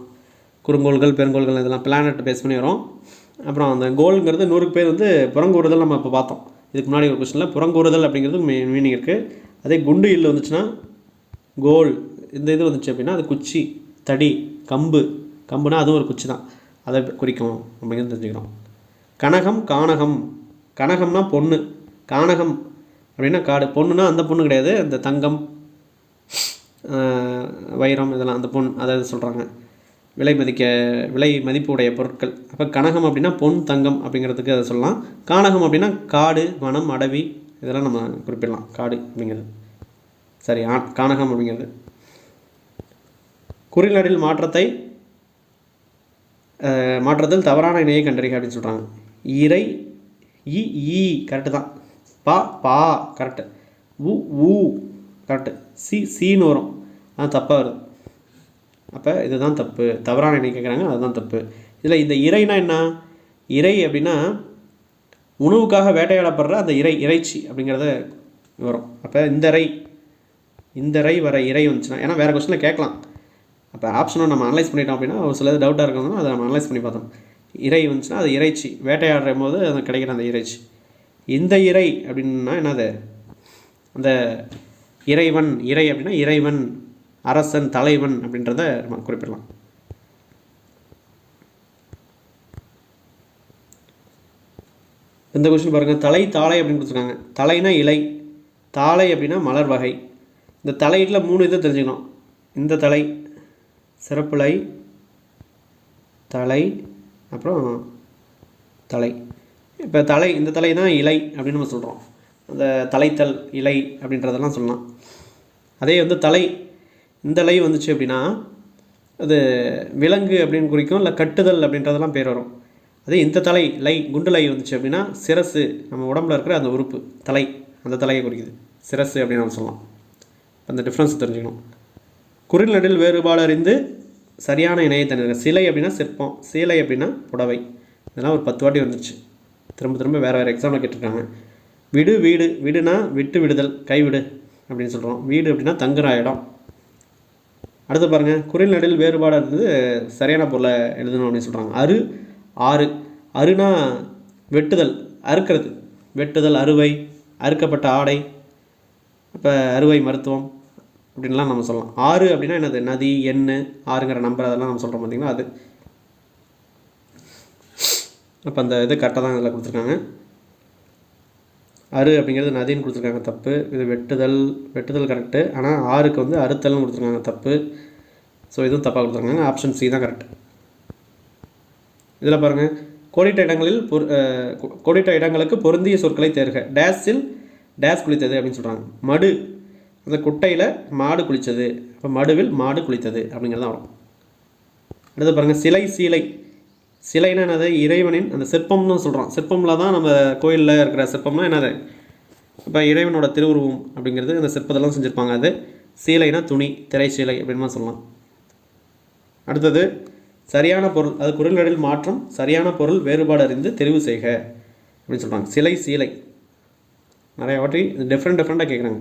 குறுங்கோள்கள், பெருங்கோள்கள் இதெல்லாம் பிளானட் பேஸ் பண்ணி வரும். அப்புறம் அந்த கோல்ங்கிறது 100 பேர் வந்து புறங்கூறுதல் நம்ம இப்போ பார்த்தோம். இதுக்கு முன்னாடி ஒரு கொஸ்டினில் புறங்கூறுதல் அப்படிங்கிறது மீனிங் இருக்குது. அதே குண்டு இல்லு வந்துச்சுன்னா கோல், இந்த இது வந்துச்சு அப்படின்னா அது குச்சி, தடி, கம்பு. கம்புனா அதுவும் ஒரு குச்சி தான், அதை குறிக்கும் அப்படிங்கிறது தெரிஞ்சுக்கிறோம். கனகம், கானகம். கனகம்னா பொண்ணு, கானகம் அப்படின்னா காடு. பொண்ணுனா அந்த பொண்ணு கிடையாது, அந்த தங்கம், வைரம் இதெல்லாம் அந்த பொன், அதை சொல்கிறாங்க. விலை மதிப்பு உடைய பொருட்கள். அப்போ கனகம் அப்படின்னா பொன், தங்கம் அப்படிங்கிறதுக்கு அதை சொல்லலாம். கானகம் அப்படின்னா காடு, வனம், அடவி இதெல்லாம் நம்ம குறிப்பிடலாம். காடு அப்படிங்கிறது சரி. கானகம் அப்படிங்கிறது. குறில் நெடில் மாற்றத்தில் தவறான இணையை கண்டறிக அப்படின்னு சொல்கிறாங்க. இறை, ஈ கரெக்டு தான். பா கரெக்டு. ஊ கரெக்டு. சீன்னு வரும், அது தப்பாக வருது. அப்போ இதுதான் தப்பு. தவறான இணை கேட்குறாங்க, அதுதான் தப்பு. இதில் இந்த இறைனா என்ன? இறை அப்படின்னா உணவுக்காக வேட்டையாடப்படுற அந்த இறைச்சி அப்படிங்கிறத வரும். அப்போ இந்த ரை வர இறை வந்துச்சுன்னா, ஏன்னா வேறு கொஸ்டினில் கேட்கலாம். அப்போ ஆப்ஷனை நம்ம அனலைஸ் பண்ணிட்டோம் அப்படின்னா ஒரு சிலது டவுட்டாக இருக்கணும், அதை நம்ம அனலைஸ் பண்ணி பார்த்தோம். இறை வந்துச்சுன்னா அது இறைச்சி, வேட்டையாடுற போது அது கிடைக்கிற அந்த இறைச்சி. இந்த இறை அப்படின்னா என்னது? அந்த இறைவன், இறை அப்படின்னா இறைவன், அரசன், தலைவன் அப்படின்றத நம்ம குறிப்பிடலாம். இந்த கொஸ்டின் பாருங்கள். தலை, தாளை அப்படின்னு கொடுத்துருக்காங்க. தலைனா இலை, தாளை அப்படின்னா மலர் வகை. இந்த தலையில் 3 இதை தெரிஞ்சுக்கணும். இந்த தலை, சிறப்புலை, தலை, அப்புறம் தலை. இப்போ தலை, இந்த தலை தான் இலை அப்படின்னு நம்ம சொல்கிறோம். அந்த தலைத்தல், இலை அப்படின்றதெல்லாம் சொல்லலாம். அதே வந்து தலை, இந்த லை வந்துச்சு அப்படின்னா அது விலங்கு அப்படின்னு குறிக்கும், இல்லை கட்டுதல் அப்படின்றதெல்லாம் பேர் வரும். அதே இந்த தலை, குண்டு லை வந்துச்சு அப்படின்னா சிரசு, நம்ம உடம்புல இருக்கிற அந்த உறுப்பு தலை, அந்த தலையை குறிக்குது, சிரசு அப்படின்னு நம்ம சொல்லலாம். அந்த டிஃப்ரென்ஸ் தெரிஞ்சுக்கணும். குறில் நெடில் வேறுபாடு அறிந்து சரியான இணையை தனியாக. சிலை அப்படின்னா சிற்பம், சீலை அப்படின்னா புடவை. இதெல்லாம் ஒரு 10 வாட்டி வந்துருச்சு, திரும்ப வேறு எக்ஸாம்பிள் கேட்டிருக்காங்க. விடு, வீடு. விடுனா விட்டு விடுதல், கைவிடு அப்படின்னு சொல்கிறோம். வீடு அப்படின்னா தங்குற இடம். அடுத்து பாருங்கள். குறில் நெடில் வேறுபாடு இருந்தது சரியான பொருளை எழுதணும் அப்படின்னு சொல்கிறாங்க. ஆறு. அருனா வெட்டுதல், அறுக்கிறது, வெட்டுதல், அறுவை, அறுக்கப்பட்ட ஆடை. இப்போ அறுவை மருத்துவம் அப்படின்லாம் நம்ம சொல்லலாம். ஆறு அப்படின்னா என்னது? நதி, எண்ணு, ஆறுங்கிற நம்பர் அதெல்லாம் நம்ம சொல்கிறோம் பார்த்திங்கன்னா அது. அப்போ அந்த இது கரெக்டாக தான் இதில் கொடுத்துருக்காங்க. அரு அப்படிங்கிறது நதின்னு கொடுத்துருக்காங்க, தப்பு. இது வெட்டுதல் கரெக்டு. ஆனால் ஆறுக்கு வந்து அறுத்தல்னு கொடுத்துருக்காங்க, தப்பு. ஸோ இதுவும் தப்பாக கொடுத்துருக்காங்க. ஆப்ஷன் சி தான் கரெக்ட். இதில் பாருங்கள். கோடிட்ட இடங்களுக்கு பொருந்திய சொற்களை தேர்க. டேஸில் டேஸ் குளித்தது அப்படின்னு சொல்கிறாங்க. மடு, அந்த குட்டையில் மாடு குளித்தது. அப்போ மடுவில் மாடு குளித்தது அப்படிங்கிறது தான் வரும். அடுத்து பாருங்கள் சிலை சீலை. சிலைன்னா என்னது? இறைவனின் அந்த சிற்பம்னு சொல்கிறோம். சிற்பமில் தான் நம்ம கோயிலில் இருக்கிற சிற்பம்னா என்னது? இப்போ இறைவனோட திருவுருவம் அப்படிங்கிறது அந்த சிற்பத்தெல்லாம் செஞ்சுருப்பாங்க. அது சீலைனா துணி, திரை சீலை அப்படின்னு சொல்லலாம். அடுத்தது சரியான பொருள், அது குறள்களில் மாற்றம், சரியான பொருள் வேறுபாடு அறிந்து தெரிவு செய்க அப்படின்னு சொல்கிறாங்க. சிலை சீலை நிறைய வாட்டி டிஃப்ரெண்ட்டாக கேட்குறாங்க.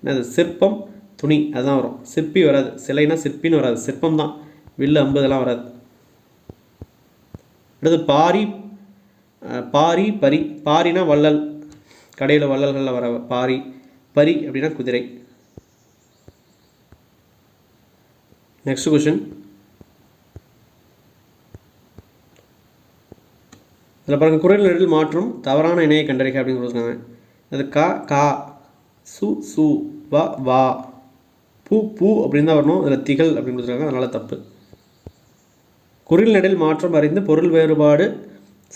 என்னது? சிற்பம் துணி அதுதான் வரும், சிற்பி வராது. சிலைனா சிற்பின்னு வராது, சிற்பம் தான், வில்லு அம்பு இதெல்லாம் வராது. அடுத்து பாரி பாரி பரி. பாரினா வள்ளல், கடையில் வள்ளல்களில் வர பாரி. பரி அப்படின்னா குதிரை. Next question. இதில் பாருங்கள் குறள் நெடில் மாற்றும் தவறான இணையை கண்டறிக அப்படின்னு கொடுத்துருக்காங்க. அது கா கா, சு சு, வா வா, பூ பூ அப்படின்னு தான் வரணும். அதில் திகழ் அப்படின்னு கொடுத்துருக்காங்க, அதனால் தப்பு. குறள் நெடில் மாற்றம் அறிந்து பொருள் வேறுபாடு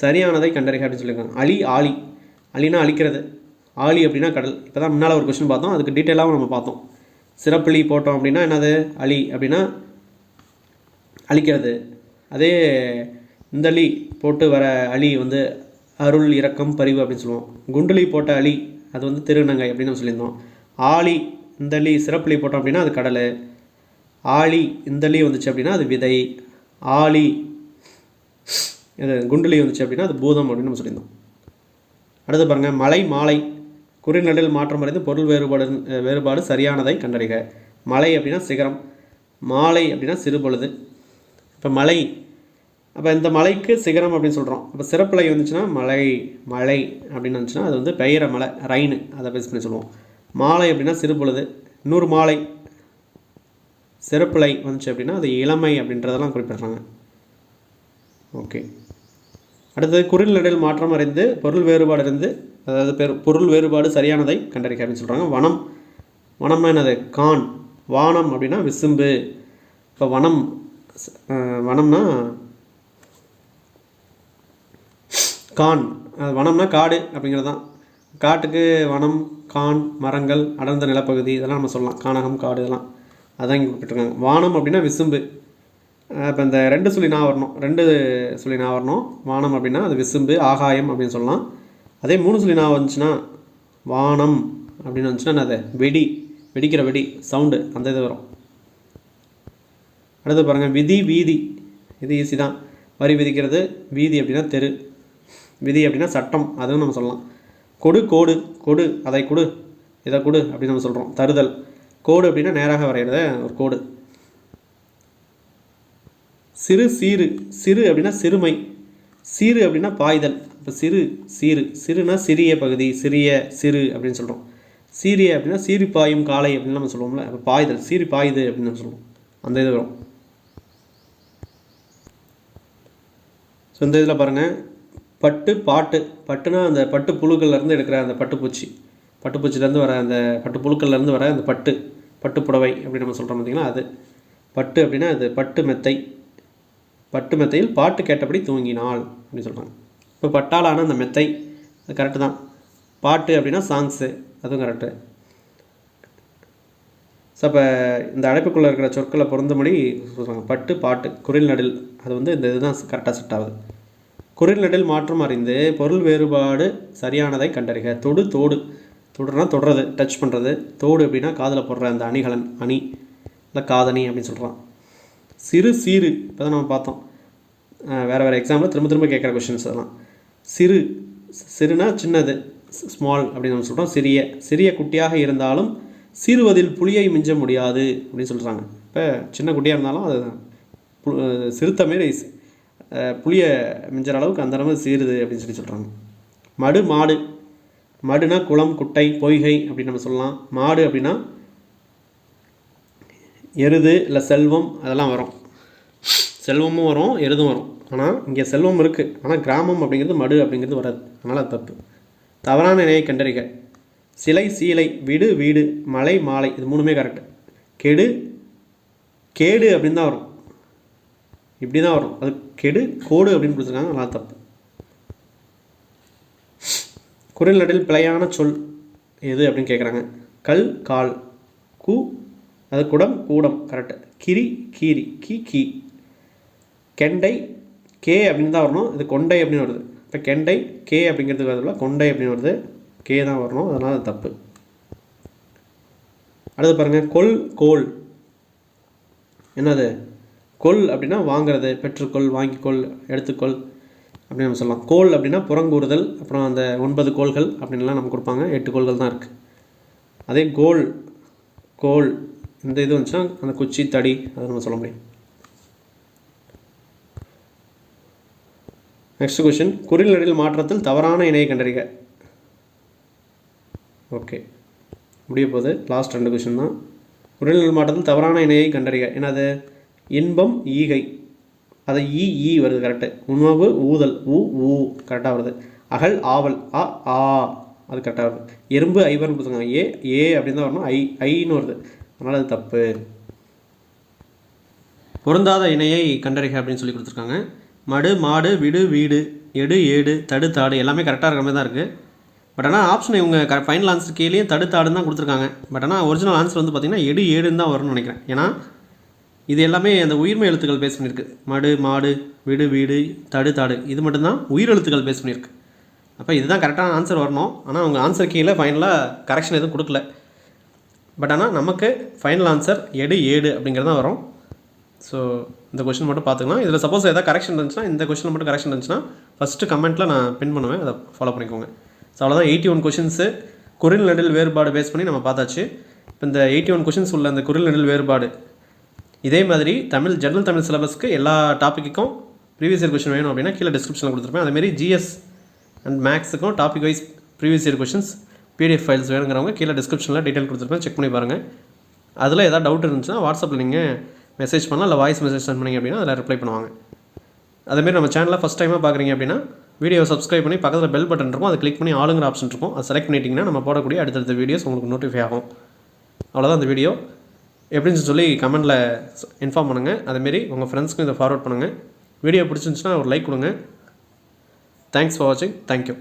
சரியானதை கண்டறிக அப்படின்னு சொல்லியிருக்காங்க. அலி ஆலி. அலினா அழிக்கிறது, ஆலி அப்படின்னா கடல். இப்போ தான் முன்னால் ஒரு கொஸ்டின் பார்த்தோம், அதுக்கு டீட்டெயிலாகவும் நம்ம பார்த்தோம். சிறப்புலி போட்டோம் அப்படின்னா என்னது? அலி அப்படின்னா அழிக்கிறது. அதே இந்தளி போட்டு வர அலி வந்து அருள் இரக்கம் பரிவு அப்படின்னு சொல்லுவோம். குண்டுலி போட்ட அலி அது வந்து திருநங்கை அப்படின்னு நம்ம சொல்லியிருந்தோம். ஆலி இந்தளி சிறப்புலி போட்டோம் அப்படின்னா அது கடல். ஆலி இந்தளி வந்துச்சு அப்படின்னா அது விதை. ஆலி இது குண்டுலி வந்துச்சு அப்படின்னா அது பூதம் அப்படின்னு நம்ம சொல்லியிருந்தோம். அடுத்து பாருங்கள் மலை மாலை. குறள் நெடில் மாற்றம் அறிந்து பொருள் வேறுபாடு சரியானதை கண்டறிக. மலை அப்படின்னா சிகரம், மாலை அப்படின்னா சிறுபொழுது. இப்போ மலை, அப்போ இந்த மலைக்கு சிகரம் அப்படின்னு சொல்கிறோம். அப்போ சிறப்புலை வந்துச்சுன்னா மலை, மலை அப்படின்னு வந்துச்சுன்னா அது வந்து பெயர மலை, ரைனு, அதை பேஸ் பண்ணி சொல்லுவோம். மாலை அப்படின்னா சிறுபொழுது. இன்னொரு மாலை சிறப்புலை வந்துச்சு அப்படின்னா அது இளமை அப்படின்றதெல்லாம் குறிப்பிட்றாங்க. ஓகே. அடுத்தது குறள் நெடில் மாற்றம் அறிந்து பொருள் வேறுபாடு இருந்து, அதாவது பொருள் வேறுபாடு சரியானதை கண்டறிக அப்படின்னு சொல்கிறாங்க. வனம். வனம்னா என்னது? கான். வானம் அப்படின்னா விசும்பு. இப்போ வனம், வனம்னா கான். வனம்னா காடு அப்படிங்கிறது தான். காட்டுக்கு வனம், கான், மரங்கள், அடர்ந்த நிலப்பகுதி இதெல்லாம் நம்ம சொல்லலாம். கானகம், காடு இதெல்லாம் அதான் இங்கே குறிப்பிட்டிருக்காங்க. வானம் அப்படின்னா விசும்பு. இப்போ இந்த 2 சொல்லி நான் வரணும், 2 சொல்லி நான் வரணும். வானம் அப்படின்னா அது விசும்பு, ஆகாயம் அப்படின்னு சொல்லலாம். அதே 3 சொல்லி நான் வந்துச்சுன்னா வானம் அப்படின்னு வந்துச்சுன்னா என்னது? வெடி, வெடிக்கிற வெடி சவுண்டு, அந்த இது வரும். அடுத்து பாருங்கள் விதி வீதி. இது ஈஸி தான். வரி விதிக்கிறது. வீதி அப்படின்னா தெரு. விதி அப்படின்னா சட்டம், அதுவும் நம்ம சொல்லலாம். கொடு கோடு. கொடு அதை கொடு, இதை கொடு அப்படின்னு நம்ம சொல்கிறோம். தருதல். கோடு அப்படின்னா நேராக வரைகிறத ஒரு கோடு. சிறு சீரு. சிறு அப்படின்னா சிறுமை, சீரு அப்படின்னா பாய்தல். இப்போ சிறு சீரு, சிறுனா சிறிய பகுதி, சிறிய சிறு அப்படின்னு சொல்கிறோம். சீரிய அப்படின்னா சீரி பாயும் காலை அப்படின்னு நம்ம சொல்லுவோம்ல. அப்போ பாய்தல், சீரி பாயுது அப்படின்னு நம்ம சொல்லுவோம். அந்த இது வரும். ஸோ இந்த இதில் பாருங்கள் பட்டு பாட்டு. பட்டுனா அந்த பட்டு புழுக்கள்லேருந்து எடுக்கிற அந்த பட்டுப்பூச்சி, பட்டுப்பூச்சிலேருந்து வர அந்த பட்டு புழுக்கள்லேருந்து வர அந்த பட்டு, பட்டு புடவை அப்படின்னு நம்ம சொல்கிறோம் பார்த்திங்கன்னா அது பட்டு அப்படின்னா அது பட்டு மெத்தை. பட்டு மெத்தையில் பாட்டு கேட்டபடி தூங்கினாள் அப்படின்னு சொல்கிறாங்க. இப்போ பட்டாலான அந்த மெத்தை அது கரெக்டு தான். பாட்டு அப்படின்னா சாங்ஸு, அதுவும் கரெக்டு. ஸோ அப்போ இந்த அடைப்புக்குள்ளே இருக்கிற சொற்களை பொருந்தபடி சொல்கிறாங்க. பட்டு பாட்டு குறள் நெடில் அது வந்து இந்த இதுதான் கரெக்டாக செட் ஆகுது. குறள் நெடில் மாற்றம் அறிந்து பொருள் வேறுபாடு சரியானதை கண்டறிக. தொடு தோடு. தொடுனா தொடுறது, டச் பண்ணுறது. தோடு அப்படின்னா காதில் போடுற அந்த அணிகலன், அணி, இல்லை காதணி அப்படின்னு சொல்கிறான். சிறு சீரு இப்போ தான் நம்ம பார்த்தோம். வேறு எக்ஸாம்பிள் திரும்ப கேட்குற கொஷின்ஸ் அதெல்லாம். சிறு, சிறுனா சின்னது, ஸ்மால் அப்படின்னு நம்ம சொல்கிறோம். சிறிய, சிறிய குட்டியாக இருந்தாலும் சீருவதில் புளியை மிஞ்ச முடியாது அப்படின்னு சொல்கிறாங்க. இப்போ சின்ன குட்டியாக இருந்தாலும் அது சிறுத்த மாரி புளியை மிஞ்சிற அளவுக்கு அந்த அளவு சீருது அப்படின்னு சொல்கிறாங்க. மடு மாடு. மடுனா குளம், குட்டை, பொய்கை அப்படின்னு நம்ம சொல்லலாம். மாடு அப்படின்னா எருது இல்லை செல்வம் அதெல்லாம் வரும். செல்வமும் வரும், எருதும் வரும். ஆனால் இங்கே செல்வம் இருக்குது, ஆனால் கிராமம் அப்படிங்கிறது மடு அப்படிங்கிறது வராது. அதனால் அது தப்பு. தவறான இணையை கண்டறிக. சிலை சீலை, விடு வீடு, மலை மாலை இது 3மே கரெக்டு. கெடு கேடு அப்படின்னு தான் வரும், இப்படி தான் வரும். அது கெடு கோடு அப்படின்னு கொடுத்துருக்காங்க, அதனால் தப்பு. குறள் நெடில் பிழையான சொல் எது அப்படின்னு கேட்குறாங்க. கல் கால், கு அது குடம் கூடம் கரெக்டு. கிரி கீரி, கி கி. கெண்டை கே அப்படின்னு தான் வரணும், இது கொண்டை அப்படின்னு வருது. இப்போ கெண்டை கே அப்படிங்கிறதுக்கு பதிலாக கொண்டை அப்படின்னு வருது, கே தான் வரணும், அதனால் அது தப்பு. அடுத்து பாருங்கள், கொல் கோல். என்னது? கொல் அப்படின்னா வாங்கிறது, பெற்றுக்கொள், வாங்கிக்கொள், எடுத்துக்கொள் அப்படின்னு நம்ம சொல்லலாம். கோல் அப்படின்னா புறங்கூறுதல், அப்புறம் அந்த 9 கோள்கள் அப்படின்லாம் நம்ம கொடுப்பாங்க, 8 கோள்கள் தான் இருக்குது. அதே கோல் கோல் இந்த இது வந்துச்சுன்னா அந்த குச்சி தடி அதை நம்ம சொல்ல முடியும். நெக்ஸ்ட் கொஷின், குறில் நெடில் மாற்றத்தில் தவறான இணையை கண்டறிக. ஓகே, முடிய போகுது. லாஸ்ட் 2 கொஷின் தான். குறில் நெடில் மாற்றத்தில் தவறான இணையை கண்டறிக. என்னது? இன்பம் ஈகை, அதை ஈ வருது கரெக்டு. உணவு ஊதல், ஊ கரெக்டாக வருது. அகல் ஆவல், ஆ அது கரெக்டாக வருது. எறும்பு ஐவர்னு கொடுத்துருக்காங்க, ஏ அப்படின்னு தான் வரணும், ஐன்னு வருது, அதனால் அது தப்பு. பொருந்தாத இணையை கண்டறிக அப்படின்னு சொல்லி கொடுத்துருக்காங்க. மடு மாடு, விடு வீடு, எடு ஏடு, தடு தாடு எல்லாமே கரெக்டாக இருக்கிற மாதிரி தான் இருக்குது. பட் ஆனால் ஆப்ஷன் இவங்க ஃபைனல் ஆன்சர் கீழே தடு தாடுன்னு தான் கொடுத்துருக்காங்க. பட் ஆனால் ஒரிஜினல் ஆன்சர் வந்து பார்த்திங்கன்னா எடு ஏடுன்னு தான் வரும்னு நினைக்கிறேன். ஏன்னா இது எல்லாமே அந்த உயிர்மை எழுத்துக்கள் பேஸ் பண்ணியிருக்கு. மடு மாடு, விடு வீடு, தடு தாடு இது மட்டும்தான் உயிர் எழுத்துக்கள் பேஸ் பண்ணியிருக்கு. அப்போ இதுதான் கரெக்டான ஆன்சர் வரணும். ஆனால் அவங்க ஆன்சர் கீழே ஃபைனலாக கரெக்ஷன் எதுவும் கொடுக்கல. பட் ஆனால் நமக்கு ஃபைனல் ஆன்சர் எடு ஏடு அப்படிங்கிறது தான் வரும். ஸோ இந்த கொஷின் மட்டும் பார்த்துக்கலாம். இதில் சப்போஸ் எதாவது கரெக்ஷன் இருந்துச்சுன்னா, இந்த கொஷினில் மட்டும் கரெக்ஷன் இருந்துச்சுன்னா ஃபஸ்ட்டு கமெண்ட்டில் நான் பின் பண்ணுவேன், அதை ஃபாலோ பண்ணிக்கோங்க. ஸோ அவ்வளோதான் 81 கொஷின்ஸு குறில் நெடில் வேறுபாடு பேஸ் பண்ணி நம்ம பார்த்தாச்சு. இப்போ இந்த 81 கொஷின்ஸ் உள்ள அந்த குறில் நெடில் வேறுபாடு இதே மாதிரி ஜெனரல் தமிழ் சிலபஸ்க்கு எல்லா டாப்பிக்கும் ப்ரீவியஸ் இயர் கொஷின் வேணும் அப்படின்னா கீழே டிஸ்கிரிப்ஷனில் கொடுத்துருப்பேன். அதேமாதிரி ஜிஎஸ் அண்ட் மேக்ஸுக்கும் topic wise previous year questions PDF files வேணுங்கிறவங்க கீழே டிஸ்கிரிப்ஷனில் டீட்டெயில் கொடுத்துருப்பேன், செக் பண்ணி பாருங்கள். அதில் ஏதாவது டவுட் இருந்துச்சுன்னா வாட்ஸ்அப்பில் நீங்கள் மெசேஜ் பண்ணலாம், இல்லை வாய்ஸ் மெசேஜ் சென்ட் பண்ணிங்க அப்படின்னா அதில் ரிப்ளை பண்ணுவாங்க. அதேமாதிரி நம்ம சேனலில் ஃபஸ்ட் டைமாக பார்க்குறீங்க அப்படின்னா வீடியோவை சப்ஸ்கிரைப் பண்ணி பக்கத்தில் பெல் பட்டன் இருக்கும், அதை கிளிக் பண்ணி ஆளுங்கிற ஆப்ஷன் இருக்கும், அதை செலக்ட் பண்ணிட்டீங்கன்னா நம்ம போடக்கூடிய அடுத்தடுத்த வீடியோஸ் உங்களுக்கு நோட்டிஃபை ஆகும். அவ்வளோதான் அந்த வீடியோ. எப்படின்னு சொல்லி கமெண்ட்டில் இன்ஃபார்ம் பண்ணுங்கள். அதேமாரி உங்கள் ஃப்ரெண்ட்ஸ்க்கும் இதை ஃபார்வர்ட் பண்ணுங்கள். வீடியோ பிடிச்சிருந்துச்சுன்னா ஒரு லைக் கொடுங்க. தேங்க்ஸ் ஃபார் வாட்சிங். தேங்க்யூ.